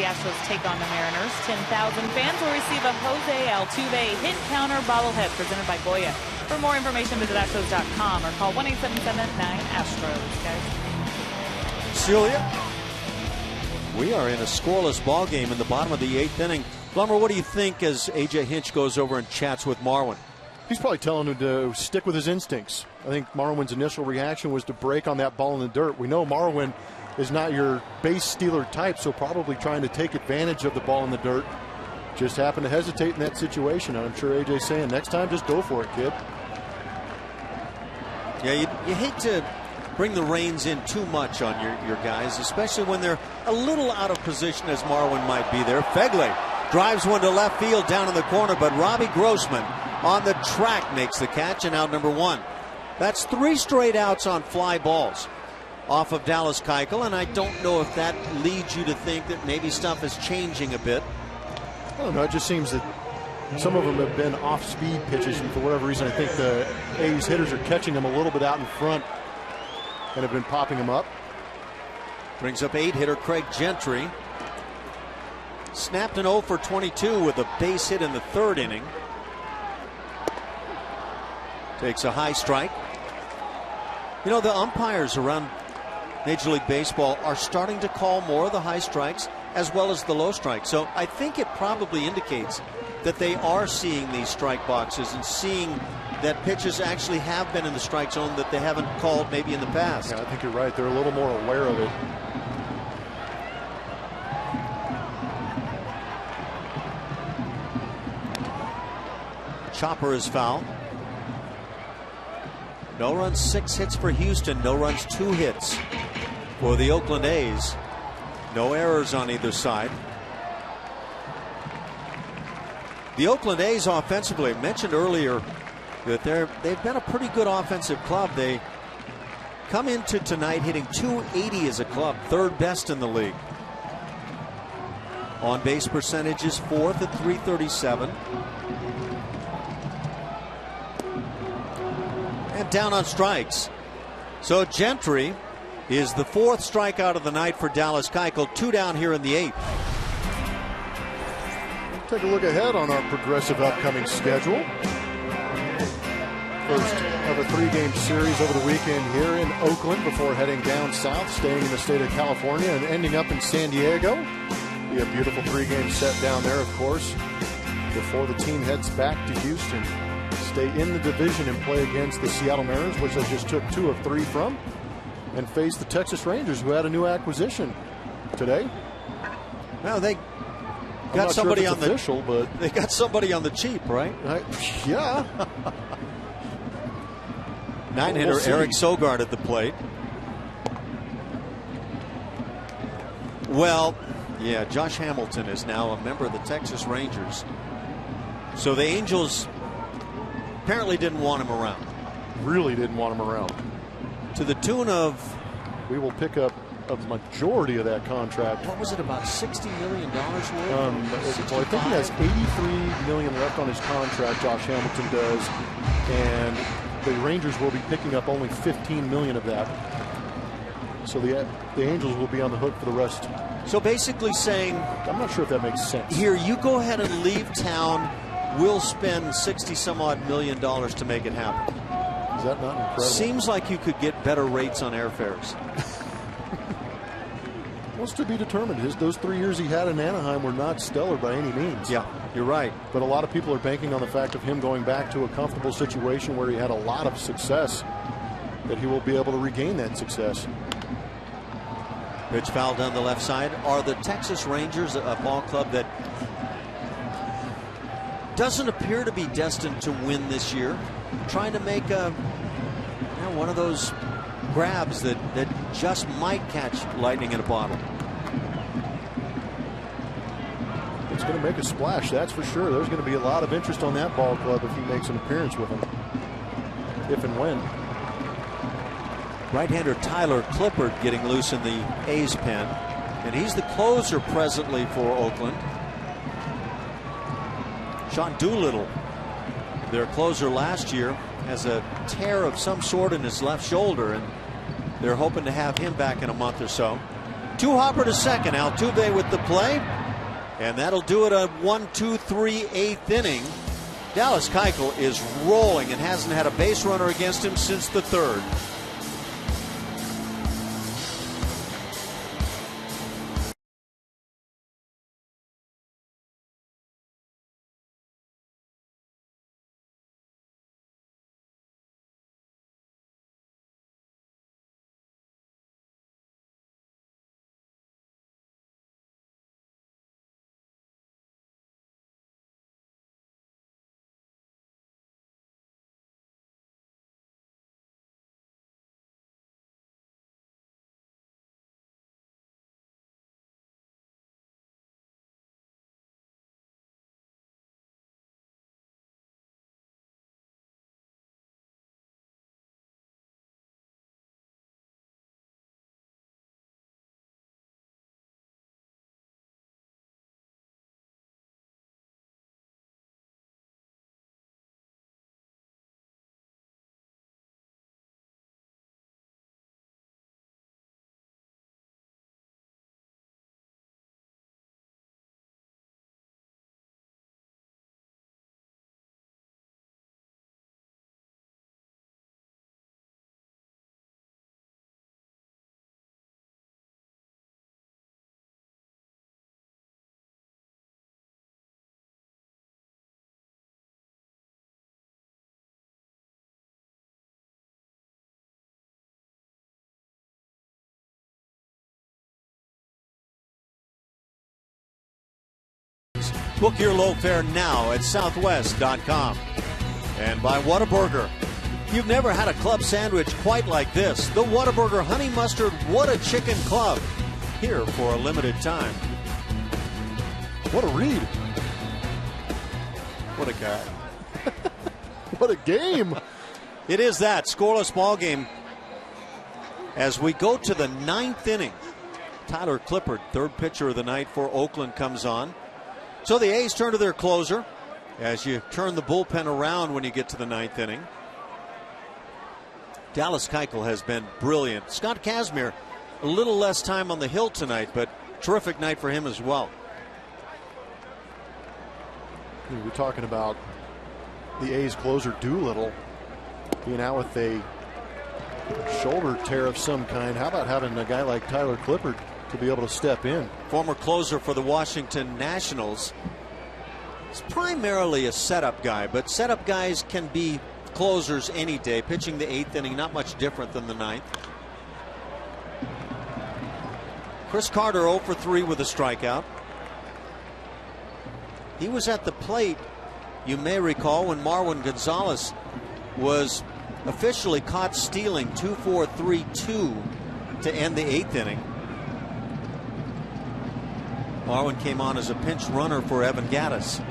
the Astros take on the Mariners. 10,000 fans will receive a Jose Altuve hit counter bobblehead presented by Goya. For more information, visit Astros.com or call 1-877-9-ASTROS, guys. Celia, we are in a scoreless ball game in the bottom of the 8th inning. Blummer, what do you think as A.J. Hinch goes over and chats with Marwin? He's probably telling him to stick with his instincts. I think Marwin's initial reaction was to break on that ball in the dirt. We know Marwin is not your base stealer type, so probably trying to take advantage of the ball in the dirt. Just happened to hesitate in that situation. And I'm sure A.J.'s saying, next time, just go for it, kid. Yeah, you hate to bring the reins in too much on your guys, especially when they're a little out of position as Marwin might be there. Fegley drives one to left field down in the corner, but Robbie Grossman on the track makes the catch, and out number 1. That's 3 straight outs on fly balls off of Dallas Keuchel, and I don't know if that leads you to think that maybe stuff is changing a bit. I don't know. It just seems that some of them have been off-speed pitches, and for whatever reason, I think the A's hitters are catching them a little bit out in front and have been popping them up. Brings up 8-hitter Craig Gentry. Snapped an 0 for 22 with a base hit in the 3rd inning. Takes a high strike. You know, the umpires around Major League Baseball are starting to call more of the high strikes as well as the low strikes. So I think it probably indicates that they are seeing these strike boxes and seeing that pitches actually have been in the strike zone that they haven't called maybe in the past. Yeah, I think you're right. They're a little more aware of it. Chopper is foul. No runs, 6 hits for Houston. No runs, 2 hits for the Oakland A's. No errors on either side. The Oakland A's offensively, I mentioned earlier that they've been a pretty good offensive club. They come into tonight hitting .280 as a club, 3rd best in the league. On base percentage is 4th at .337. And down on strikes. So Gentry is the 4th strikeout of the night for Dallas Keuchel. 2 down here in the 8th. Take a look ahead on our progressive upcoming schedule. First of a 3-game series over the weekend here in Oakland before heading down south, staying in the state of California and ending up in San Diego. Be a beautiful 3-game set down there, of course, before the team heads back to Houston. Stay in the division and play against the Seattle Mariners, which they just took 2 of 3 from, and face the Texas Rangers, who had a new acquisition today. Well, they got somebody on the official, but they got somebody on the cheap, right? Yeah. 9-hitter Eric Sogard at the plate. Well, yeah, Josh Hamilton is now a member of the Texas Rangers. So the Angels apparently didn't want him around. Really didn't want him around. To the tune of, we will pick up a majority of that contract. What was it, about $60 million worth? Well, I think he has $83 million left on his contract, Josh Hamilton does, and the Rangers will be picking up only $15 million of that. So the Angels will be on the hook for the rest. So basically saying, I'm not sure if that makes sense. Here, you go ahead and leave town. We'll spend $60-some-odd million to make it happen. Is that not incredible? Seems like you could get better rates on airfares. What's to be determined? Those 3 years he had in Anaheim were not stellar by any means. Yeah, you're right. But a lot of people are banking on the fact of him going back to a comfortable situation where he had a lot of success, that he will be able to regain that success. Pitch foul down the left side. Are the Texas Rangers a ball club that doesn't appear to be destined to win this year? Trying to make one of those grabs that just might catch lightning in a bottle. It's going to make a splash, that's for sure. There's going to be a lot of interest on that ball club if he makes an appearance with them, if and when. Right-hander Tyler Clippard getting loose in the A's pen, and he's the closer presently for Oakland. Sean Doolittle, their closer last year, has a tear of some sort in his left shoulder, and they're hoping to have him back in a month or so. Two-hopper to second. Altuve with the play. And that'll do it a 1-2-3 eighth inning. Dallas Keuchel is rolling and hasn't had a base runner against him since the third. Book your low fare now at southwest.com. And by Whataburger. You've never had a club sandwich quite like this. The Whataburger Honey Mustard What a Chicken Club. Here for a limited time. What a read. What a guy. What a game. It is that scoreless ball game as we go to the ninth inning. Tyler Clippard, third pitcher of the night for Oakland, comes on. So the A's turn to their closer as you turn the bullpen around when you get to the ninth inning. Dallas Keuchel has been brilliant. Scott Kazmir, a little less time on the hill tonight, but terrific night for him as well. We're talking about the A's closer Doolittle being out with a shoulder tear of some kind. How about having a guy like Tyler Clippard to be able to step in? Former closer for the Washington Nationals. He's primarily a setup guy, but setup guys can be closers any day. Pitching the eighth inning, not much different than the ninth. Chris Carter 0 for 3 with a strikeout. He was at the plate, you may recall, when Marwin Gonzalez was officially caught stealing 2-4-3-2 to end the eighth inning. Marwin came on as a pinch runner for Evan Gattis.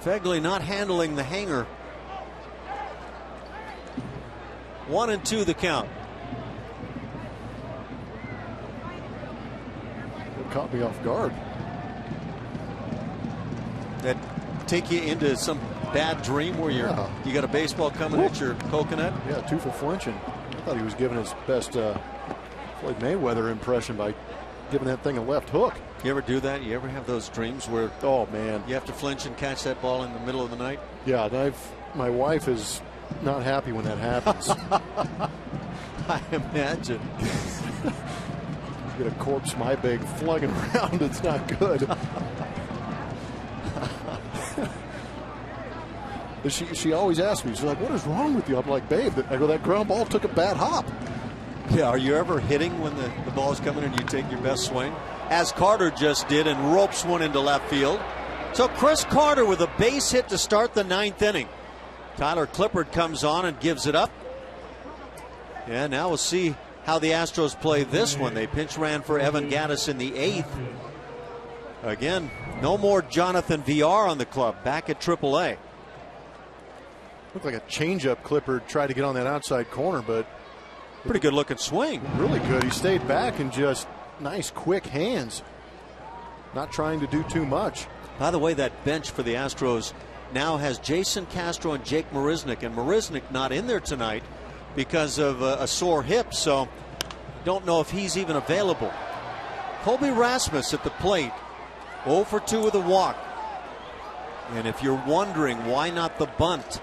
Fegley not handling the hanger. 1-2 the count. It caught me off guard. That take you into some bad dream where you got a baseball coming at your coconut? Yeah, 2 for flinching. I thought he was giving his best Floyd Mayweather impression by giving that thing a left hook. You ever do that? You ever have those dreams where oh man, you have to flinch and catch that ball in the middle of the night? Yeah, and my wife is not happy when that happens. I imagine. Get a corpse my big flugging around. It's not good. She always asks me, she's like, what is wrong with you? I'm like, babe, I go, that ground ball took a bad hop. Yeah, are you ever hitting when the ball's coming and you take your best swing? As Carter just did and ropes one into left field. So Chris Carter with a base hit to start the ninth inning. Tyler Clippard comes on and gives it up. Yeah, now we'll see how the Astros play this one. They pinch ran for Evan Gattis in the eighth. Again, no more Jonathan VR on the club, back at AAA. Looked like a changeup. Clippard tried to get on that outside corner, but pretty good looking swing. Really good. He stayed back and just nice quick hands. Not trying to do too much. By the way, that bench for the Astros now has Jason Castro and Jake Marisnick, and Marisnick not in there tonight because of a sore hip, so don't know if he's even available. Colby Rasmus at the plate, 0 for 2 with a walk. And if you're wondering why not the bunt,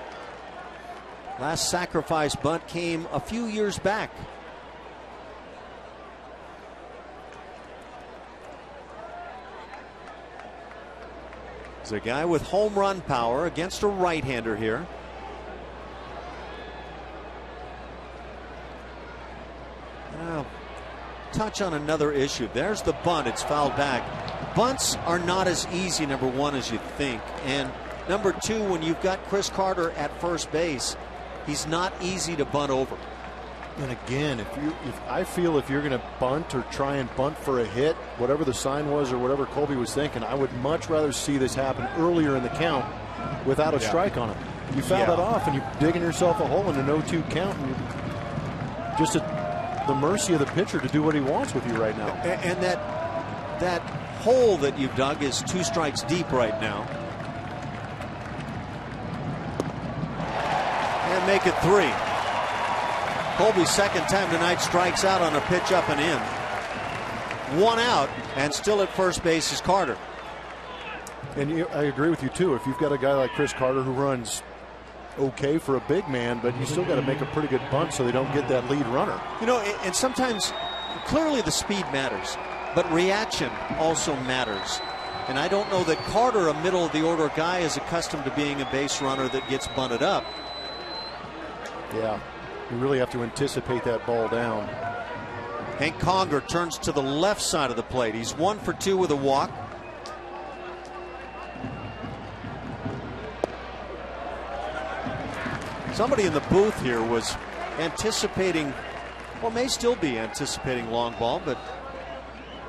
last sacrifice bunt came a few years back. There's a guy with home run power against a right-hander here. Now, touch on another issue. There's the bunt. It's fouled back. Bunts are not as easy, number one, as you think. And number two, when you've got Chris Carter at first base, he's not easy to bunt over. And again, I feel if you're going to bunt or try and bunt for a hit, whatever the sign was or whatever Colby was thinking, I would much rather see this happen earlier in the count without a strike on it. You foul that off and you're digging yourself a hole in an 0-2 count, and you're just at the mercy of the pitcher to do what he wants with you right now. And that hole that you've dug is 2 strikes deep right now. And make it 3. Colby's second time tonight strikes out on a pitch up and in. 1 out, and still at first base is Carter. And I agree with you too. If you've got a guy like Chris Carter who runs okay for a big man, but you still got to make a pretty good bunt so they don't get that lead runner. You know, and sometimes clearly the speed matters, but reaction also matters. And I don't know that Carter, a middle of the order guy, is accustomed to being a base runner that gets bunted up. Yeah. You really have to anticipate that ball down. Hank Conger turns to the left side of the plate. He's 1 for 2 with a walk. Somebody in the booth here was anticipating, well, may still be anticipating long ball, but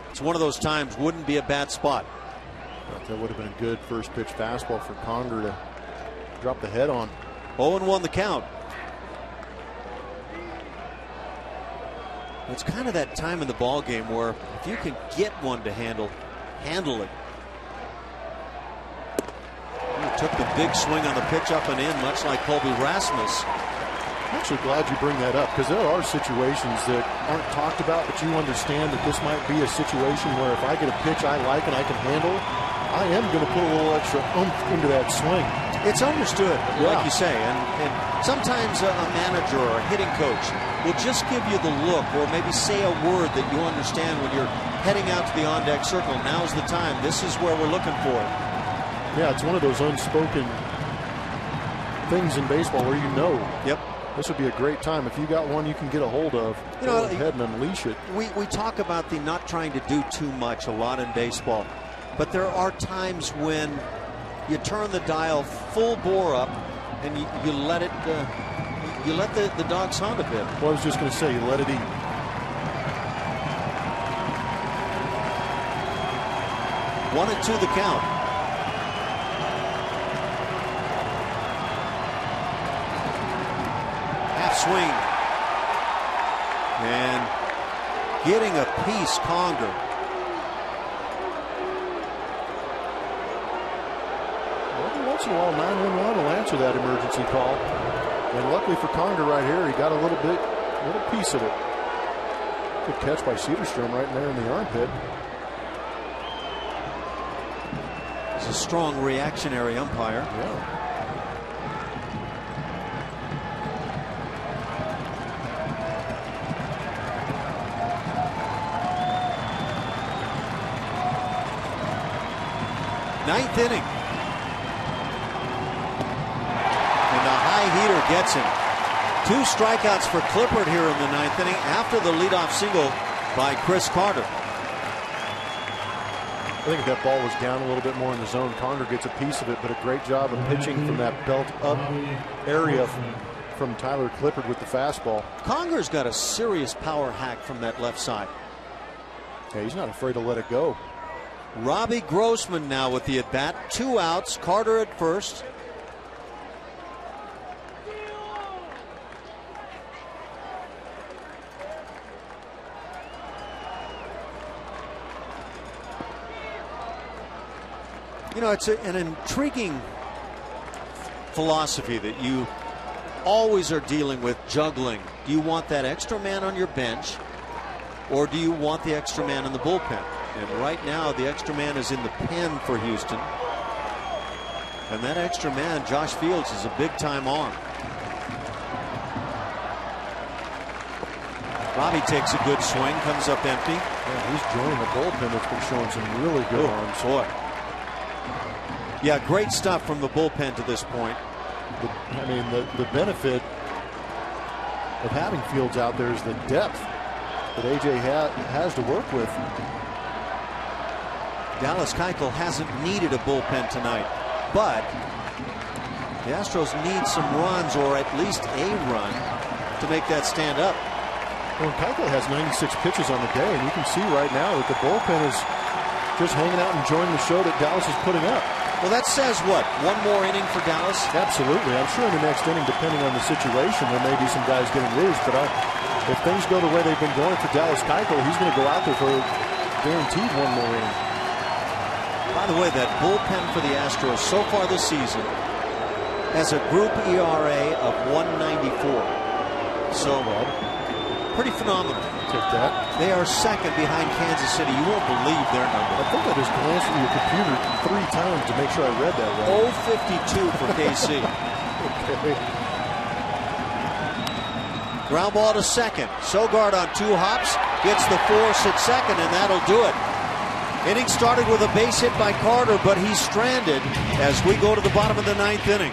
it's one of those times, wouldn't be a bad spot. That would have been a good first pitch fastball for Conger to drop the head on. 0-1 the count. It's kind of that time in the ball game where if you can get one to handle it. He took the big swing on the pitch up and in, much like Colby Rasmus. I'm actually glad you bring that up, because there are situations that aren't talked about, but you understand that this might be a situation where if I get a pitch I like and I can handle, I am going to put a little extra oomph into that swing. It's understood, like you say, and sometimes a manager or a hitting coach will just give you the look or maybe say a word that you understand when you're heading out to the on-deck circle. Now's the time. This is where we're looking for it. Yeah, it's one of those unspoken things in baseball where you know. Yep. This would be a great time. If you got one you can get a hold of, go ahead and unleash it. We talk about the not trying to do too much a lot in baseball, but there are times when you turn the dial full bore up and you let it you let the dogs hunt a bit. Well, I was just going to say, you let it eat. One and 2 the count. Half swing. And getting a piece, Conger. Every once in a while, 911 will answer that emergency call. And luckily for Conger right here, he got a little piece of it. Good catch by Cedarstrom right there in the armpit. He's a strong reactionary umpire. Yeah. Ninth inning. And the high heater gets him. 2 strikeouts for Clippard here in the 9th inning after the leadoff single by Chris Carter. I think if that ball was down a little bit more in the zone, Conger gets a piece of it, but a great job of pitching from that belt up area from Tyler Clippard with the fastball. Conger's got a serious power hack from that left side. Yeah, he's not afraid to let it go. Robbie Grossman now with the at-bat. 2 outs. Carter at first. You know, it's an intriguing philosophy that you always are dealing with juggling. Do you want that extra man on your bench, or do you want the extra man in the bullpen? And right now, the extra man is in the pen for Houston. And that extra man, Josh Fields, is a big-time arm. Robbie takes a good swing, comes up empty. Yeah, he's joining the bullpen that's been showing some really good arms. Boy. Yeah, great stuff from the bullpen to this point. I mean, the benefit of having Fields out there is the depth that A.J. has to work with. Dallas Keuchel hasn't needed a bullpen tonight, but the Astros need some runs, or at least a run, to make that stand up. Well, Keuchel has 96 pitches on the day, and you can see right now that the bullpen is just hanging out and enjoying the show that Dallas is putting up. Well, that says what? One more inning for Dallas? Absolutely. I'm sure in the next inning, depending on the situation, there may be some guys getting loose. But if things go the way they've been going for Dallas Keuchel, he's going to go out there for guaranteed one more inning. By the way, that bullpen for the Astros so far this season has a group ERA of 194. So, pretty phenomenal. Take that. They are second behind Kansas City. You won't believe their number. I think I just glanced at your computer 3 times to make sure I read that right. 052 for KC. Okay. Ground ball to second. Sogard on 2 hops. Gets the force at second, and that'll do it. Inning started with a base hit by Carter, but he's stranded as we go to the bottom of the 9th inning.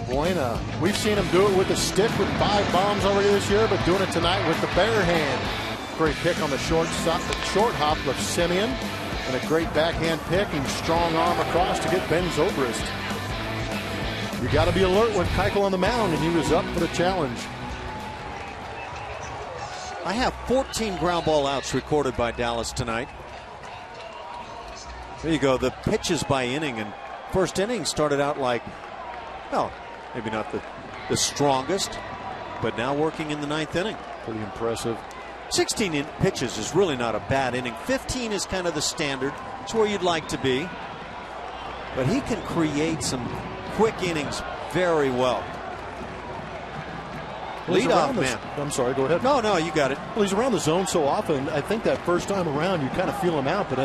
Buena. We've seen him do it with a stick with 5 bombs already this year, but doing it tonight with the bare hand. Great pick on the short hop of Semien, and a great backhand pick and strong arm across to get Ben Zobrist. You got to be alert with Keuchel on the mound, and he was up for the challenge. I have 14 ground ball outs recorded by Dallas tonight. There you go. The pitches by inning, and first inning started out like, well, maybe not the strongest, but now working in the 9th inning. Pretty impressive. 16 pitches is really not a bad inning. 15 is kind of the standard. It's where you'd like to be. But he can create some quick innings very well. Leadoff man. I'm sorry, go ahead. No, you got it. Well, he's around the zone so often. I think that first time around, you kind of feel him out, but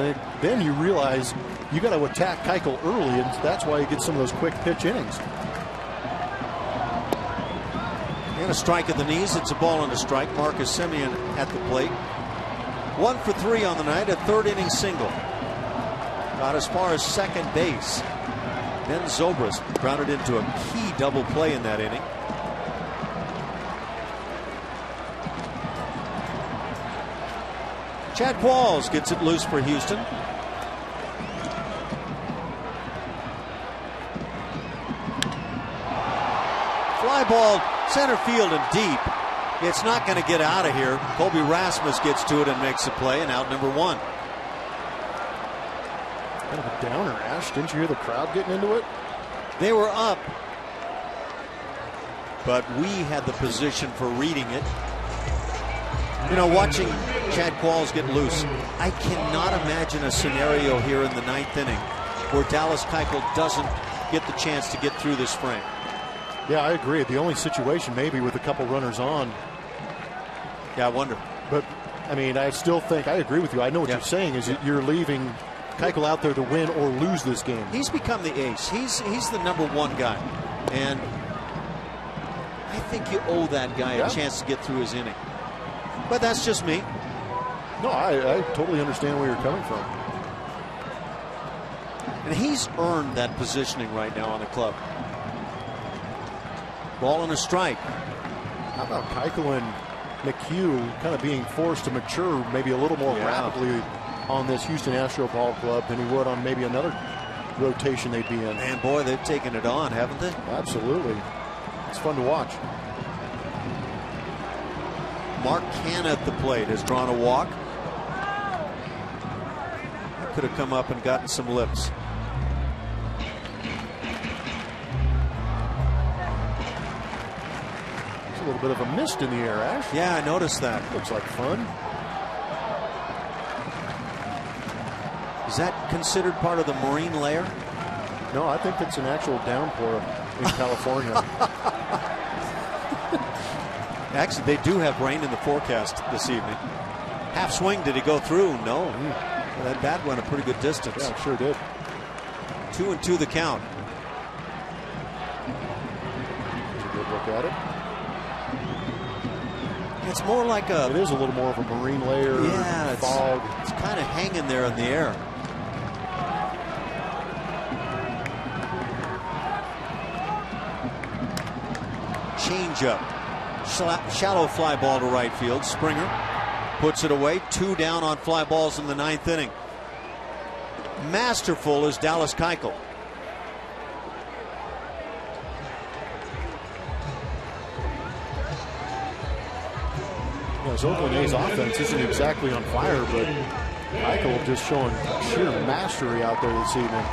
then you realize you got to attack Keuchel early, and that's why you get some of those quick pitch innings. And a strike at the knees. It's a ball and a strike. Marcus Semien at the plate. 1 for 3 on the night. A 3rd inning single. Got as far as second base. Ben Zobrist grounded into a key double play in that inning. Chad Qualls gets it loose for Houston. Fly ball center field and deep. It's not going to get out of here. Colby Rasmus gets to it and makes the play, and out number 1. downer, Ash. Didn't you hear the crowd getting into it? They were up, but we had the position for reading it. You know, watching Chad Qualls get loose, I cannot imagine a scenario here in the 9th inning where Dallas Keuchel doesn't get the chance to get through this frame. Yeah, I agree. The only situation maybe with a couple runners on. Yeah, I wonder. But, I mean, I still think, I agree with you. I know what you're saying is you're leaving Keuchel out there to win or lose this game. He's become the ace. He's the #1 guy. And I think you owe that guy a chance to get through his inning. But that's just me. No, I totally understand where you're coming from. And he's earned that positioning right now on the club. Ball and a strike. How about Keuchel and McHugh kind of being forced to mature maybe a little more rapidly on this Houston Astro ball club than he would on maybe another rotation they'd be in. And boy, they've taken it on, haven't they? Absolutely. It's fun to watch. Mark Canha at the plate has drawn a walk. That could have come up and gotten some lips. There's a little bit of a mist in the air, Ash. Yeah, I noticed that. Looks like fun. Is that considered part of the marine layer? No, I think it's an actual downpour in California. Actually, they do have rain in the forecast this evening. Half swing, did he go through? No. That bat went a pretty good distance. Yeah, it sure did. 2-2 the count. That's a good look at it. It's more like a... It is a little more of a marine layer. Yeah, fog. It's kind of hanging there in the air. Change up. Shallow fly ball to right field. Springer puts it away. 2 down on fly balls in the 9th inning. Masterful is Dallas Keuchel. This Oakland A's offense isn't exactly on fire, but Keuchel just showing sheer mastery out there this evening.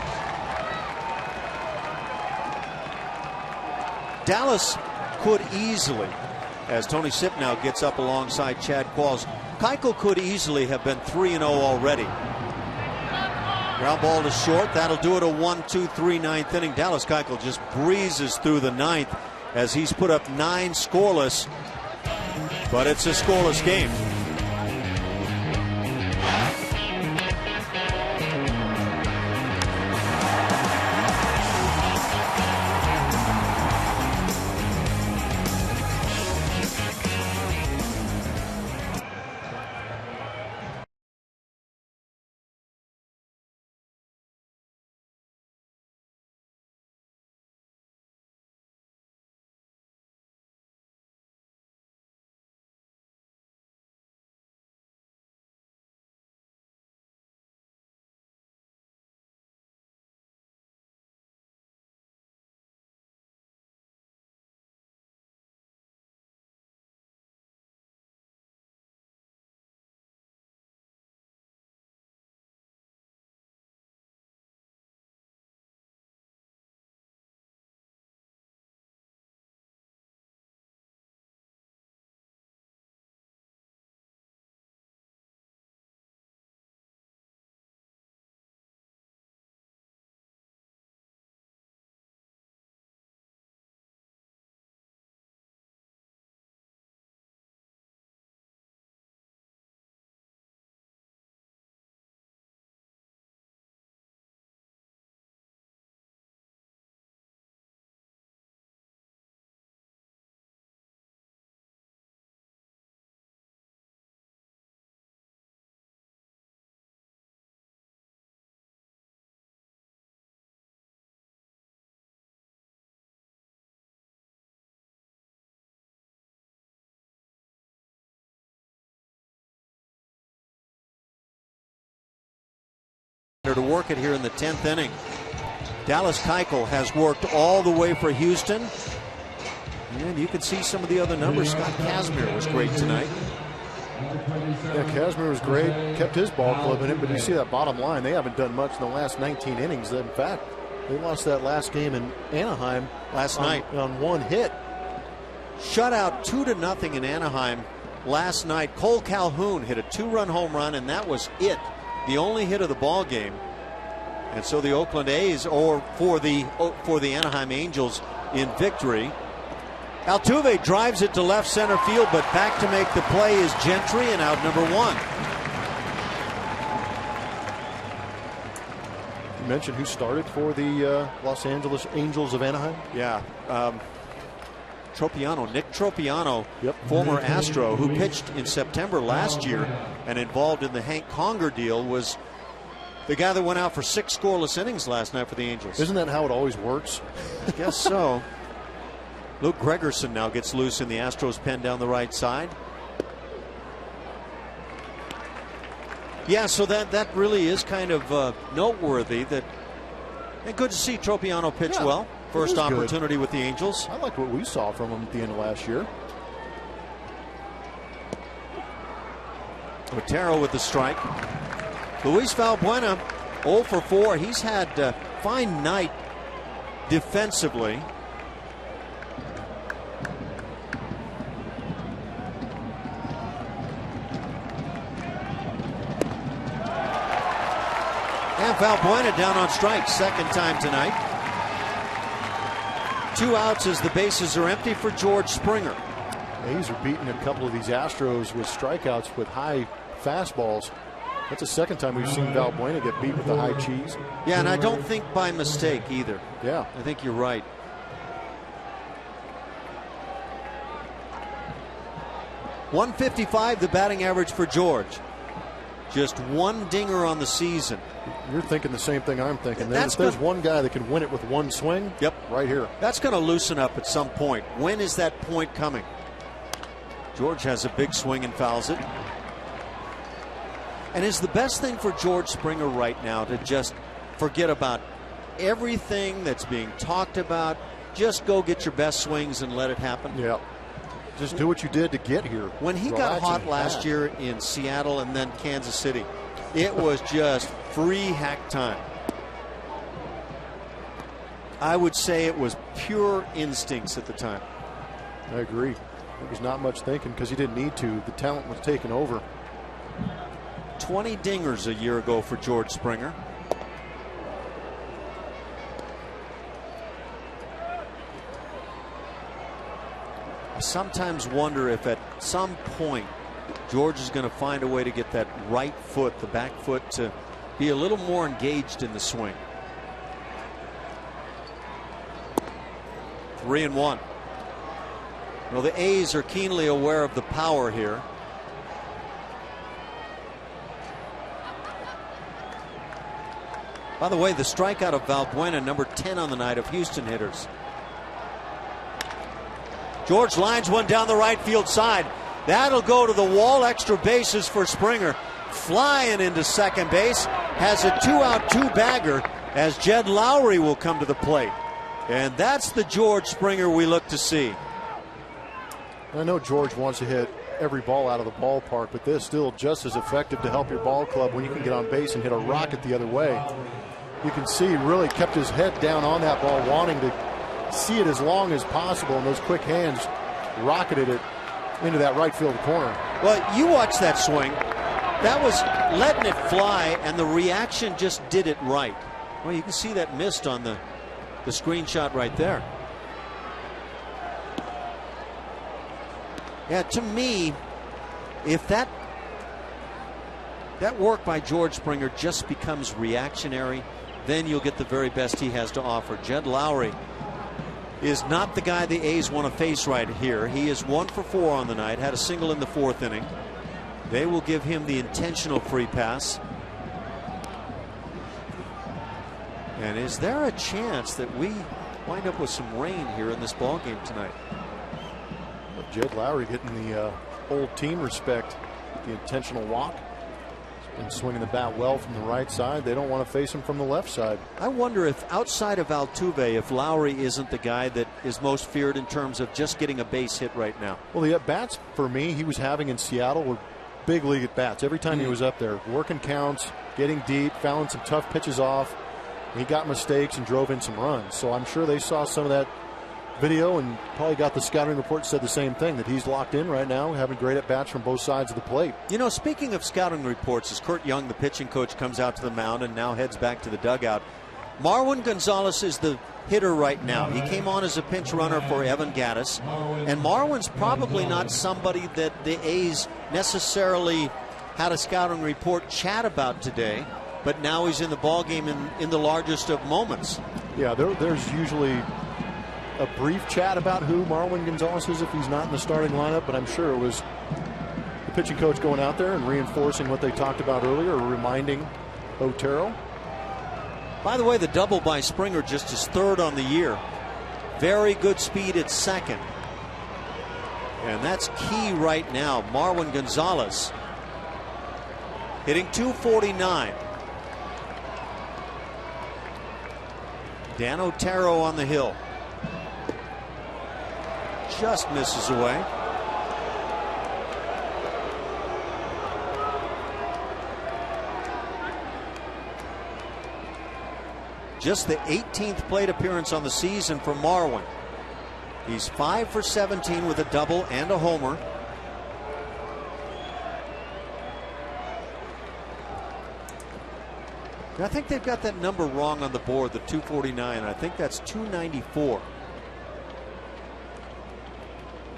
Dallas could easily, as Tony Sipnow gets up alongside Chad Qualls, Keuchel could easily have been 3-0 already. Ground ball to short. That'll do it a 1-2-3 9th inning. Dallas Keuchel just breezes through the 9th as he's put up 9 scoreless. But it's a scoreless game. To work it here in the 10th inning. Dallas Keuchel has worked all the way for Houston. And you can see some of the other numbers. Scott Kazmir was great tonight. Yeah, Kazmir was great, kept his ball club in it, but you see that bottom line, they haven't done much in the last 19 innings. In fact, they lost that last game in Anaheim last night on one hit. Shutout 2-0 in Anaheim last night. Cole Calhoun hit a 2-run home run, and that was it. The only hit of the ball game. And so the Oakland A's, or for the Anaheim Angels, in victory. Altuve drives it to left center field, but back to make the play is Gentry, and out number 1. You mentioned who started for the Los Angeles Angels of Anaheim? Yeah. Nick Tropiano, former Astro, who pitched in September last year and involved in the Hank Conger deal, was the guy that went out for 6 scoreless innings last night for the Angels. Isn't that how it always works? I guess so. Luke Gregerson now gets loose in the Astros pen down the right side. Yeah, so that really is kind of noteworthy. And good to see Tropiano pitch well. First opportunity with the Angels. I like what we saw from him at the end of last year. Otero with the strike. Luis Valbuena 0 for 4. He's had a fine night defensively. And Valbuena down on strikes, second time tonight. 2 outs as the bases are empty for George Springer. A's are beating a couple of these Astros with strikeouts with high fastballs. That's the second time we've seen Valbuena get beat with the high cheese. Yeah, and I don't think by mistake either. Yeah. I think you're right. .155 the batting average for George. Just 1 dinger on the season. You're thinking the same thing I'm thinking. There's one guy that can win it with 1 swing. Right here. That's going to loosen up at some point. When is that point coming? George has a big swing and fouls it. And is the best thing for George Springer right now to just forget about everything that's being talked about? Just go get your best swings and let it happen? Yeah. Just do what you did to get here. When he got hot last year in Seattle and then Kansas City, it was just free hack time. I would say it was pure instincts at the time. I agree. There was not much thinking because he didn't need to. The talent was taken over. 20 dingers a year ago for George Springer. I sometimes wonder if at some point George is going to find a way to get that right foot, the back foot, to be a little more engaged in the swing. 3-1. Well, the A's are keenly aware of the power here. By the way, the strikeout of Valbuena, number 10 on the night of Houston hitters. George lines one down the right field side. That'll go to the wall. Extra bases for Springer. Flying into second base. Has a 2-out 2-bagger as Jed Lowry will come to the plate. And that's the George Springer we look to see. I know George wants to hit every ball out of the ballpark, but this is still just as effective to help your ball club when you can get on base and hit a rocket the other way. You can see he really kept his head down on that ball, wanting to see it as long as possible, and those quick hands rocketed it into that right field corner. Well, you watch that swing. That was letting it fly, and the reaction just did it right. Well, you can see that missed on the screenshot right there. Yeah, to me, if that work by George Springer just becomes reactionary, then you'll get the very best he has to offer. Jed Lowry is not the guy the A's want to face right here. He is 1 for 4 on the night, had a single in the 4th inning. They will give him the intentional free pass. And is there a chance that we wind up with some rain here in this ball game tonight? Jed Lowry getting the old team respect, the intentional walk. He's been swinging the bat well from the right side. They don't want to face him from the left side. I wonder if outside of Altuve, if Lowry isn't the guy that is most feared in terms of just getting a base hit right now. Well, the at-bats for me he was having in Seattle were big league at bats. Every time he was up there, working counts, getting deep, fouling some tough pitches off. He got mistakes and drove in some runs. So I'm sure they saw some of that video and probably got the scouting report, said the same thing, that he's locked in right now, having great at bats from both sides of the plate. You know, speaking of scouting reports, as Kurt Young, the pitching coach, comes out to the mound and now heads back to the dugout, Marwin Gonzalez is the hitter right now. He came on as a pinch runner for Evan Gattis, and Marwin's probably not somebody that the A's necessarily had a scouting report chat about today, but now he's in the ballgame in the largest of moments. Yeah, there's usually a brief chat about who Marwin Gonzalez is if he's not in the starting lineup, but I'm sure it was the pitching coach going out there and reinforcing what they talked about earlier, or reminding Otero. By the way, the double by Springer, just his third on the year. Very good speed at second. And that's key right now. Marwin Gonzalez hitting .249. Dan Otero on the hill. Just misses away. Just the 18th plate appearance on the season for Marwin. He's 5 for 17 with a double and a homer. I think they've got that number wrong on the board, the 249. I think that's 294.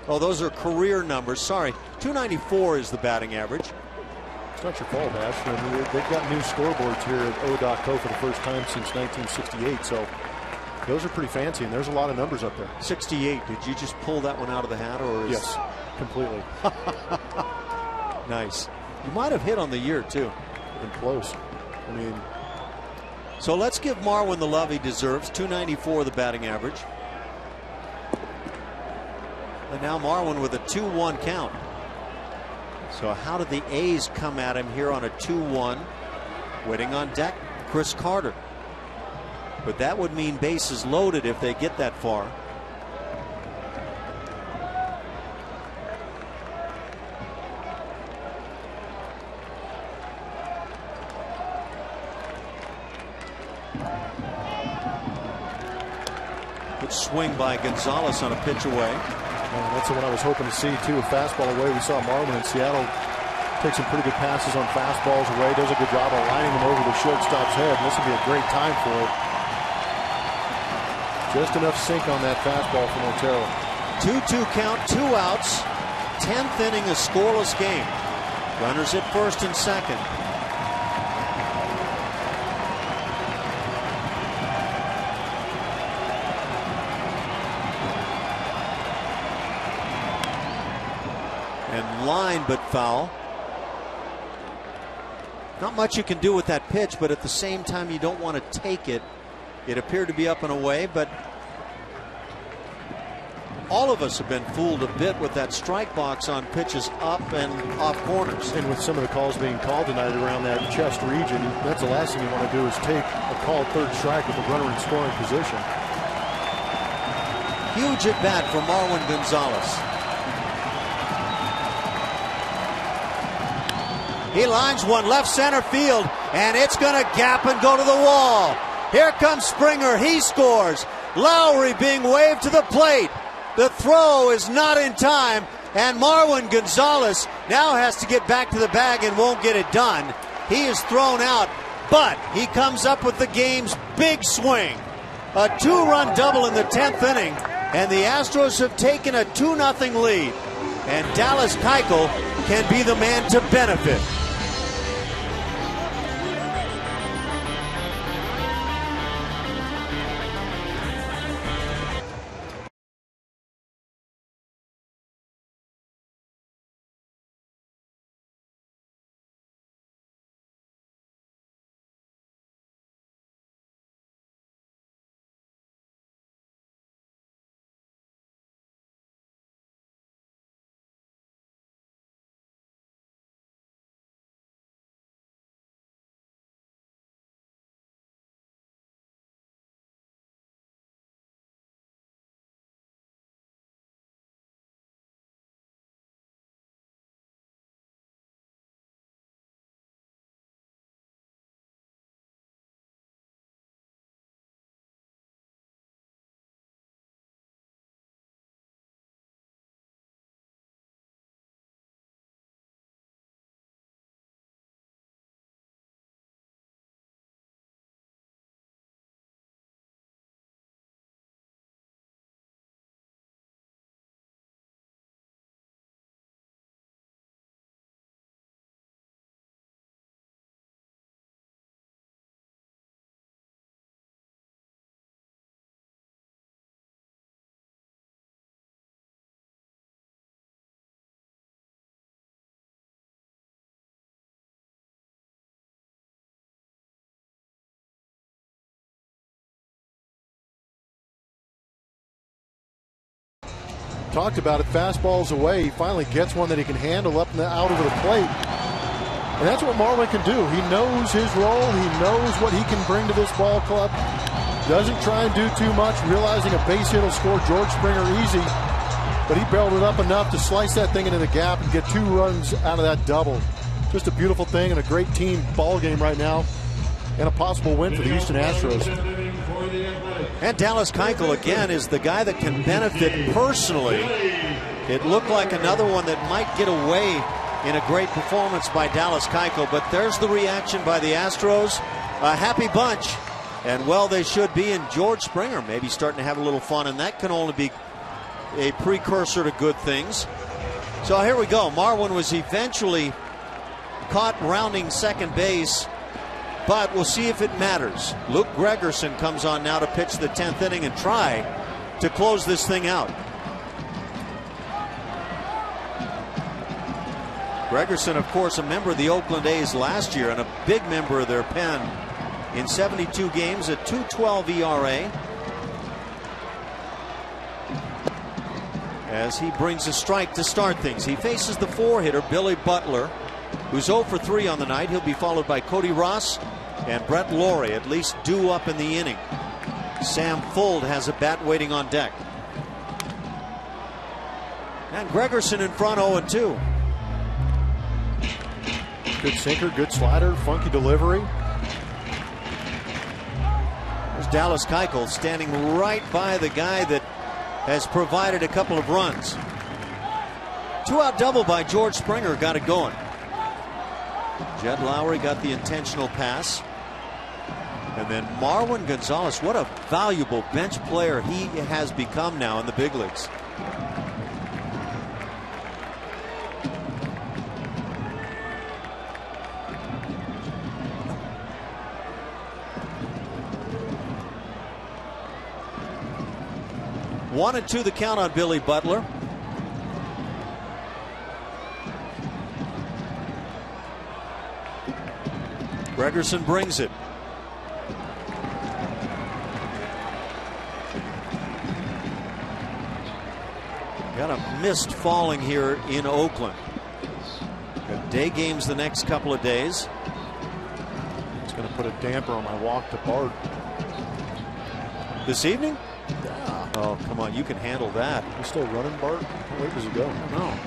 Oh, those are career numbers. Sorry, 294 is the batting average. It's not your fault, Ash. I mean, they've got new scoreboards here at HOU at OAK for the first time since 1968, so those are pretty fancy, and there's a lot of numbers up there. 68. Did you just pull that one out of the hat, or is... Yes, completely. Nice. You might have hit on the year too. And close. I mean, so let's give Marwin the love he deserves. 294 the batting average. And now Marwin with a 2-1 count. So how did the A's come at him here on a 2-1? Waiting on deck, Chris Carter. But that would mean bases loaded if they get that far. Good swing by Gonzalez on a pitch away. That's the one I was hoping to see, too. A fastball away. We saw Marwin in Seattle take some pretty good passes on fastballs away. Does a good job of lining them over the shortstop's head. And this would be a great time for it. Just enough sink on that fastball from Otero. 2-2 count, 2 outs. 10th inning, a scoreless game. Runners at first and second. And line but foul. Not much you can do with that pitch, but at the same time you don't want to take it. It appeared to be up and away, but all of us have been fooled a bit with that strike box on pitches up and off corners. And with some of the calls being called tonight around that chest region, that's the last thing you want to do is take a called third strike with a runner in scoring position. Huge at bat for Marwin Gonzalez. He lines one left center field, and it's going to gap and go to the wall. Here comes Springer. He scores. Lowry being waved to the plate. The throw is not in time, and Marwin Gonzalez now has to get back to the bag and won't get it done. He is thrown out, but he comes up with the game's big swing. A 2-run double in the 10th inning, and the Astros have taken a 2-0 lead. And Dallas Keuchel can be the man to benefit. talked about it, fastballs away. He finally gets one that he can handle up and out over the plate. And that's what Marlin can do. He knows his role. He knows what he can bring to this ball club. Doesn't try and do too much, realizing a base hit will score George Springer easy. But he barreled it up enough to slice that thing into the gap and get 2 runs out of that double. Just a beautiful thing and a great team ball game right now. And a possible win for the Houston Astros. And Dallas Keuchel, again, is the guy that can benefit personally. It looked like another one that might get away in a great performance by Dallas Keuchel. But there's the reaction by the Astros. A happy bunch. And, well, they should be. And George Springer maybe starting to have a little fun. And that can only be a precursor to good things. So here we go. Marwin was eventually caught rounding second base. But we'll see if it matters. Luke Gregerson comes on now to pitch the 10th inning and try to close this thing out. Gregerson, of course, a member of the Oakland A's last year and a big member of their pen in 72 games, a 2.12 ERA. As he brings a strike to start things. He faces the 4-hitter, Billy Butler, who's 0 for 3 on the night. He'll be followed by Cody Ross and Brett Laurie, at least due up in the inning. Sam Fuld has a bat waiting on deck. And Gregerson in front, 0-2. Good sinker, good slider, funky delivery. There's Dallas Keuchel standing right by the guy that has provided a couple of runs. 2-out double by George Springer got it going. Jed Lowry got the intentional pass. And then Marwin Gonzalez, what a valuable bench player he has become now in the big leagues. One and 2 the count on Billy Butler. Gregerson brings it. Got a mist falling here in Oakland. Got day games the next couple of days. It's going to put a damper on my walk to Bart. This evening? Yeah. Oh, come on. You can handle that. He's still running, Bart? Where does he go? I don't know.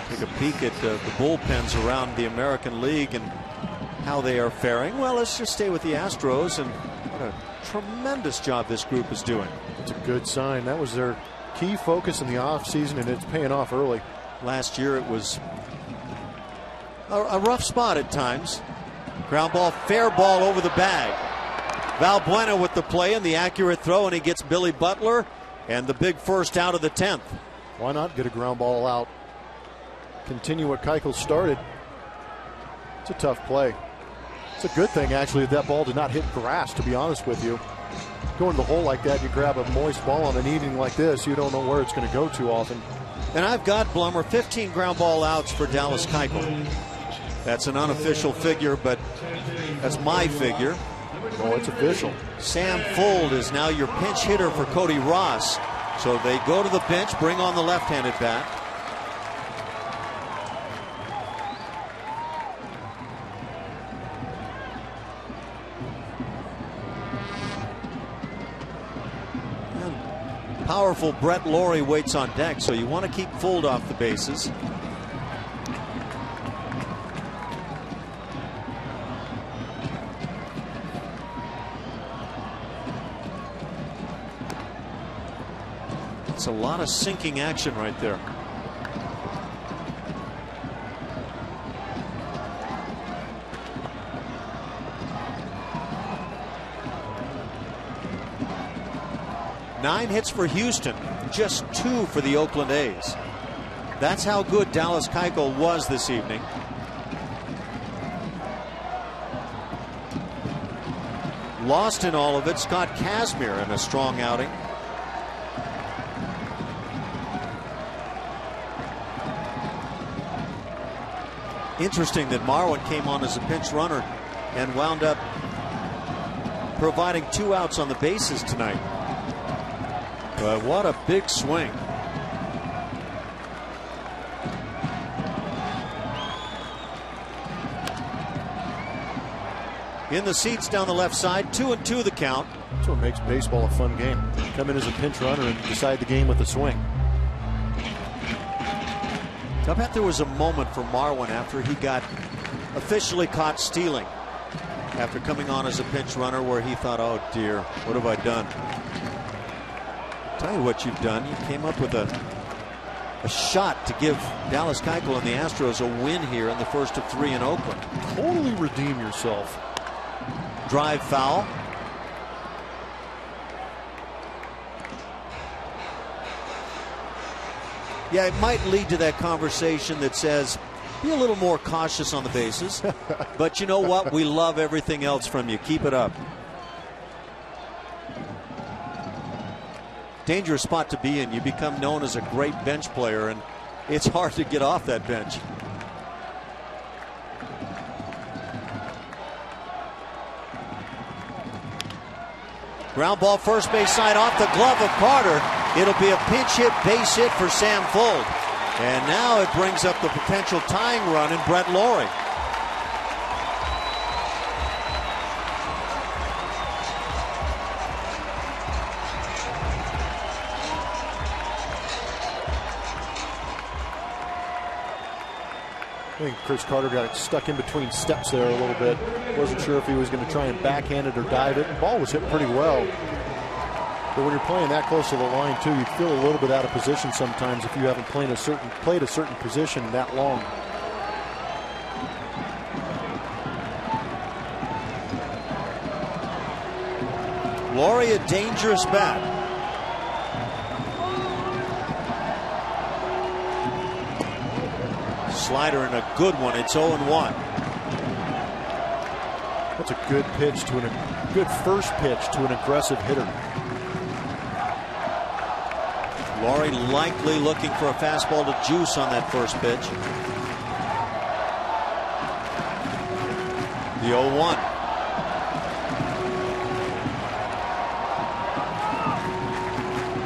Take a peek at the bullpens around the American League and how they are faring. Well, let's just stay with the Astros, and what a tremendous job this group is doing. It's a good sign. That was their key focus in the offseason, and it's paying off early. Last year it was a rough spot at times. Ground ball, fair ball over the bag. Valbuena with the play and the accurate throw, and he gets Billy Butler and the big first out of the 10th. Why not get a ground ball out? Continue what Keuchel started. It's a tough play. It's a good thing, actually, that ball did not hit grass, to be honest with you. Going to the hole like that, you grab a moist ball on an evening like this, you don't know where it's going to go too often. And I've got, Blummer, 15 ground ball outs for Dallas Keuchel. That's an unofficial figure, but that's my figure. Oh, it's official. Sam Fuld is now your pinch hitter for Cody Ross. So they go to the bench, bring on the left-handed bat. And powerful Brett Laurie waits on deck, so you want to keep Fuld off the bases. It's a lot of sinking action right there. Nine hits for Houston, just 2 for the Oakland A's. That's how good Dallas Keuchel was this evening. Lost in all of it, Scott Kazmir in a strong outing. Interesting that Marwin came on as a pinch runner and wound up providing 2 outs on the bases tonight. But what a big swing. In the seats down the left side, 2-2 the count. That's what makes baseball a fun game. Come in as a pinch runner and decide the game with a swing. I bet there was a moment for Marwin after he got officially caught stealing, after coming on as a pinch runner, where he thought, oh dear, what have I done? Tell you what you've done. You came up with a shot to give Dallas Keuchel and the Astros a win here in the first of 3 in Oakland. Totally redeem yourself. Drive foul. Yeah, it might lead to that conversation that says, be a little more cautious on the bases. But you know what? We love everything else from you. Keep it up. Dangerous spot to be in. You become known as a great bench player, and it's hard to get off that bench. Ground ball first base side off the glove of Carter. It'll be a pinch hit base hit for Sam Fuld. And now it brings up the potential tying run in Brett Laurie. I think Chris Carter got stuck in between steps there a little bit. Wasn't sure if he was going to try and backhand it or dive it. The ball was hit pretty well. But when you're playing that close to the line too, you feel a little bit out of position sometimes if you haven't played a certain position that long. Laurie, a dangerous bat. Slider and a good one. It's 0-1. That's a good pitch to a good first pitch to an aggressive hitter. Laurie likely looking for a fastball to juice on that first pitch. The 0-1.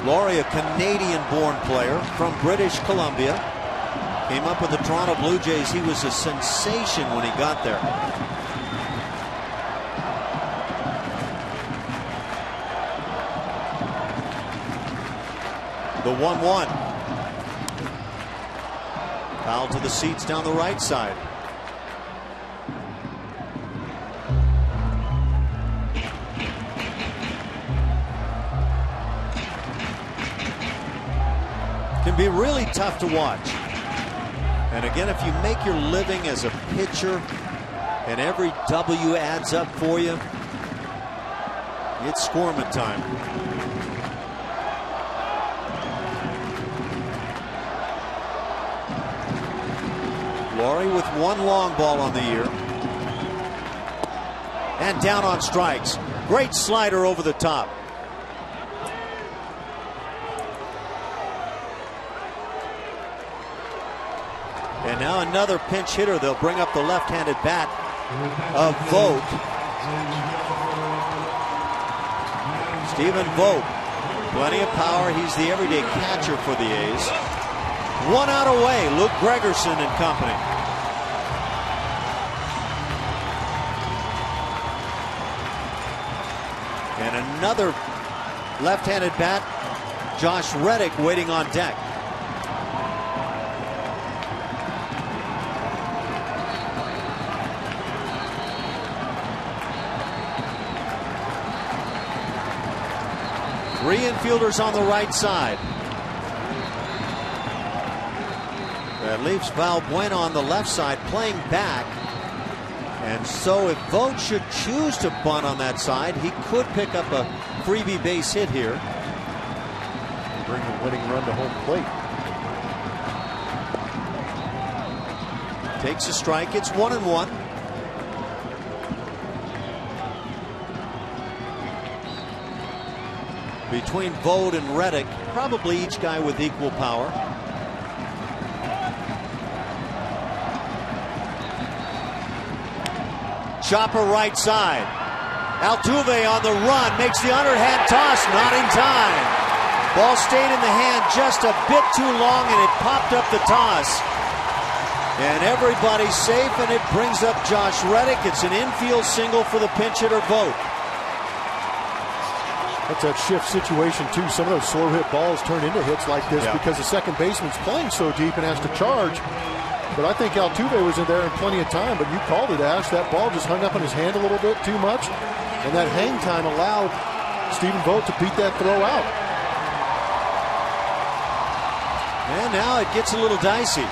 Laurie, a Canadian-born player from British Columbia. Came up with the Toronto Blue Jays. He was a sensation when he got there. The 1-1. Foul to the seats down the right side. Can be really tough to watch. And again, if you make your living as a pitcher and every W adds up for you, it's scorement time. Laurie with one long ball on the year. And down on strikes. Great slider over the top. And now another pinch hitter. They'll bring up the left-handed bat of Vogt. Stephen Vogt. Plenty of power. He's the everyday catcher for the A's. 1 out away. Luke Gregerson and company. And another left-handed bat. Josh Reddick waiting on deck. Three infielders on the right side. That leaves Valbuena on the left side playing back. And so if Vogt should choose to bunt on that side, he could pick up a freebie base hit here. Bring the winning run to home plate. Takes a strike. It's 1-1. Between Vogt and Reddick, probably each guy with equal power. Chopper right side. Altuve on the run, makes the underhand toss, not in time. Ball stayed in the hand just a bit too long, and it popped up the toss. And everybody's safe, and it brings up Josh Reddick. It's an infield single for the pinch hitter Vogt. That's that shift situation, too. Some of those slow hit balls turn into hits like this because the second baseman's playing so deep and has to charge. But I think Altuve was in there in plenty of time, but you called it, Ash. That ball just hung up on his hand a little bit too much, and that hang time allowed Stephen Vogt to beat that throw out. And now it gets a little dicey.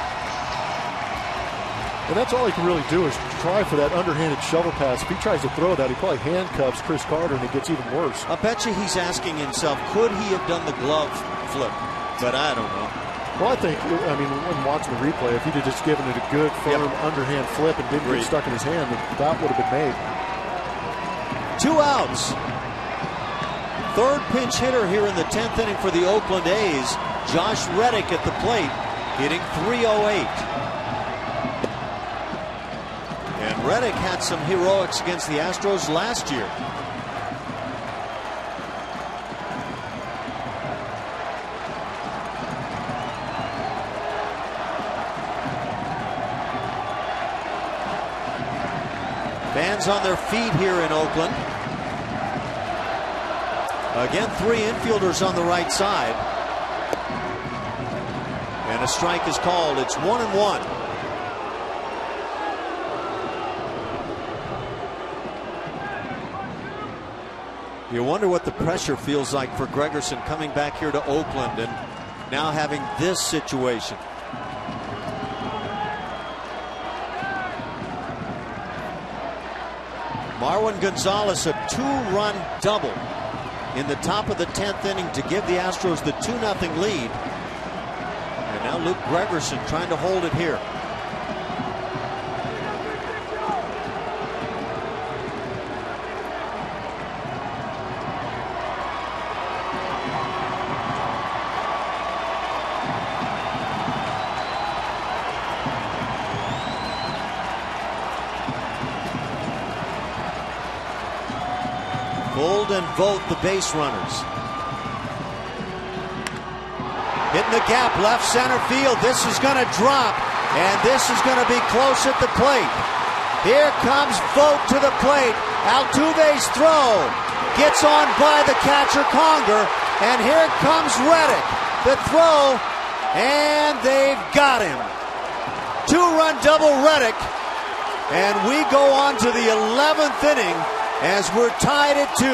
And that's all he can really do is try for that underhanded shovel pass. If he tries to throw that, he probably handcuffs Chris Carter, and it gets even worse. I bet you he's asking himself, could he have done the glove flip? But I don't know. Well, I think, when watching the replay, if he'd have just given it a good, firm underhand flip and didn't get stuck in his hand, that would have been made. 2 outs. Third pinch hitter here in the 10th inning for the Oakland A's. Josh Reddick at the plate, hitting .308. And Reddick had some heroics against the Astros last year. Fans on their feet here in Oakland. Again, 3 infielders on the right side. And a strike is called. It's 1-1. You wonder what the pressure feels like for Gregerson coming back here to Oakland and now having this situation. Marwin Gonzalez, a 2-run double in the top of the 10th inning to give the Astros the 2-0 lead. And now Luke Gregerson trying to hold it here. Gold and Vogt, the base runners. Hitting the gap, left center field. This is going to drop, and this is going to be close at the plate. Here comes Vogt to the plate. Altuve's throw gets on by the catcher Conger, and here comes Reddick. The throw, and they've got him. 2-run double Reddick, and we go on to the 11th inning. As we're tied at 2.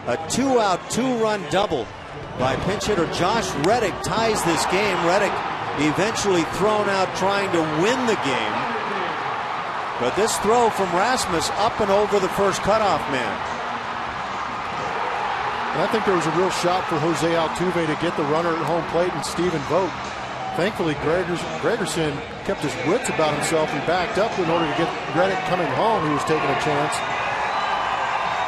A 2-out, 2-run double by pinch hitter Josh Reddick ties this game. Reddick eventually thrown out trying to win the game. But this throw from Rasmus up and over the first cutoff man. And I think there was a real shot for Jose Altuve to get the runner at home plate and Stephen Vogt. Thankfully, Gregerson kept his wits about himself and backed up in order to get Reddick coming home. He was taking a chance.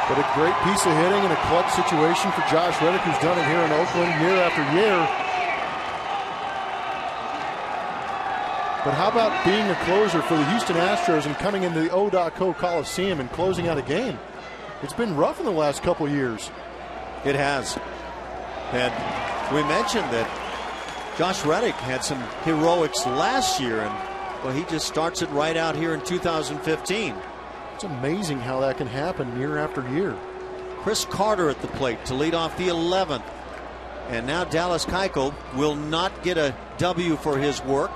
But a great piece of hitting in a clutch situation for Josh Reddick, who's done it here in Oakland year after year. But how about being a closer for the Houston Astros and coming into the HOU at OAK Coliseum and closing out a game? It's been rough in the last couple of years. It has. And we mentioned that Josh Reddick had some heroics last year, and well, he just starts it right out here in 2015. It's amazing how that can happen year after year. Chris Carter at the plate to lead off the 11th. And now Dallas Keuchel will not get a W for his work.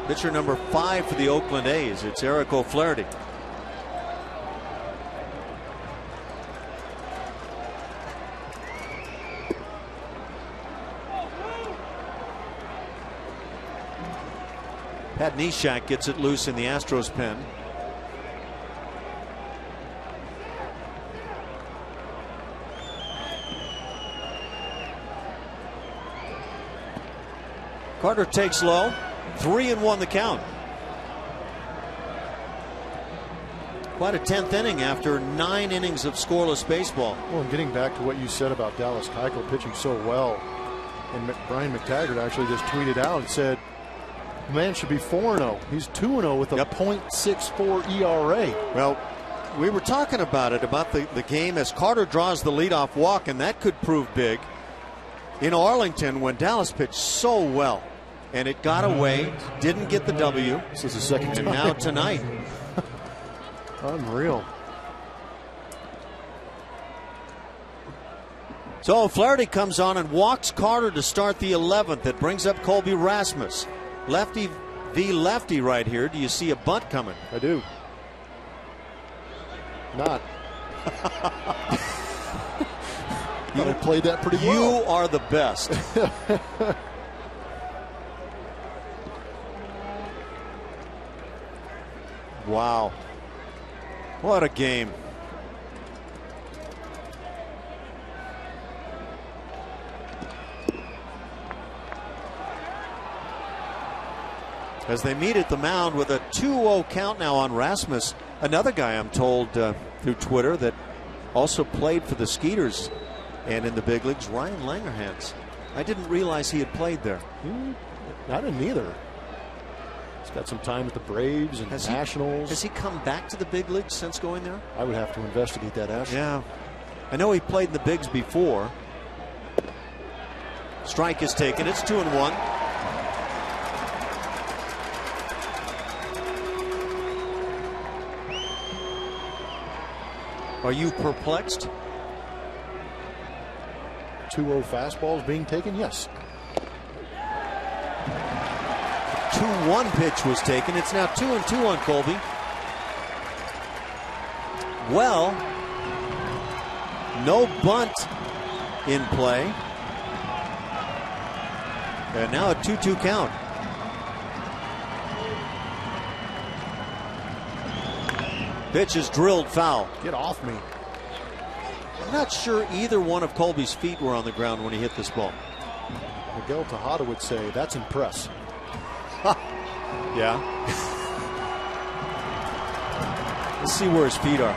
Pitcher number 5 for the Oakland A's. It's Eric O'Flaherty. Pat Neshek gets it loose in the Astros pen. Carter takes low. 3-1 the count. Quite a 10th inning after 9 innings of scoreless baseball. Well, and getting back to what you said about Dallas Keuchel pitching so well, and Brian McTaggart actually just tweeted out and said, the man should be 4-0. He's 2-0 with a .64 ERA. Well, we were talking about it, about the game as Carter draws the leadoff walk, and that could prove big in Arlington when Dallas pitched so well. And it got away, didn't get the W. This is the second time. And now tonight. Unreal. So Flaherty comes on and walks Carter to start the 11th. That brings up Colby Rasmus. Lefty v. lefty right here. Do you see a bunt coming? I do. Not. You played that pretty well. You are the best. Wow. What a game. As they meet at the mound with a 2-0 count now on Rasmus. Another guy I'm told through Twitter that also played for the Skeeters and in the big leagues, Ryan Langerhans. I didn't realize he had played there. I didn't either. He's got some time with the Braves and Nationals. Has he come back to the big leagues since going there? I would have to investigate that, Ash. Yeah. I know he played in the bigs before. Strike is taken. It's 2-1. Are you perplexed? 2-0 fastballs being taken? Yes. 2-1 pitch was taken. It's now 2-2 on Colby. Well, no bunt in play. And now a 2-2 count. Pitch is drilled foul. Get off me. I'm not sure either one of Colby's feet were on the ground when he hit this ball. Miguel Tejada would say that's impress. Yeah. Let's see where his feet are.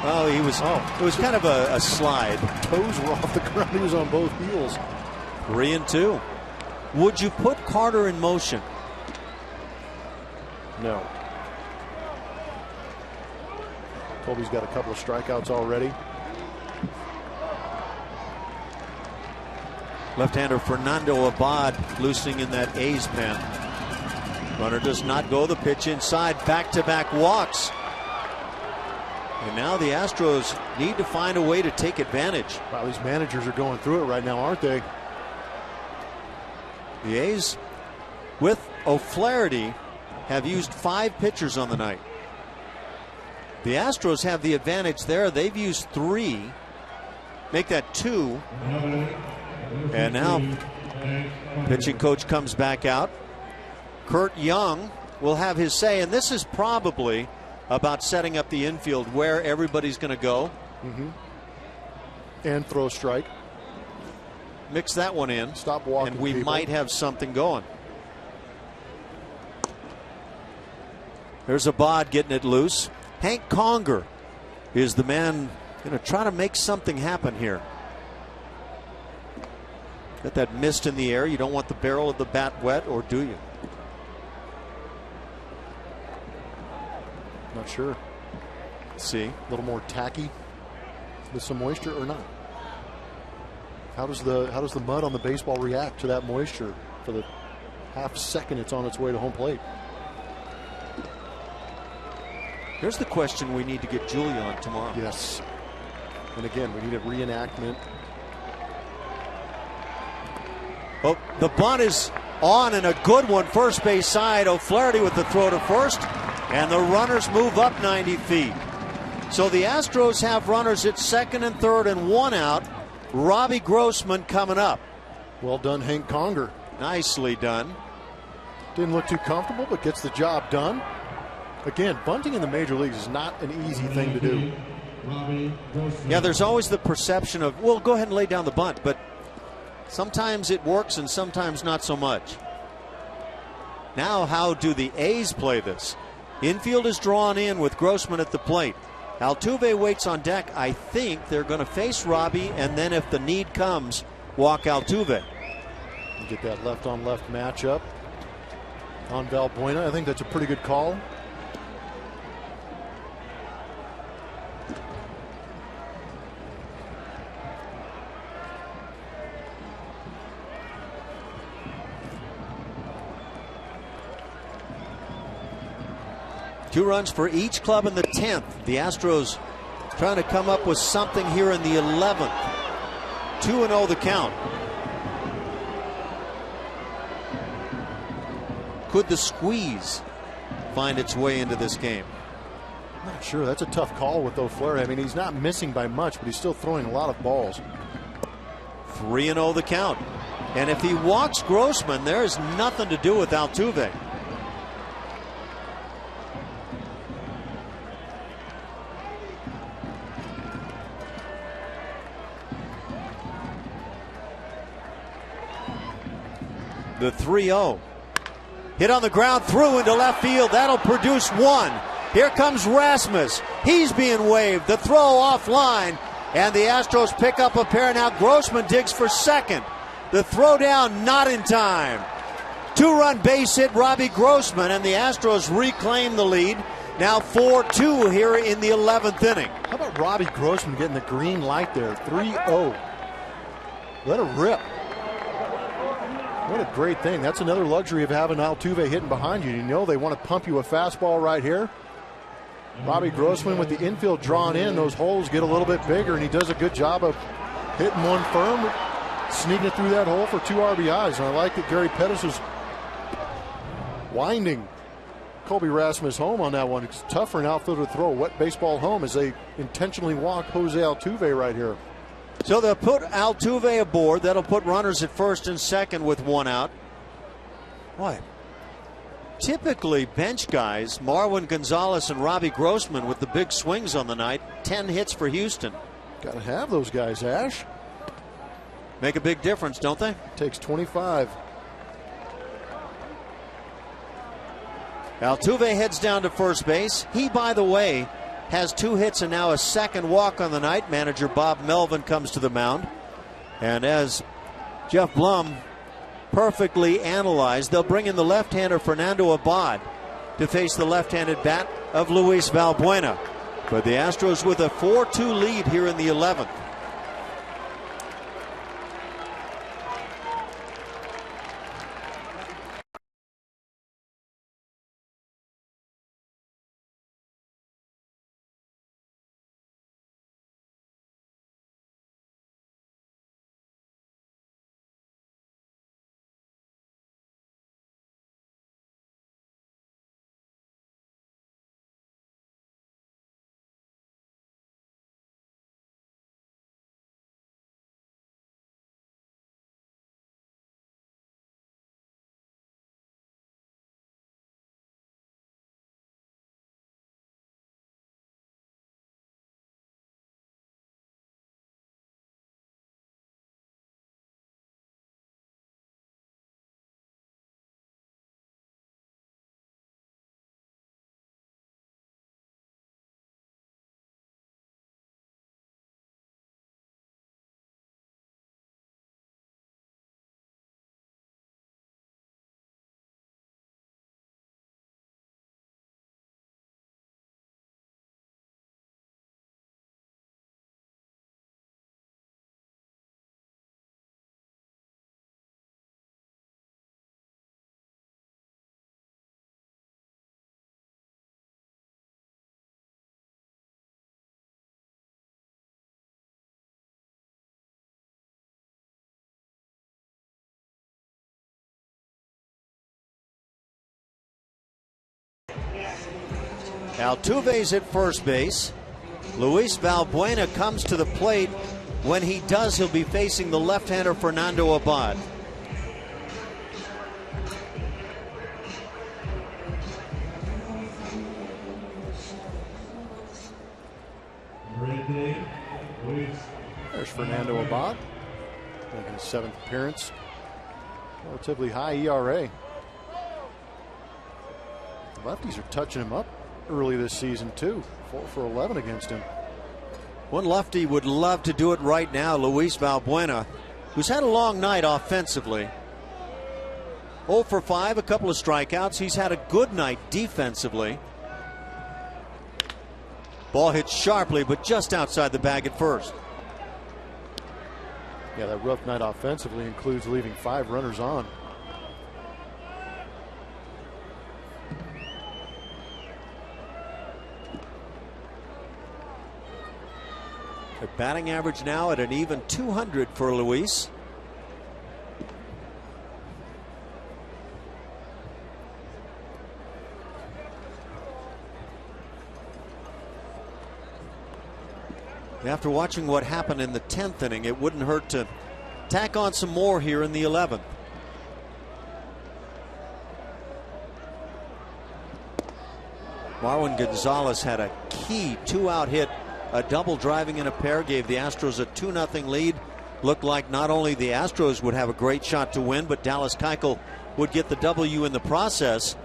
Oh, he was. It was kind of a slide. Toes were off the ground. He was on both heels. 3-2. Would you put Carter in motion? No. Colby's got a couple of strikeouts already. Left-hander Fernando Abad loosening in that A's pen. Runner does not go. The pitch inside. Back-to-back walks. And now the Astros need to find a way to take advantage. Wow, these managers are going through it right now, aren't they? The A's, with O'Flaherty, have used 5 pitchers on the night. The Astros have the advantage there. They've used 3. Make that 2. And now pitching coach comes back out. Kurt Young will have his say, and this is probably about setting up the infield where everybody's going to go. And throw strike. Mix that one in. Stop walking. And we might have something going. There's Abad getting it loose. Hank Conger is the man going to try to make something happen here. Got that mist in the air. You don't want the barrel of the bat wet, or do you? Not sure. Let's see. A little more tacky with some moisture or not? How does the mud on the baseball react to that moisture for the half second it's on its way to home plate? Here's the question we need to get Julie on tomorrow. Yes. And again, we need a reenactment. Oh, the bunt is on, and a good one first base side. O'Flaherty with the throw to first, and the runners move up 90 feet. So the Astros have runners at second and third and one out. Robbie Grossman coming up. Well done, Hank Conger. Nicely done. Didn't look too comfortable, but gets the job done. Again, bunting in the major leagues is not an easy thing to do. Yeah, there's always the perception of, well, go ahead and lay down the bunt, but sometimes it works and sometimes not so much. Now, how do the A's play this? Infield is drawn in with Grossman at the plate. Altuve waits on deck. I think they're going to face Robbie, and then if the need comes, walk Altuve. You get that left-on-left matchup on Valbuena. I think that's a pretty good call. Two runs for each club in the 10th. The Astros trying to come up with something here in the 11th. 2-0 the count. Could the squeeze find its way into this game? I'm not sure. That's a tough call with O'Flaherty. I mean, he's not missing by much, but he's still throwing a lot of balls. 3-0 the count. And if he walks Grossman, there is nothing to do with Altuve. The 3-0. Hit on the ground, through into left field. That'll produce one. Here comes Rasmus. He's being waved. The throw offline. And the Astros pick up a pair. Now Grossman digs for second. The throw down not in time. Two-run base hit Robbie Grossman, and the Astros reclaim the lead. Now 4-2 here in the 11th inning. How about Robbie Grossman getting the green light there? 3-0. Let it rip. What a great thing. That's another luxury of having Altuve hitting behind you. You know they want to pump you a fastball right here. Robbie Grossman with the infield drawn in, those holes get a little bit bigger, and he does a good job of hitting one firm, sneaking it through that hole for 2 RBIs. And I like that Gary Pettis was winding Colby Rasmus home on that one. It's tough for an outfielder to throw a wet baseball home as they intentionally walk Jose Altuve right here. So they'll put Altuve aboard. That'll put runners at first and second with one out. Boy, typically bench guys, Marwin Gonzalez and Robbie Grossman with the big swings on the night. 10 hits for Houston. Got to have those guys, Ash. Make a big difference, don't they? Takes 25. Altuve heads down to first base. He, by the way, has 2 hits and now a second walk on the night. Manager Bob Melvin comes to the mound. And as Jeff Blum perfectly analyzed, they'll bring in the left-hander Fernando Abad to face the left-handed bat of Luis Valbuena. But the Astros with a 4-2 lead here in the 11th. Altuve's at first base. Luis Valbuena comes to the plate. When he does, he'll be facing the left-hander Fernando Abad. There's Fernando Abad, making his 7th appearance. Relatively high ERA. The lefties are touching him up early this season too. 4 for 11 against him. One lefty would love to do it right now, Luis Valbuena, who's had a long night offensively. 0 for 5, a couple of strikeouts. He's had a good night defensively. Ball hit sharply, but just outside the bag at first. Yeah, that rough night offensively includes leaving 5 runners on. The batting average now at an even 200 for Luis. After watching what happened in the 10th inning, it wouldn't hurt to tack on some more here in the 11th. Marwin Gonzalez had a key 2-out hit. A double driving in a pair gave the Astros a 2-0 lead. Looked like not only the Astros would have a great shot to win, but Dallas Keuchel would get the W in the process.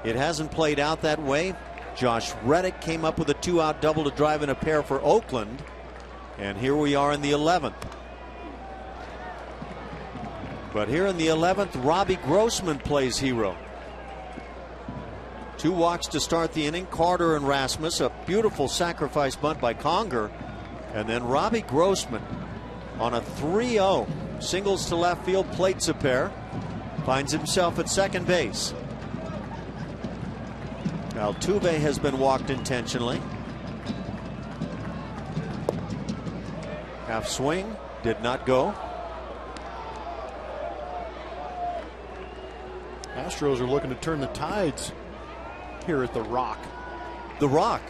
It hasn't played out that way. Josh Reddick came up with a 2-out double to drive in a pair for Oakland. And here we are in the 11th. But here in the 11th, Robbie Grossman plays hero. 2 walks to start the inning. Carter and Rasmus, a beautiful sacrifice bunt by Conger. And then Robbie Grossman on a 3-0. Singles to left field, plates a pair. Finds himself at second base. Altuve has been walked intentionally. Half swing, did not go. Astros are looking to turn the tides here at the Rock. The Rock.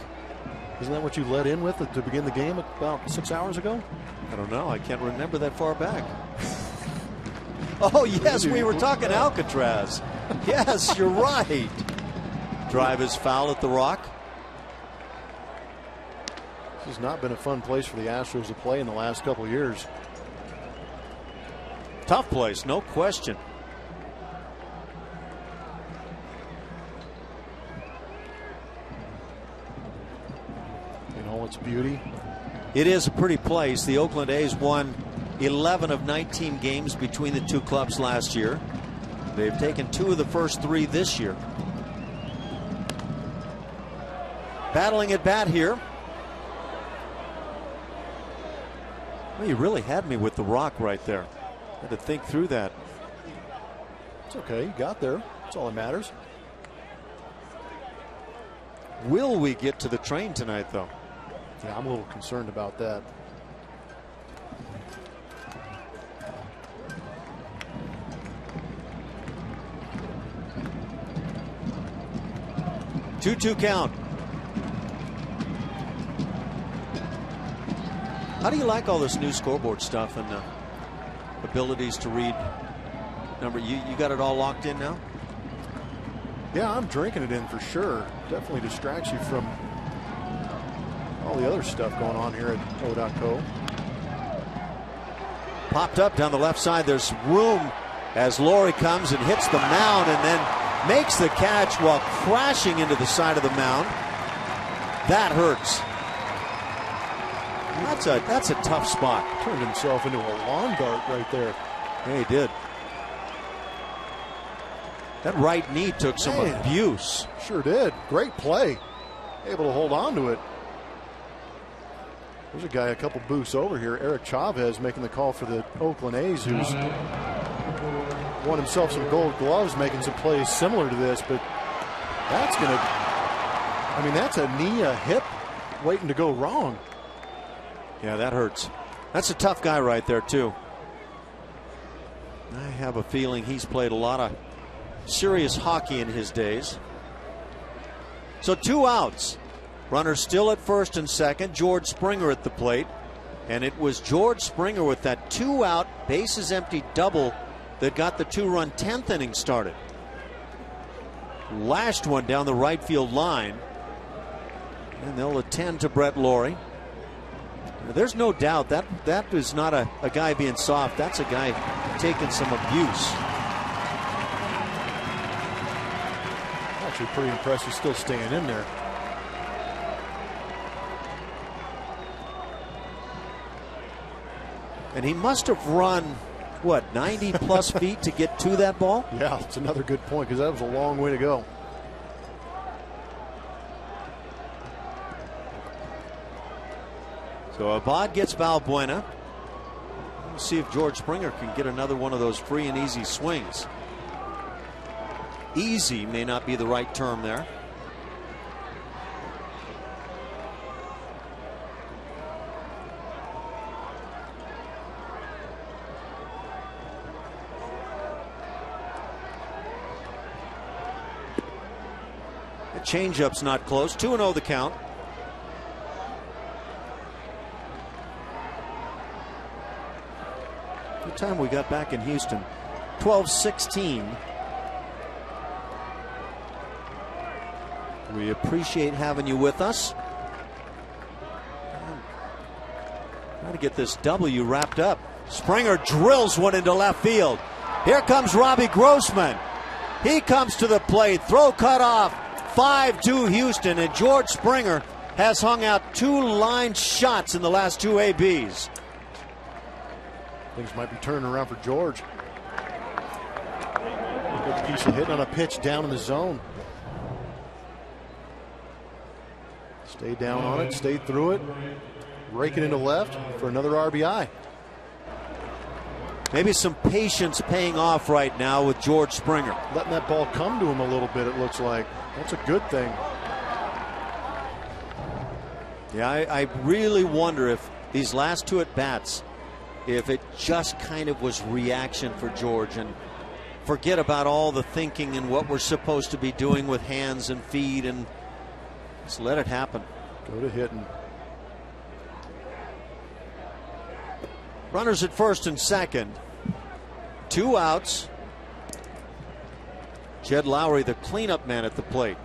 Isn't that what you led in with to begin the game about 6 hours ago? I don't know. I can't remember that far back. Oh, yes, we were talking Alcatraz. Yes, you're right. Drive is foul at the Rock. This has not been a fun place for the Astros to play in the last couple of years. Tough place, no question. In all its beauty. It is a pretty place. The Oakland A's won 11 of 19 games between the two clubs last year. They've taken 2 of the first 3 this year. Battling at bat here. Well, you really had me with the Rock right there. Had to think through that. It's okay. You got there. That's all that matters. Will we get to the train tonight, though? Yeah, I'm a little concerned about that. Two count. How do you like all this new scoreboard stuff and abilities to read number? You got it all locked in now? Yeah, I'm drinking it in for sure. Definitely distracts you from all the other stuff going on here at HOU.co. Popped up down the left side. There's room as Laurie comes and hits the mound and then makes the catch while crashing into the side of the mound. That hurts. That's a tough spot. Turned himself into a lawn dart right there. Yeah, he did. That right knee took some abuse. Sure did. Great play. Able to hold on to it. There's a guy a couple booths over here, Eric Chavez, making the call for the Oakland A's, who's won himself some gold gloves, making some plays similar to this, but that's going to, I mean, that's a knee, a hip waiting to go wrong. Yeah, that hurts. That's a tough guy right there, too. I have a feeling he's played a lot of serious hockey in his days. So 2 outs. Runner still at first and second. George Springer at the plate. And it was George Springer with that 2-out, bases empty double that got the 2-run 10th inning started. Lashed one down the right field line. And they'll attend to Brett Lawrie. There's no doubt that is not a guy being soft. That's a guy taking some abuse. Actually pretty impressed he's still staying in there. And he must have run, what, 90 plus feet to get to that ball? Yeah, it's another good point because that was a long way to go. So Abad gets Valbuena. We'll see if George Springer can get another one of those free and easy swings. Easy may not be the right term there. The changeup's not close. 2-0 the count. Good time we got back in Houston. 12-16. We appreciate having you with us. Trying to get this W wrapped up. Springer drills one into left field. Here comes Robbie Grossman. He comes to the plate. Throw cut off. 5-2 Houston, and George Springer has hung out 2 line shots in the last 2 ABs. Things might be turning around for George. Good piece of hitting on a pitch down in the zone. Stay down on it, stay through it, rake it into left for another RBI. Maybe some patience paying off right now with George Springer. Letting that ball come to him a little bit, it looks like. That's a good thing. Yeah, I really wonder if these last 2 at-bats, if it just kind of was reaction for George, and forget about all the thinking and what we're supposed to be doing with hands and feet, and just let it happen. Go to hitting. Runners at first and second. 2 outs. Jed Lowry, the cleanup man at the plate.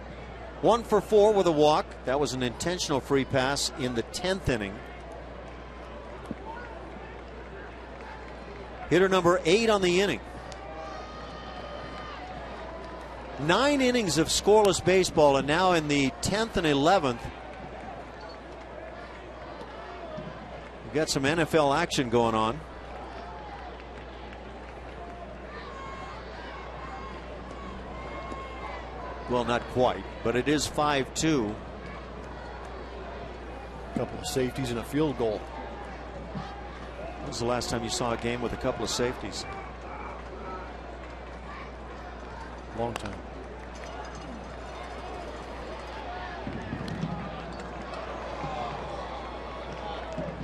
1 for 4 with a walk. That was an intentional free pass in the 10th inning. Hitter number 8 on the inning. 9 innings of scoreless baseball, and now in the 10th and 11th, we've got some NFL action going on. Well, not quite, but it is 5-2. A couple of safeties and a field goal. When was the last time you saw a game with a couple of safeties? Long time.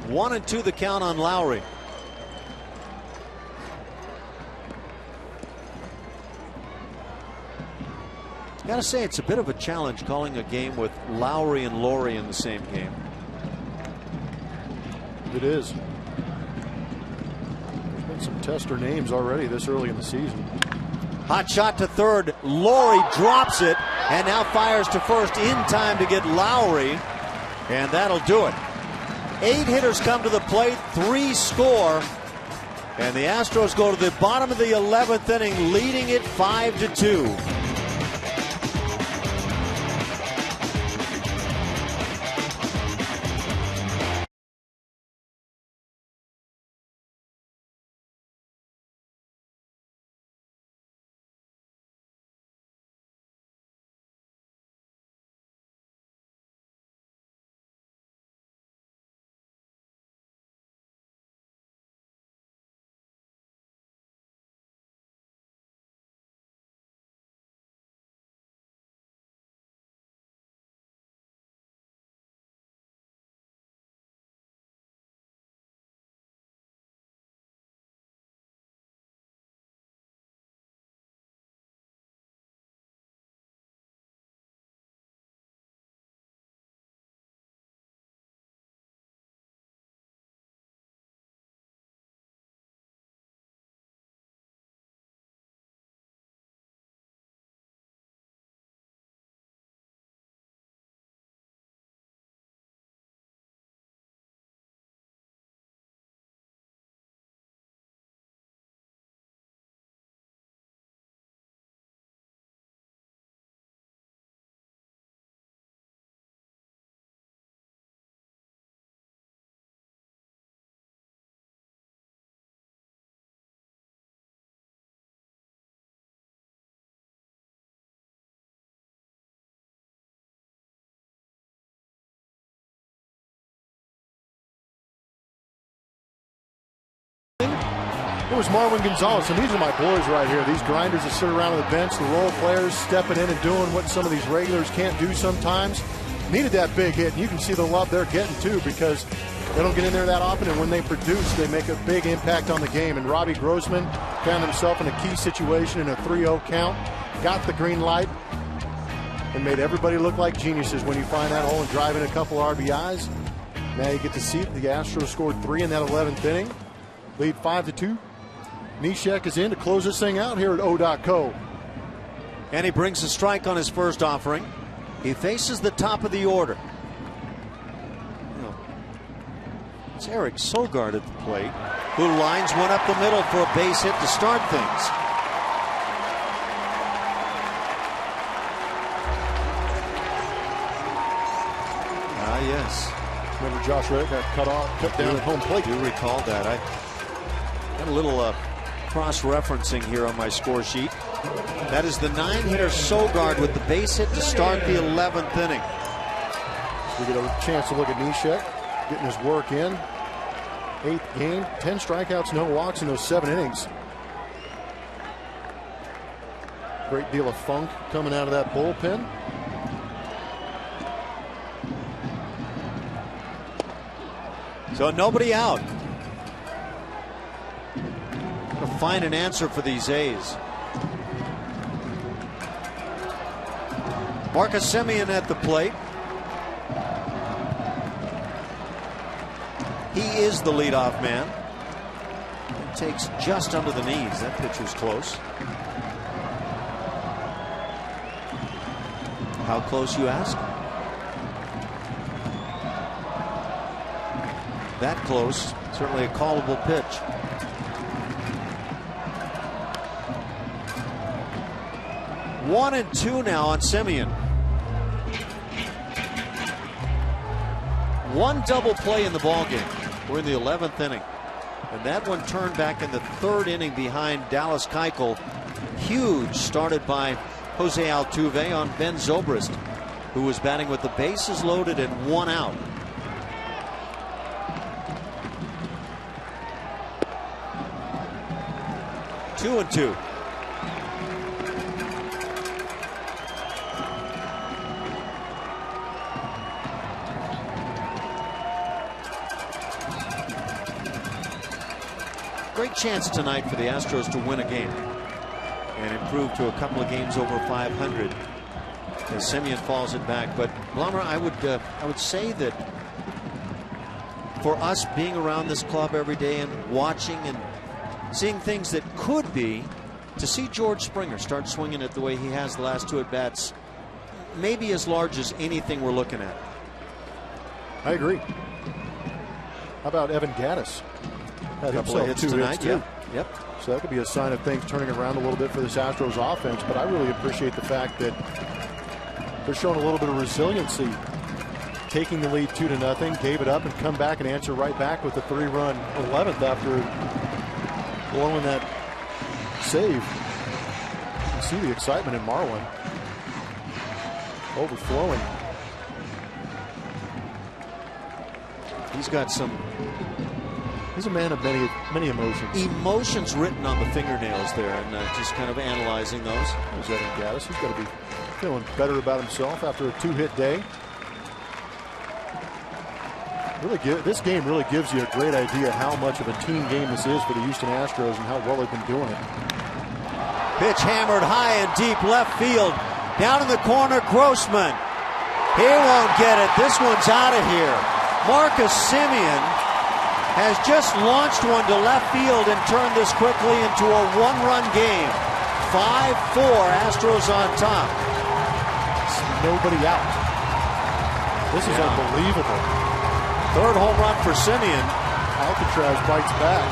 One and 2 the count on Lowry. Gotta say, it's a bit of a challenge calling a game with Lowry and Laurie in the same game. It is. There's been some tester names already this early in the season. Hot shot to third. Laurie drops it and now fires to first in time to get Lowry, and that'll do it. 8 hitters come to the plate, 3 score, and the Astros go to the bottom of the 11th inning, leading it 5-2. It was Marwin Gonzalez, and these are my boys right here. These grinders that sit around on the bench, the role players stepping in and doing what some of these regulars can't do sometimes. Needed that big hit, and you can see the love they're getting too, because they don't get in there that often, and when they produce, they make a big impact on the game. And Robbie Grossman found himself in a key situation in a 3-0 count, got the green light, and made everybody look like geniuses when you find that hole and drive in a couple RBIs. Now you get to see it. The Astros scored 3 in that 11th inning. Lead 5-2. Neshek is in to close this thing out here at O.co. And he brings a strike on his first offering. He faces the top of the order. It's Eric Sogard at the plate, who lines one up the middle for a base hit to start things. Ah, yes. Remember Josh Reddick got cut down at home plate. I do recall that. I got a little cross-referencing here on my score sheet. That is the 9-hitter Sogard with the base hit to start the 11th inning. We get a chance to look at Neshek getting his work in. 8th game, 10 strikeouts, no walks in those 7 innings. Great deal of funk coming out of that bullpen. So nobody out. Gotta find an answer for these A's. Marcus Semien at the plate. He is the leadoff man. It takes just under the knees. That pitch was close. How close, you ask? That close. Certainly a callable pitch. One and two now on Semien. One double play in the ballgame. We're in the 11th inning. And that one turned back in the 3rd inning behind Dallas Keuchel. Huge, started by Jose Altuve on Ben Zobrist, who was batting with the bases loaded and 1 out. Two and two. Great chance tonight for the Astros to win a game and improve to a couple of games over 500 as Semien falls it back. But Blummer, I would say that for us being around this club every day and watching and seeing things that could be, to see George Springer start swinging it the way he has the last 2 at-bats, maybe as large as anything we're looking at. I agree. How about Evan Gattis? Had a couple of hits tonight, too. Yep. So that could be a sign of things turning around a little bit for this Astros offense. But I really appreciate the fact that they're showing a little bit of resiliency. Taking the lead 2-0, gave it up and come back and answer right back with a 3-run 11th after blowing that save. You can see the excitement in Marwin. Overflowing. He's got some. He's a man of many emotions. Emotions written on the fingernails there, and just kind of analyzing those. There's Evan Gattis. He's got to be feeling better about himself after a 2-hit day. This game really gives you a great idea how much of a team game this is for the Houston Astros and how well they've been doing it. Pitch hammered high and deep left field. Down in the corner, Grossman. He won't get it. This one's out of here. Marcus Semien has just launched one to left field and turned this quickly into a 1-run game. 5-4, Astros on top. Nobody out. This is unbelievable. 3rd home run for Semien. Alcatraz bites back.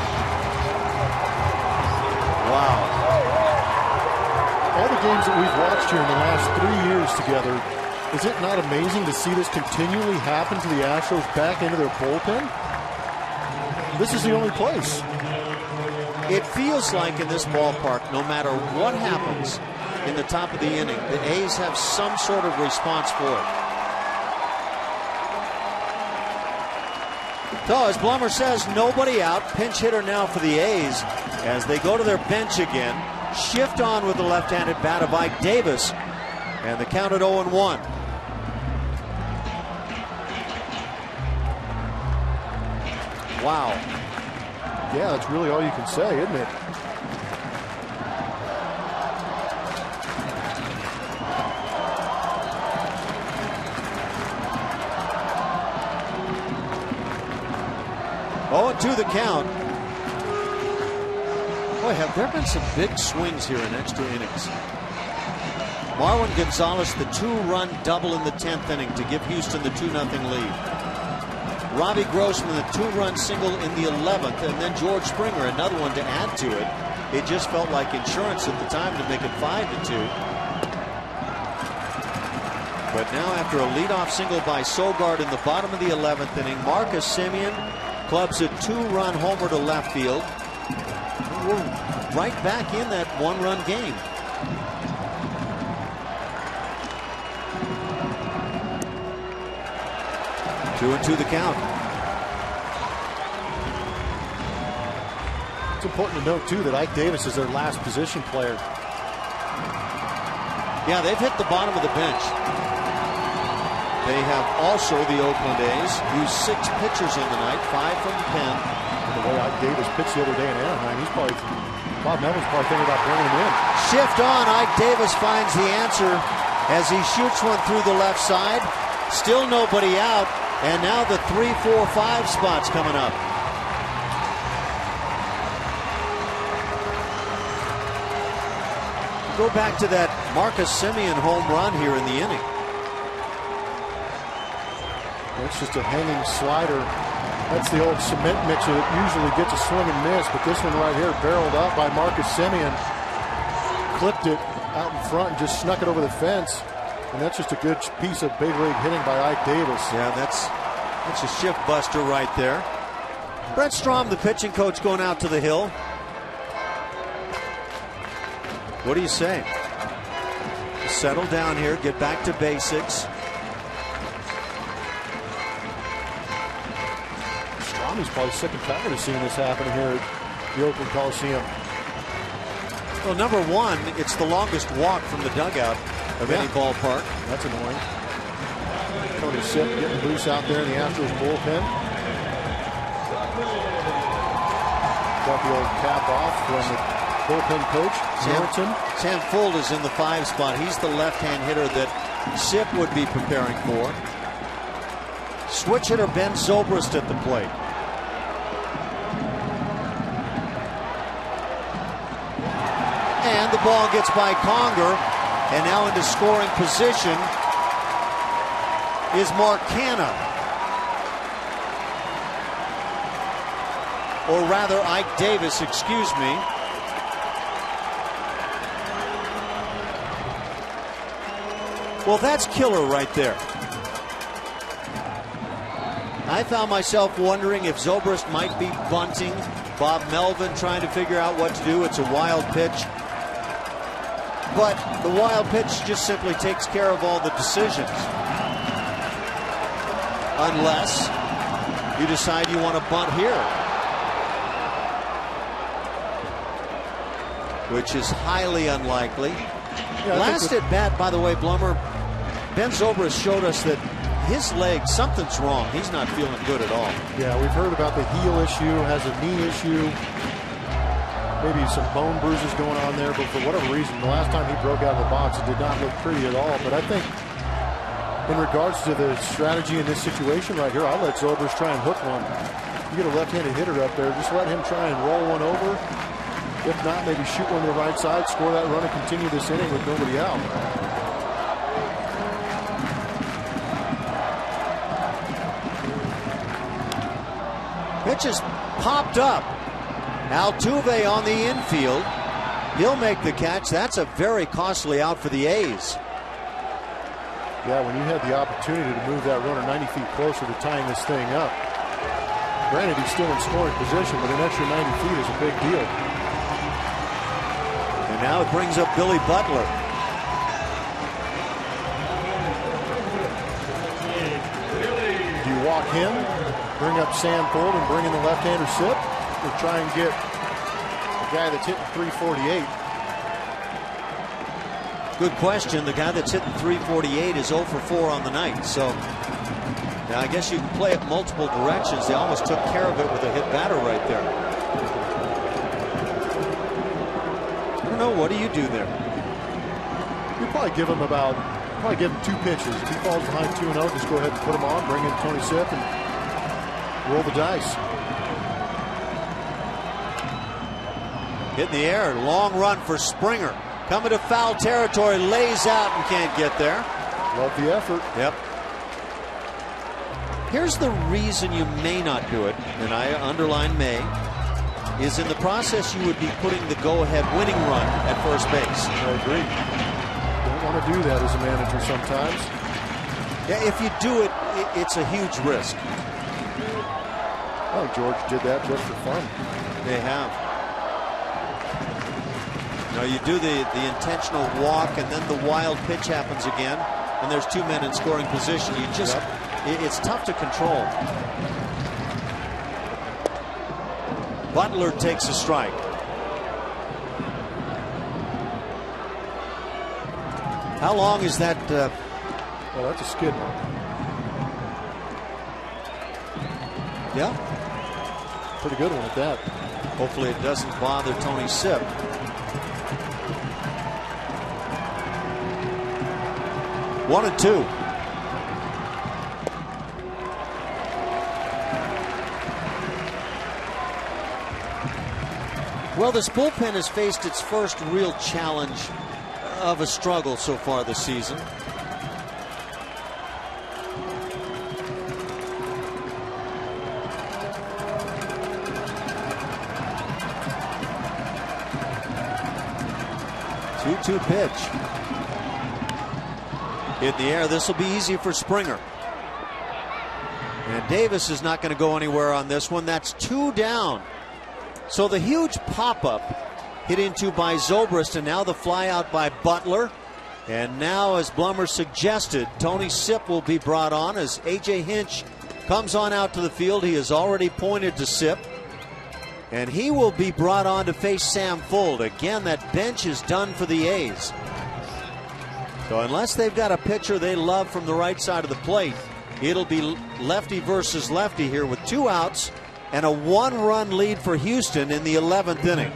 Wow. All the games that we've watched here in the last 3 years together, is it not amazing to see this continually happen to the Astros back into their bullpen? This is the only place. It feels like in this ballpark, no matter what happens in the top of the inning, the A's have some sort of response for it. So, as Blummer says, nobody out. Pinch hitter now for the A's as they go to their bench again. Shift on with the left-handed bat of Ike Davis. And the count at 0-1. Wow. Yeah, that's really all you can say, isn't it? Oh, to the count. Boy, have there been some big swings here in extra innings. Marwin Gonzalez, the 2-run double in the 10th inning to give Houston the 2-0 lead. Robbie Grossman, the 2-run single in the 11th, and then George Springer, another one to add to it. It just felt like insurance at the time to make it 5-2. But now, after a leadoff single by Sogard in the bottom of the 11th inning, Marcus Semien clubs a 2-run homer to left field. We're right back in that 1-run game. Two and two the count. It's important to note, too, that Ike Davis is their last position player. Yeah, they've hit the bottom of the bench. They have also, the Oakland A's, used 6 pitchers in the night, 5 from the pen. The way Ike Davis pitched the other day in Anaheim, Bob Melvin's probably thinking about bringing him in. Shift on. Ike Davis finds the answer as he shoots one through the left side. Still nobody out. And now the 3, 4, 5 spots coming up. Go back to that Marcus Semien home run here in the inning. It's just a hanging slider. That's the old cement mixer that usually gets a swing and miss, but this one right here barreled out by Marcus Semien. Clipped it out in front and just snuck it over the fence. And that's just a good piece of big league hitting by Ike Davis. Yeah, that's a shift buster right there. Brett Strom, the pitching coach, going out to the hill. What do you say? Settle down here, get back to basics. Stromy's probably sick and tired of seeing this happen here at the Oakland Coliseum. Well, number one, it's the longest walk from the dugout of any ballpark. That's annoying. Tony Sipp getting loose out there in the Astros bullpen. Got the old cap off from the bullpen coach, Hamilton. Sam Fuld is in the 5 spot. He's the left-hand hitter that Sipp would be preparing for. Switch hitter Ben Zobrist at the plate. And the ball gets by Conger, and now into scoring position is Mark Canha. Or rather, Ike Davis, excuse me. Well, that's killer right there. I found myself wondering if Zobrist might be bunting. Bob Melvin trying to figure out what to do. It's a wild pitch. But the wild pitch just simply takes care of all the decisions. Unless you decide you want to bunt here. Which is highly unlikely. Yeah, last at bat, by the way, Blummer, Ben Zobrist showed us that his leg, something's wrong. He's not feeling good at all. Yeah, we've heard about the heel issue, has a knee issue, maybe some bone bruises going on there, but for whatever reason, the last time he broke out of the box, it did not look pretty at all. But I think in regards to the strategy in this situation right here, I'll let Zobrist try and hook one. You get a left-handed hitter up there, just let him try and roll one over. If not, maybe shoot one to the right side, score that run, and continue this inning with nobody out. Pitch is popped up. Altuve on the infield. He'll make the catch. That's a very costly out for the A's. Yeah, when you had the opportunity to move that runner 90 feet closer to tying this thing up. Granted, he's still in scoring position, but an extra 90 feet is a big deal. And now it brings up Billy Butler. Do you walk him bring up Sam Fuld and bring in the left-hander Sip to try and get a guy that's hitting 348. Good question. The guy that's hitting 348 is 0 for 4 on the night. So now I guess you can play it multiple directions. They almost took care of it with a hit batter right there. I don't know. What do you do there? You probably give him 2 pitches. If he falls behind 2-0, just go ahead and put him on, bring in Tony Sip, and roll the dice. Hit in the air, long run for Springer. Coming to foul territory, lays out and can't get there. Love the effort. Yep. Here's the reason you may not do it, and I underline may, is in the process you would be putting the go-ahead winning run at first base. I agree. Don't want to do that as a manager sometimes. Yeah, if you do it, it's a huge risk. I think George did that just for fun. They have. Now you do the intentional walk, and then the wild pitch happens again, and there's 2 men in scoring position. You just, it's tough to control. Butler takes a strike. How long is that? Well, that's a skid mark. Yeah. Pretty good one at that. Hopefully it doesn't bother Tony Sip. One and 2. Well, this bullpen has faced its first real challenge of a struggle so far this season. Two pitch. In the air, this will be easy for Springer. And Davis is not going to go anywhere on this one. That's 2 down. So the huge pop-up hit into by Zobrist, and now the fly out by Butler. And now, as Blummer suggested, Tony Sip will be brought on as A.J. Hinch comes on out to the field. He has already pointed to Sip. And he will be brought on to face Sam Fuld. Again, that bench is done for the A's. So unless they've got a pitcher they love from the right side of the plate, it'll be lefty versus lefty here with 2 outs and a 1-run lead for Houston in the 11th inning.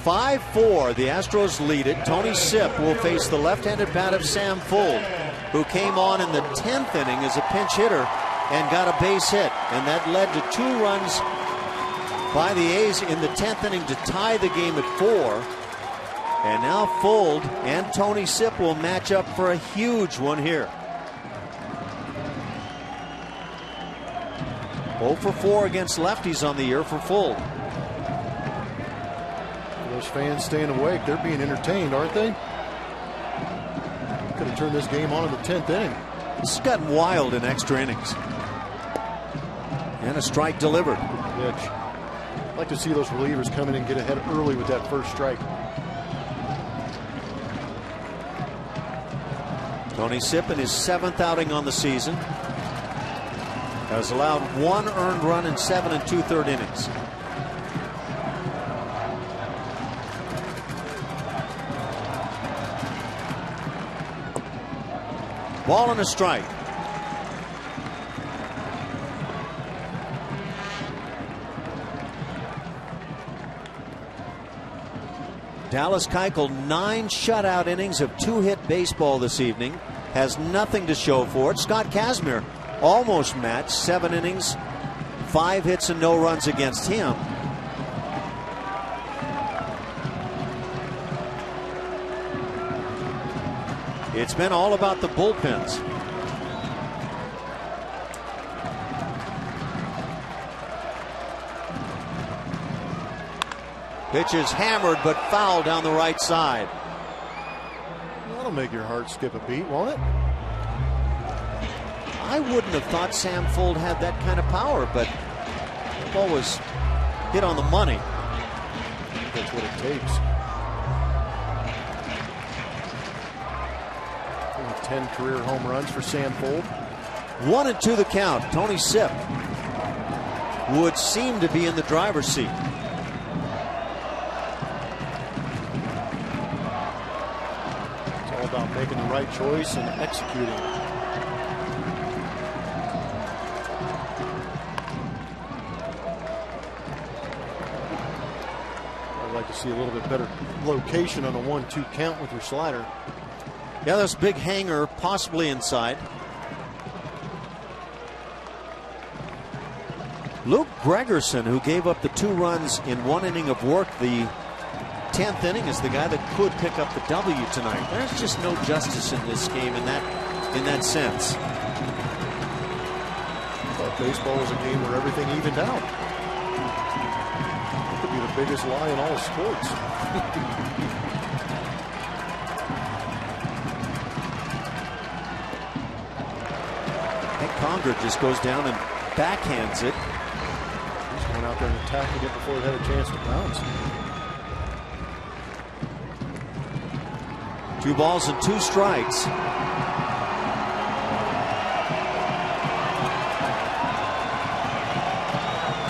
5-4, the Astros lead it. Tony Sip will face the left-handed bat of Sam Fuld, who came on in the 10th inning as a pinch hitter and got a base hit. And that led to 2 runs by the A's in the 10th inning to tie the game at 4. And now Fuld and Tony Sip will match up for a huge one here. 0 for 4 against lefties on the year for Fuld. Those fans staying awake, they're being entertained, aren't they? Could have turned this game on in the 10th inning. This has gotten wild in extra innings. And a strike delivered. Good pitch. I'd like to see those relievers come in and get ahead early with that first strike. Tony Sipp in his 7th outing on the season has allowed 1 earned run in 7 2/3 innings. Ball and a strike. Dallas Keuchel, 9 shutout innings of 2-hit baseball this evening. Has nothing to show for it. Scott Kazmir almost matched, 7 innings, 5 hits and no runs against him. It's been all about the bullpens. Pitch is hammered but foul down the right side. That'll make your heart skip a beat, won't it? I wouldn't have thought Sam Fuld had that kind of power, but the ball was hit on the money. That's what it takes. 10 career home runs for Sam Fuld. 1-2 the count. Tony Sipp would seem to be in the driver's seat. It's all about making the right choice and executing. I'd like to see a little bit better location on a 1-2 count with your slider. Yeah, this big hanger possibly inside. Luke Gregerson, who gave up the 2 runs in 1 inning of work the 10th inning, is the guy that could pick up the W tonight. There's just no justice in this game in that sense. I thought baseball was a game where everything evened out. It could be the biggest lie in all of sports. Conger just goes down and backhands it. He's going out there and attacking it before it had a chance to bounce. 2 balls and 2 strikes.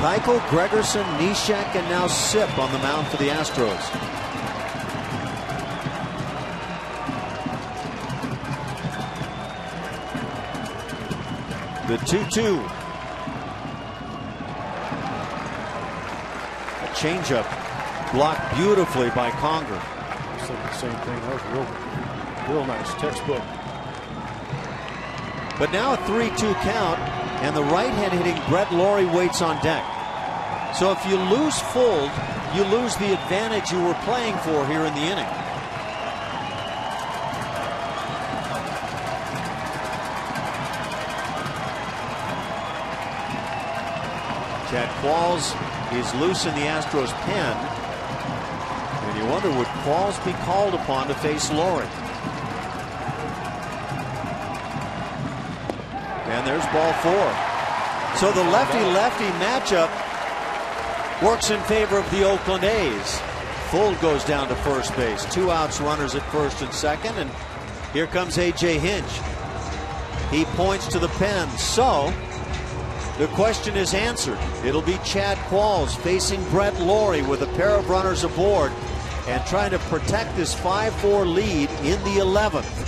Keuchel, Gregerson, Neshek, and now Sipp on the mound for the Astros. The 2-2. A changeup blocked beautifully by Conger. I said the same thing. That was real nice, textbook. But now a 3-2 count, and the right-hand hitting Brett Laurie waits on deck. So if you lose Fuld, you lose the advantage you were playing for here in the inning. Chad Qualls is loose in the Astros pen. And you wonder, would Qualls be called upon to face Laurie? And there's ball 4. So the lefty-lefty matchup works in favor of the Oakland A's. Fuld goes down to first base. 2 outs, runners at first and second. And here comes A.J. Hinch. He points to the pen. So the question is answered. It'll be Chad Qualls facing Brett Laurie with a pair of runners aboard and trying to protect this 5-4 lead in the 11th.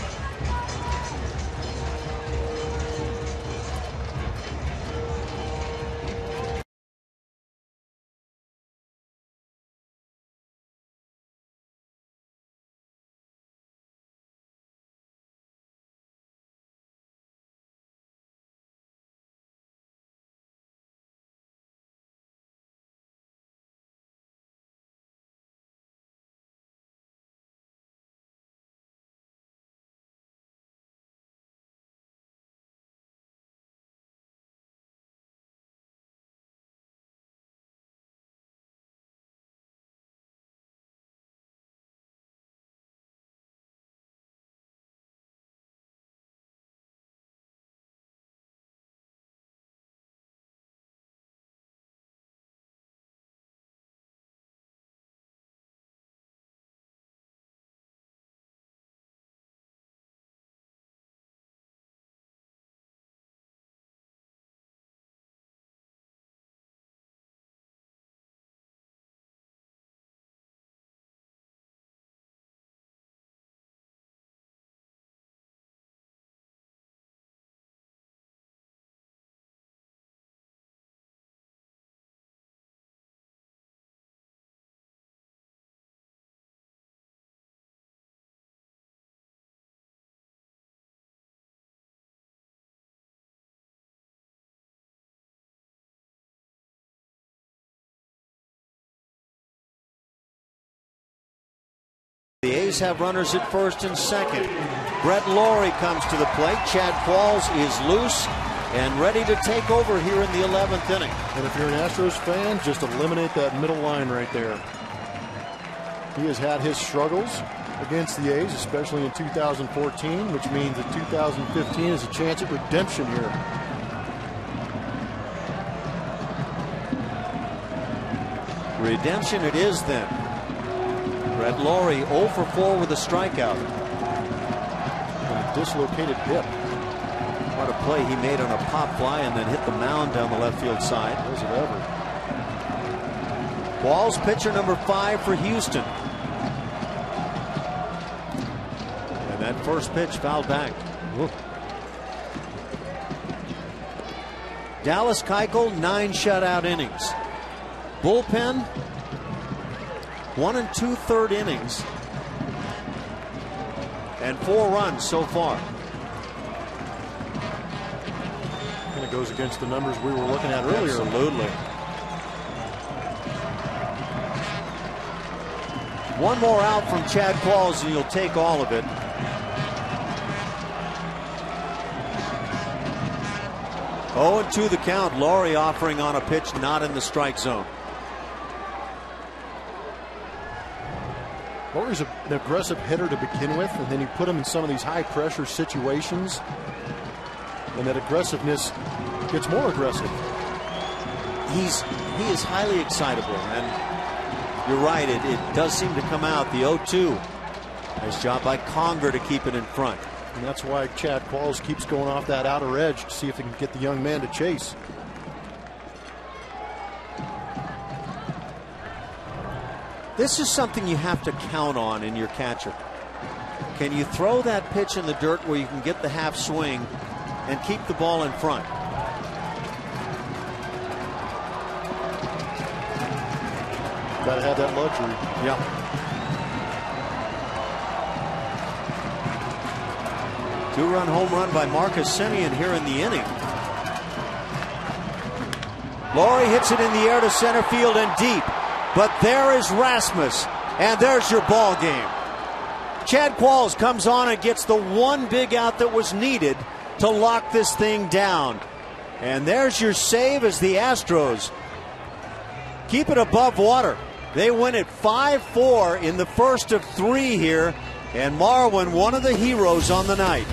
The A's have runners at first and second. Brett Lawrie comes to the plate. Chad Qualls is loose and ready to take over here in the 11th inning. And if you're an Astros fan, just eliminate that middle line right there. He has had his struggles against the A's, especially in 2014, which means that 2015 is a chance at redemption here. Redemption it is then. Brett Lawrie 0 for 4 with a strikeout. And a dislocated hip. What a play he made on a pop fly and then hit the mound down the left field side. Was it ever? Qualls, pitcher number 5 for Houston. And that first pitch fouled back. Whoop. Dallas Keuchel, 9 shutout innings. Bullpen, 1 2/3 innings and 4 runs so far. And it goes against the numbers we were looking at earlier. Absolutely. One more out from Chad Qualls and you'll take all of it. Oh, 2 the count. Lawrie offering on a pitch not in the strike zone. Laurie's an aggressive hitter to begin with, and then you put him in some of these high pressure situations, and that aggressiveness gets more aggressive. He is highly excitable, and you're right, it does seem to come out. The 0-2. Nice job by Conger to keep it in front. And that's why Chad Qualls keeps going off that outer edge to see if he can get the young man to chase. This is something you have to count on in your catcher. Can you throw that pitch in the dirt where you can get the half swing and keep the ball in front? Got to have that luxury. Yeah. Two-run home run by Marcus Semien here in the inning. Lawrie hits it in the air to center field and deep. But there is Rasmus, and there's your ball game. Chad Qualls comes on and gets the one big out that was needed to lock this thing down. And there's your save as the Astros keep it above water. They win it 5-4 in the first of 3 here, and Marwin, one of the heroes on the night.